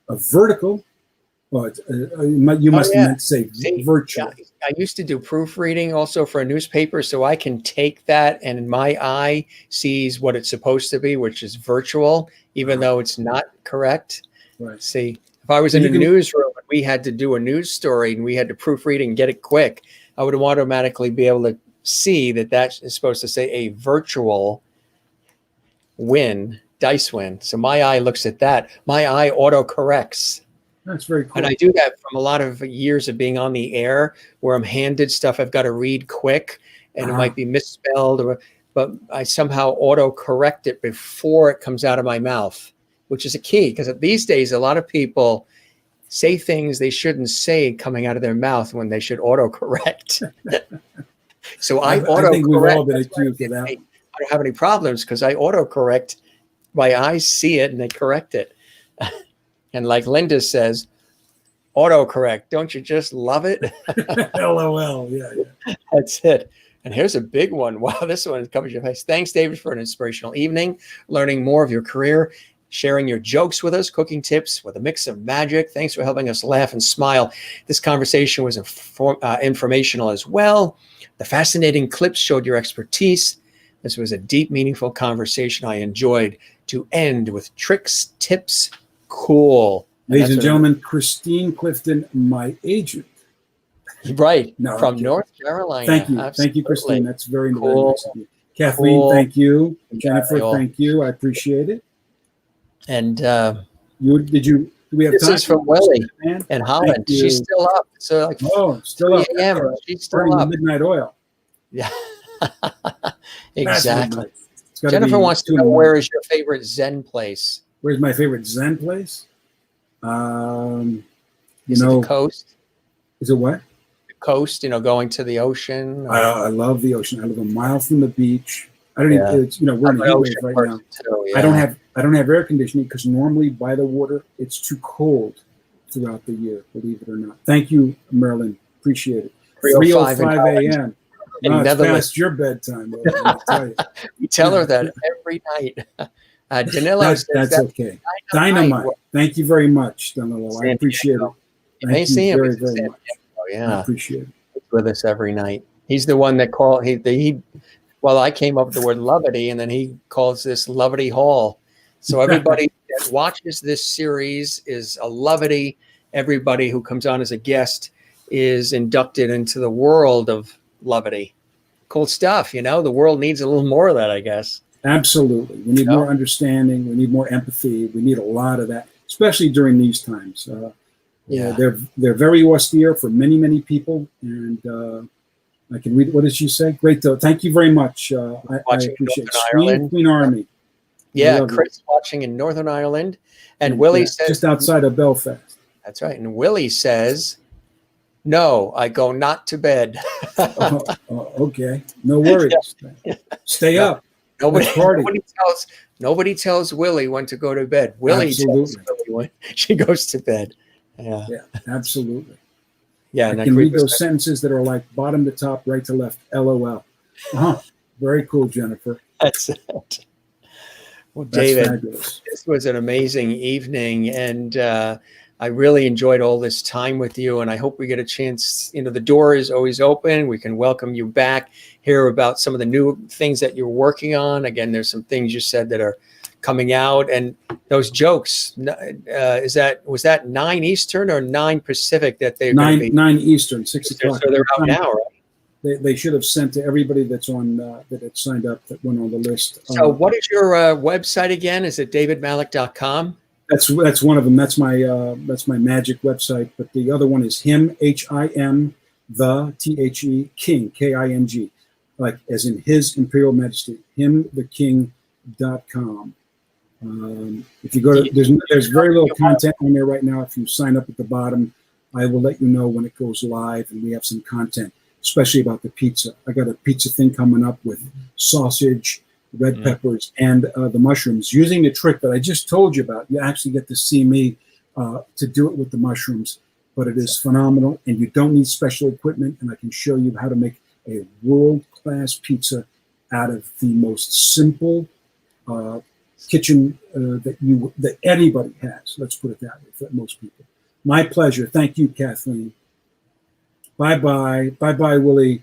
vertical. Well, you must have meant to say virtual. I used to do proofreading also for a newspaper, so I can take that and my eye sees what it's supposed to be, which is virtual, even though it's not correct. Right. See, if I was in a newsroom and we had to do a news story and we had to proofread and get it quick, I would automatically be able to see that that is supposed to say a virtual win, dice win. So my eye looks at that. My eye autocorrects. That's very cool. And I do that from a lot of years of being on the air where I'm handed stuff I've got to read quick and it might be misspelled, but I somehow autocorrect it before it comes out of my mouth, which is a key because these days a lot of people say things they shouldn't say coming out of their mouth when they should autocorrect. So I autocorrect. I think we've all been accused of that. I don't have any problems because I autocorrect. My eyes see it and they correct it. And like Linda says, autocorrect, don't you just love it? LOL, yeah. That's it. And here's a big one. Wow, this one covers your face. Thanks, David, for an inspirational evening, learning more of your career, sharing your jokes with us, cooking tips with a mix of magic. Thanks for helping us laugh and smile. This conversation was informational as well. The fascinating clips showed your expertise. This was a deep, meaningful conversation I enjoyed. To end with tricks, tips, cool. Ladies and gentlemen, Christine Clifton, my agent. Right, from North Carolina. Thank you. Absolutely. Thank you, Christine. That's very, very Cool. nice of you. Kathleen, thank you. Jennifer, Cool. thank you. I appreciate it. And do we have this time? is from Willie in Holland. She's still up. So like still up. 3 a.m. She's still Burning the up. midnight oil. Yeah, exactly. Gotta Jennifer be wants to know where is your favorite Zen place? Where's my favorite Zen place? Is it the coast? Is it what? The coast, going to the ocean. I love the ocean. I live a mile from the beach. I don't even, it's, we're in a heat wave right now. Too, I don't have air conditioning because normally by the water it's too cold throughout the year, believe it or not. Thank you, Marilyn. Appreciate it. 3:05 a.m. No, it's past your bedtime. I'll tell you. You tell her that every night. Danilo says that's okay. Dynamite. Thank you very much, Danilo. I appreciate it. You may see him. Very, very much. Yeah, I appreciate it. He's with us every night. He's the one that called. Well, I came up with the word lovety, and then he calls this Lovety Hall. So everybody that watches this series is a lovety. Everybody who comes on as a guest is inducted into the world of lovety. Cool stuff. The world needs a little more of that, I guess. Absolutely. We need more understanding. We need more empathy. We need a lot of that, especially during these times. They're very austere for many, many people. And I can read. What did she say? Great, though. Thank you very much. I appreciate it. Queen Army. Yeah, Chris watching in Northern Ireland. And Willie says. Just outside of Belfast. That's right. And Willie says, no, I go not to bed. Okay. No worries. Stay up. Nobody tells Willie when to go to bed. Willie tells Willie when she goes to bed. Yeah, absolutely. Yeah, I can read those sentences that are like bottom to top, right to left, LOL. Very cool, Jennifer. That's it. Well, David, this was an amazing evening, and I really enjoyed all this time with you, and I hope we get a chance. The door is always open. We can welcome you back, hear about some of the new things that you're working on. Again, there's some things you said that are coming out, and those jokes. Was that 9 Eastern or 9 Pacific that they're 9 Eastern, 6 o'clock? So they're out now, right? they should have sent to everybody that's on that had signed up that went on the list. So what is your website again? Is it davidmalek.com? That's one of them. That's my magic website. But the other one is him, HIM, the THE King, KING, like as in His Imperial Majesty, himtheking.com. If you go to there's very little content on there right now. If you sign up at the bottom, I will let you know when it goes live, and we have some content, especially about the pizza. I got a pizza thing coming up with sausage, red peppers, and the mushrooms. Using the trick that I just told you about, you actually get to see me to do it with the mushrooms. But it is phenomenal, and you don't need special equipment. And I can show you how to make a world-class pizza out of the most simple kitchen that anybody has. Let's put it that way for most people. My pleasure. Thank you, Kathleen. Bye-bye. Bye-bye, Willie.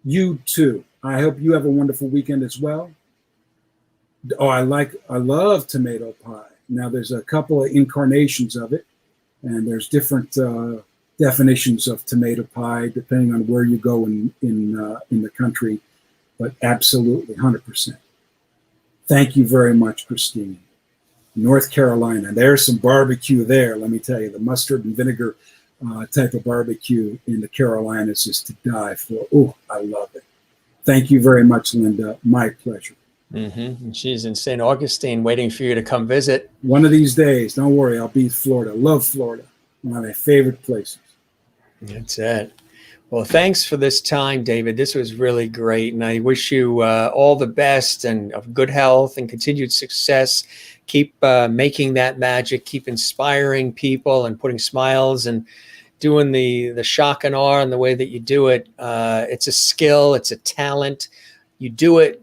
You too. I hope you have a wonderful weekend as well. Oh, I love tomato pie. Now there's a couple of incarnations of it, and there's different definitions of tomato pie depending on where you go in the country, but absolutely 100%. Thank you very much, Christine. North Carolina, there's some barbecue there. Let me tell you, the mustard and vinegar type of barbecue in the Carolinas is to die for. Oh, I love it. Thank you very much, Linda. My pleasure. And she's in St. Augustine waiting for you to come visit. One of these days, don't worry, I'll be in Florida. Love Florida. One of my favorite places. That's it. Well, thanks for this time, David. This was really great. And I wish you all the best and of good health and continued success. Keep making that magic. Keep inspiring people and putting smiles and doing the shock and awe and the way that you do it. It's a skill. It's a talent. You do it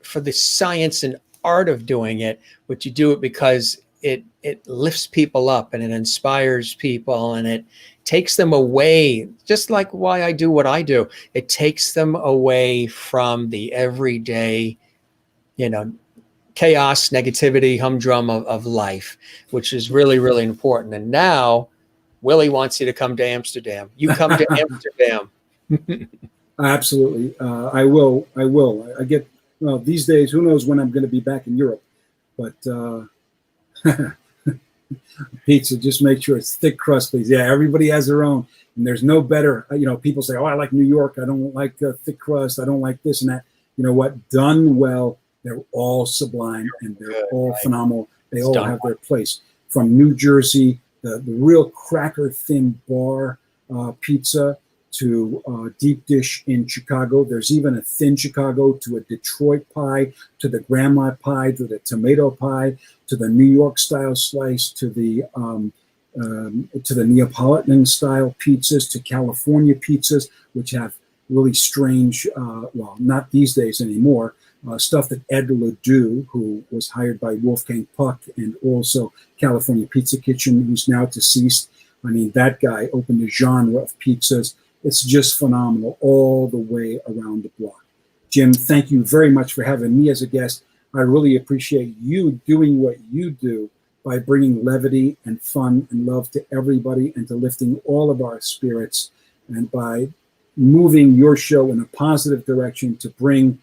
for the science and art of doing it, but you do it because it lifts people up and it inspires people and it takes them away, just like why I do what I do. It takes them away from the everyday, chaos, negativity, humdrum of life, which is really, really important. And now Willie wants you to come to Amsterdam. You come to Amsterdam. Absolutely. I will. I get, these days, who knows when I'm going to be back in Europe, but pizza, just make sure it's thick crust, please. Yeah, everybody has their own, and there's no better. People say, "Oh, I like New York. I don't like thick crust. I don't like this and that." You know what? Done well, they're all sublime and they're all phenomenal. They all have their place. From New Jersey, the real cracker thin bar pizza to deep dish in Chicago. There's even a thin Chicago to a Detroit pie, to the grandma pie, to the tomato pie, to the New York style slice, to the Neapolitan style pizzas, to California pizzas, which have really strange, not these days anymore, stuff that Ed Ledoux, who was hired by Wolfgang Puck and also California Pizza Kitchen, who's now deceased. I mean, that guy opened a genre of pizzas. It's just phenomenal all the way around the block. Jim, thank you very much for having me as a guest. I really appreciate you doing what you do by bringing levity and fun and love to everybody and to lifting all of our spirits, and by moving your show in a positive direction to bring,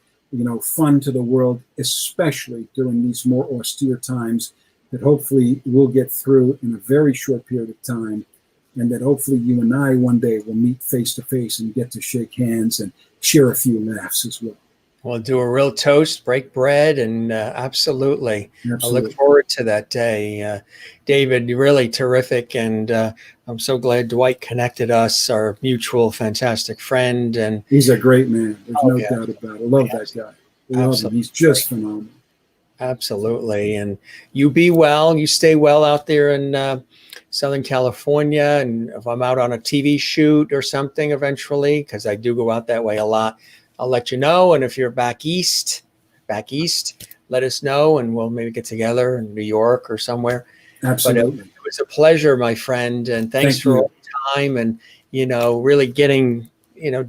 fun to the world, especially during these more austere times that hopefully we'll get through in a very short period of time. And that hopefully you and I one day will meet face to face and get to shake hands and share a few laughs as well. We'll do a real toast, break bread, and absolutely. I look forward to that day. David, you're really terrific, and I'm so glad Dwight connected us, our mutual fantastic friend. And he's a great man. There's no doubt about it. I love that guy. I love him. He's just phenomenal. Absolutely. And you be well. You stay well out there in Southern California. And if I'm out on a TV shoot or something eventually, because I do go out that way a lot, I'll let you know. And if you're back east, let us know, and we'll maybe get together in New York or somewhere. Absolutely. But it was a pleasure, my friend. And thanks for all the time and, really getting,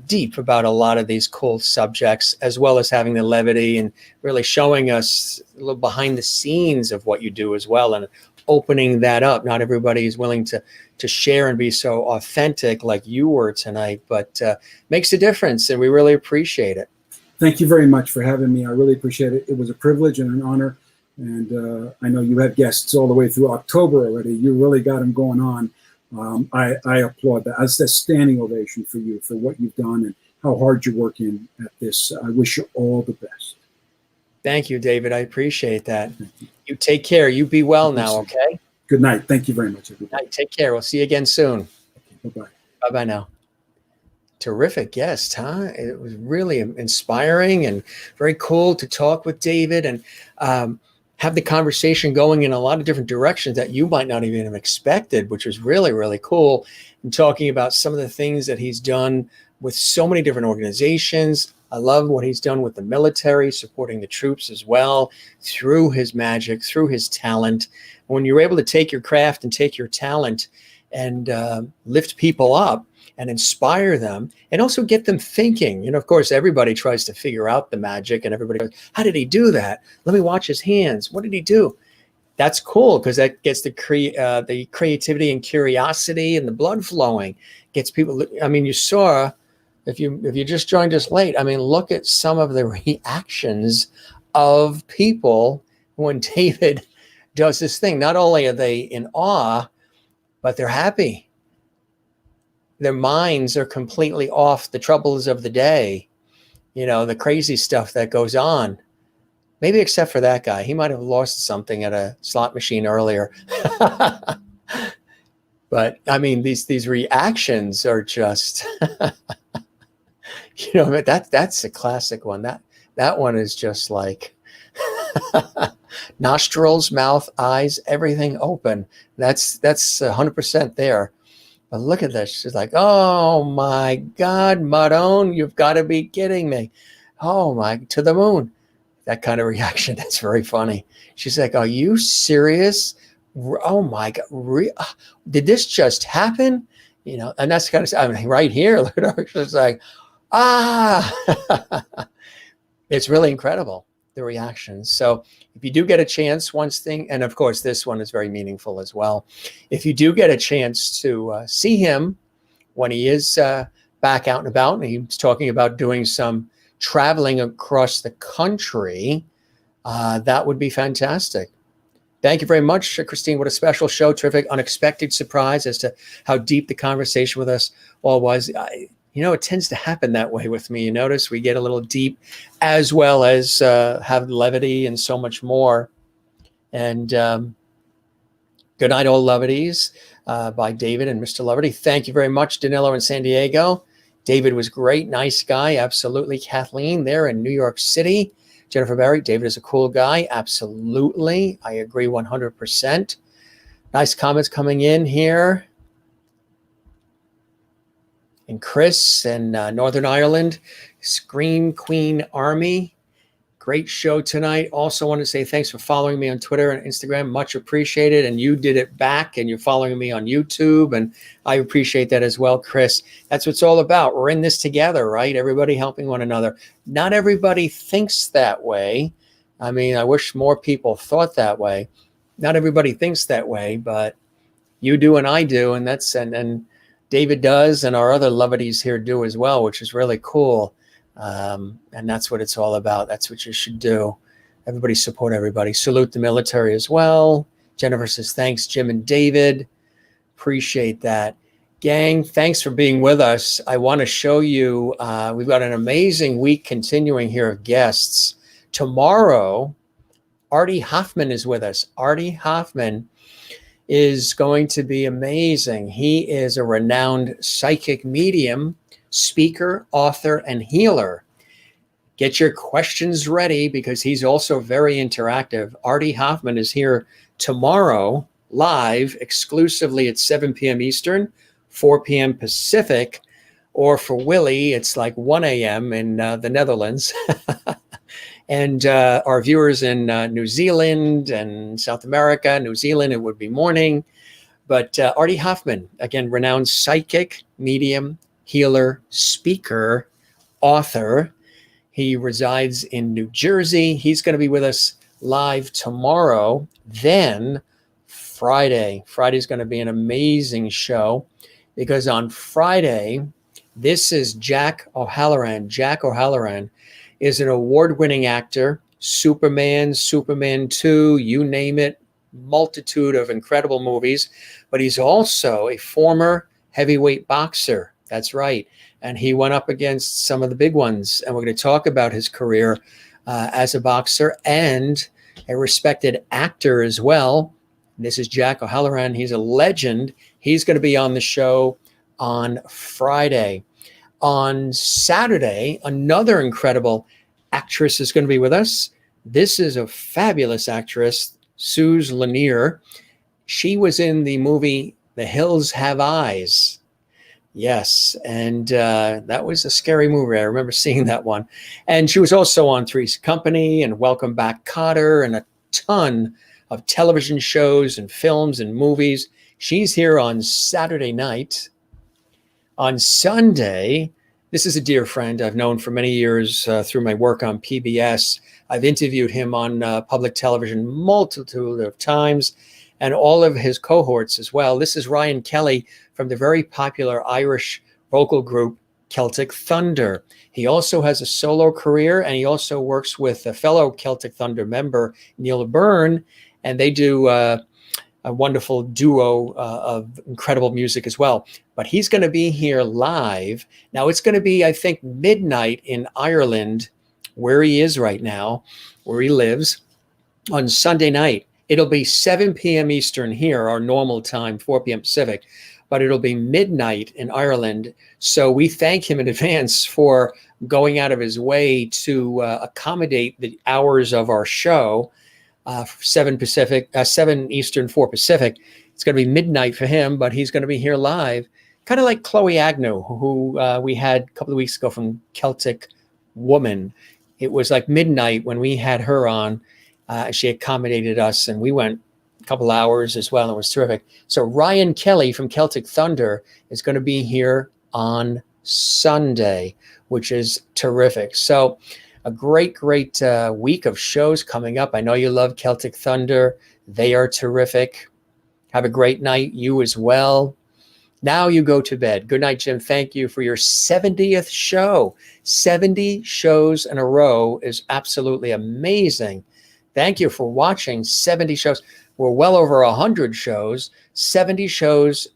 deep about a lot of these cool subjects, as well as having the levity and really showing us a little behind the scenes of what you do as well. And opening that up. Not everybody is willing to share and be so authentic like you were tonight, but makes a difference, and we really appreciate it. Thank you very much for having me. I really appreciate it. It was a privilege and an honor. And I know you had guests all the way through October already. You really got them going on. I applaud that. It's a standing ovation for you, for what you've done and how hard you're working at this. I wish you all the best. Thank you, David. I appreciate that. You take care. You be well now, okay? Good night. Thank you very much, everybody. Good night. Take care. We'll see you again soon. Bye-bye. Bye-bye now. Terrific guest, huh? It was really inspiring and very cool to talk with David and have the conversation going in a lot of different directions that you might not even have expected, which was really, really cool. And talking about some of the things that he's done with so many different organizations. I love what he's done with the military, supporting the troops as well, through his magic, through his talent. When you're able to take your craft and take your talent and lift people up and inspire them and also get them thinking. You know, of course, everybody tries to figure out the magic and everybody goes, how did he do that? Let me watch his hands. What did he do? That's cool because that gets the creativity and curiosity and the blood flowing. Gets people, I mean, you saw, if you just joined us late, I mean, look at some of the reactions of people when David does this thing. Not only are they in awe, but they're happy. Their minds are completely off the troubles of the day, you know, the crazy stuff that goes on. Maybe except for that guy. He might have lost something at a slot machine earlier. But I mean, these reactions are just, you know, that's a classic one. That one is just like nostrils, mouth, eyes, everything open. That's 100% there. But look at this. She's like, oh my God, Madone, you've got to be kidding me. Oh my, to the moon. That kind of reaction. That's very funny. She's like, are you serious? Oh my God. Did this just happen? You know, and that's kind of, I mean, right here, look at her. She's like, it's really incredible, the reactions. So if you do get a chance, and of course, this one is very meaningful as well. If you do get a chance to see him when he is back out and about, and he's talking about doing some traveling across the country, that would be fantastic. Thank you very much, Christine. What a special show. Terrific, unexpected surprise as to how deep the conversation with us all was. You know, it tends to happen that way with me. You notice we get a little deep as well as have levity and so much more. And good night, all lovities, by David and Mr. Loverty. Thank you very much, Danilo in San Diego. David was great, nice guy, absolutely. Kathleen there in New York City. Jennifer Barry, David is a cool guy, absolutely. I agree 100%. Nice comments coming in here. And Chris in Northern Ireland, Scream Queen Army. Great show tonight. Also want to say thanks for following me on Twitter and Instagram. Much appreciated. And you did it back and you're following me on YouTube. And I appreciate that as well, Chris. That's what it's all about. We're in this together, right? Everybody helping one another. Not everybody thinks that way. I mean, I wish more people thought that way. Not everybody thinks that way, but you do and I do. And and David does, and our other lovities here do as well, which is really cool. And that's what it's all about. That's what you should do. Everybody support everybody. Salute the military as well. Jennifer says, thanks, Jim and David. Appreciate that. Gang, thanks for being with us. I want to show you, we've got an amazing week continuing here of guests. Tomorrow, Artie Hoffman is with us. Artie Hoffman is going to be amazing. He is a renowned psychic medium, speaker, author, and healer. Get your questions ready because he's also very interactive. Artie Hoffman is here tomorrow, live, exclusively at 7 p.m. Eastern, 4 p.m. Pacific, or for Willie, it's like 1 a.m. in the Netherlands. And our viewers in New Zealand and South America, New Zealand, it would be morning. But Artie Hoffman, again, renowned psychic, medium, healer, speaker, author. He resides in New Jersey. He's going to be with us live tomorrow. Then Friday. Friday's going to be an amazing show because on Friday, this is Jack O'Halloran. Jack O'Halloran is an award-winning actor, Superman, Superman 2, you name it, multitude of incredible movies, but he's also a former heavyweight boxer. That's right. And he went up against some of the big ones. And we're going to talk about his career as a boxer and a respected actor as well. This is Jack O'Halloran. He's a legend. He's going to be on the show on Friday. On Saturday, another incredible actress is going to be with us. This is a fabulous actress, Suze Lanier. She was in the movie The Hills Have Eyes. Yes, and that was a scary movie. I remember seeing that one. And she was also on Three's Company and Welcome Back, Kotter, and a ton of television shows and films and movies. She's here on Saturday night. On Sunday, this is a dear friend I've known for many years through my work on PBS. I've interviewed him on public television multitude of times, and all of his cohorts as well. This is Ryan Kelly from the very popular Irish vocal group Celtic Thunder. He also has a solo career, and he also works with a fellow Celtic Thunder member, Neil Byrne, and they do a wonderful duo of incredible music as well. But he's going to be here live. Now, it's going to be, I think, midnight in Ireland, where he is right now, where he lives, on Sunday night. It'll be 7 p.m. Eastern here, our normal time, 4 p.m. Pacific, but it'll be midnight in Ireland. So we thank him in advance for going out of his way to accommodate the hours of our show, 7 Eastern, 4 Pacific. It's going to be midnight for him, but he's going to be here live, kind of like Chloe Agnew, who we had a couple of weeks ago from Celtic Woman. It was like midnight when we had her on. She accommodated us, and we went a couple hours as well. It was terrific. So Ryan Kelly from Celtic Thunder is going to be here on Sunday, which is terrific. So a great week of shows coming up. I know you love Celtic Thunder. They are terrific. Have a great night. You as well. Now you go to bed. Good night, Jim. Thank you for your 70th show. 70 shows in a row is absolutely amazing. Thank you for watching 70 shows. We're well over 100 shows. 70 shows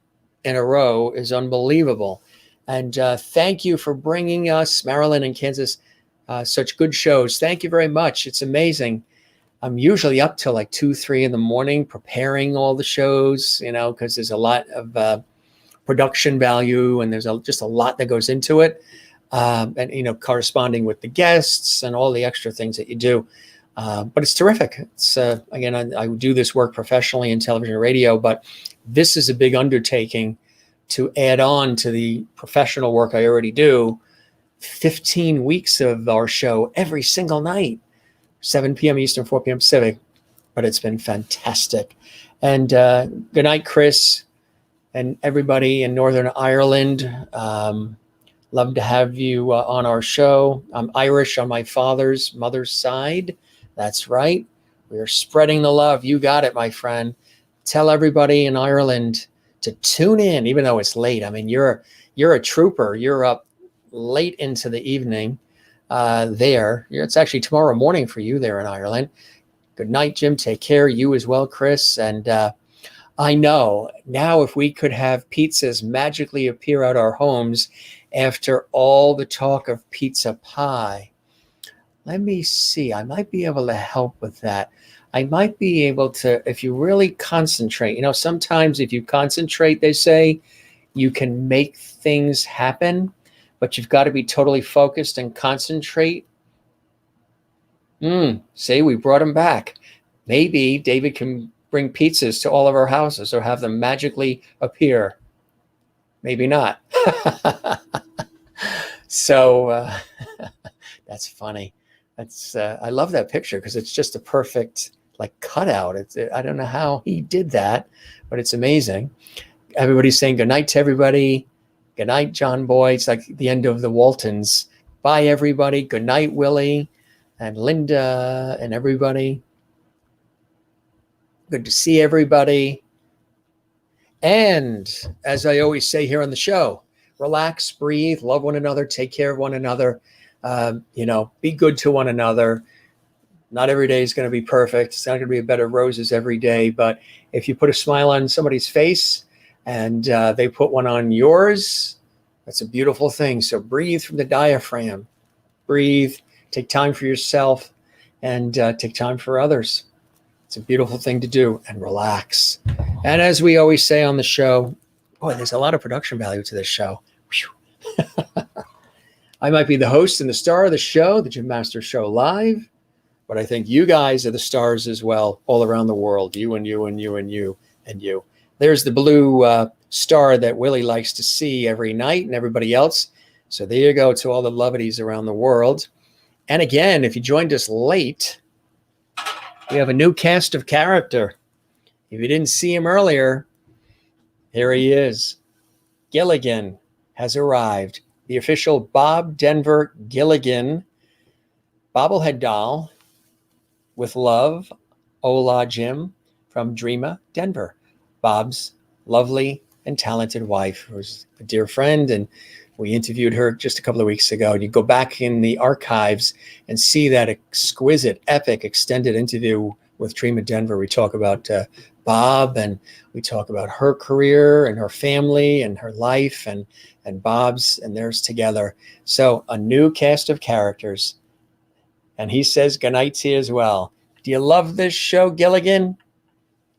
in a row is unbelievable. And thank you for bringing us, Maryland and Kansas, such good shows. Thank you very much. It's amazing. I'm usually up till like 2, 3 in the morning preparing all the shows, because there's a lot of production value and there's just a lot that goes into it. And, corresponding with the guests and all the extra things that you do. But it's terrific. It's again, I do this work professionally in television and radio, but this is a big undertaking to add on to the professional work I already do. 15 weeks of our show every single night, 7 p.m. Eastern, 4 p.m. Pacific. But it's been fantastic. And good night, Chris, and everybody in Northern Ireland. Love to have you on our show. I'm Irish on my mother's side. That's right. We're spreading the love. You got it, my friend. Tell everybody in Ireland to tune in, even though it's late. I mean, you're a trooper. You're up late into the evening there. It's actually tomorrow morning for you there in Ireland. Good night, Jim. Take care. You as well, Chris. And I know now if we could have pizzas magically appear at our homes after all the talk of pizza pie. Let me see. I might be able to help with that. I might be able to, if you really concentrate, sometimes if you concentrate, they say, you can make things happen, but you've got to be totally focused and concentrate. See, we brought him back. Maybe David can bring pizzas to all of our houses or have them magically appear. Maybe not. So that's funny. That's I love that picture because it's just a perfect cutout. I don't know how he did that, but it's amazing. Everybody's saying good night to everybody. Good night, John Boy. It's like the end of the Waltons. Bye, everybody. Good night, Willie and Linda and everybody. Good to see everybody. And as I always say here on the show, relax, breathe, love one another, take care of one another, be good to one another. Not every day is going to be perfect. It's not going to be a bed of roses every day. But if you put a smile on somebody's face and they put one on yours, that's a beautiful thing. So breathe from the diaphragm. Breathe. Take time for yourself and take time for others. It's a beautiful thing to do, and relax. And as we always say on the show, boy, there's a lot of production value to this show. I might be the host and the star of the show, the Jim Masters Show Live, but I think you guys are the stars as well, all around the world. You and you and you and you and you. There's the blue star that Willie likes to see every night, and everybody else. So there you go to all the lovedies around the world. And again, if you joined us late, we have a new cast of character. If you didn't see him earlier, here he is. Gilligan has arrived. The official Bob Denver Gilligan bobblehead doll with love, Hola Jim, from Dreama, Denver. Bob's lovely and talented wife, who's a dear friend, and we interviewed her just a couple of weeks ago. And you go back in the archives and see that exquisite, epic, extended interview with Dreama Denver. We talk about Bob, and we talk about her career and her family and her life and Bob's and theirs together. So a new cast of characters. And he says goodnight to you as well. Do you love this show, Gilligan?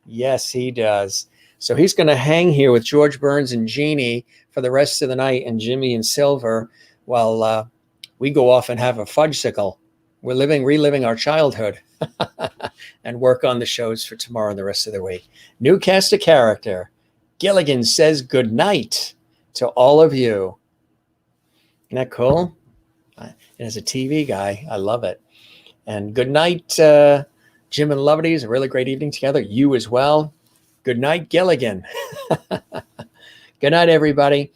Yes, he does. So he's going to hang here with George Burns and Jeannie for the rest of the night, and Jimmy and Silver, while we go off and have a fudgesicle. We're reliving our childhood and work on the shows for tomorrow and the rest of the week. New cast of character. Gilligan says good night to all of you. Isn't that cool? And as a TV guy, I love it. And good night, Jim and Lovedies. A really great evening together. You as well. Good night, Gilligan. Good night, everybody.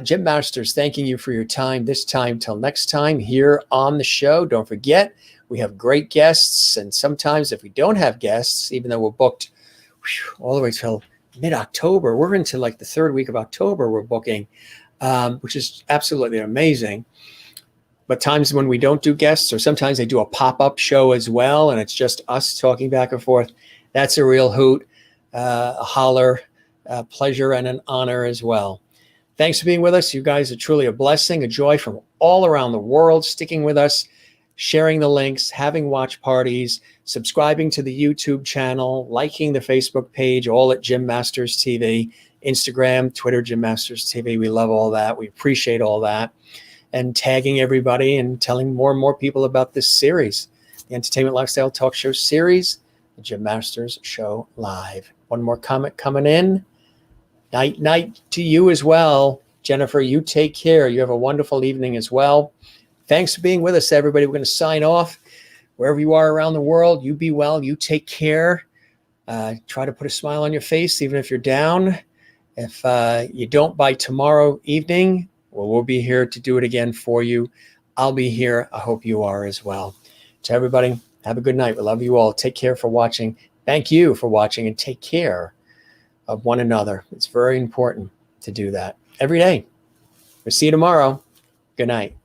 Jim Masters, thanking you for your time this time till next time here on the show. Don't forget, we have great guests. And sometimes if we don't have guests, even though we're booked all the way till mid-October, we're into like the third week of October we're booking, which is absolutely amazing. But times when we don't do guests, or sometimes they do a pop-up show as well, and it's just us talking back and forth, that's a real hoot, a holler, a pleasure, and an honor as well. Thanks for being with us. You guys are truly a blessing, a joy from all around the world, sticking with us, sharing the links, having watch parties, subscribing to the YouTube channel, liking the Facebook page, all at Jim Masters TV, Instagram, Twitter, Jim Masters TV. We love all that. We appreciate all that. And tagging everybody and telling more and more people about this series, the Entertainment Lifestyle Talk Show series, the Jim Masters Show Live. One more comment coming in. Night to you as well. Jennifer, you take care. You have a wonderful evening as well. Thanks for being with us, everybody. We're going to sign off. Wherever you are around the world, you be well. You take care. Try to put a smile on your face, even if you're down. If you don't by tomorrow evening, well, we'll be here to do it again for you. I'll be here. I hope you are as well. To everybody, have a good night. We love you all. Take care for watching. Thank you for watching, and take care of one another. It's very important to do that every day. We'll see you tomorrow. Good night.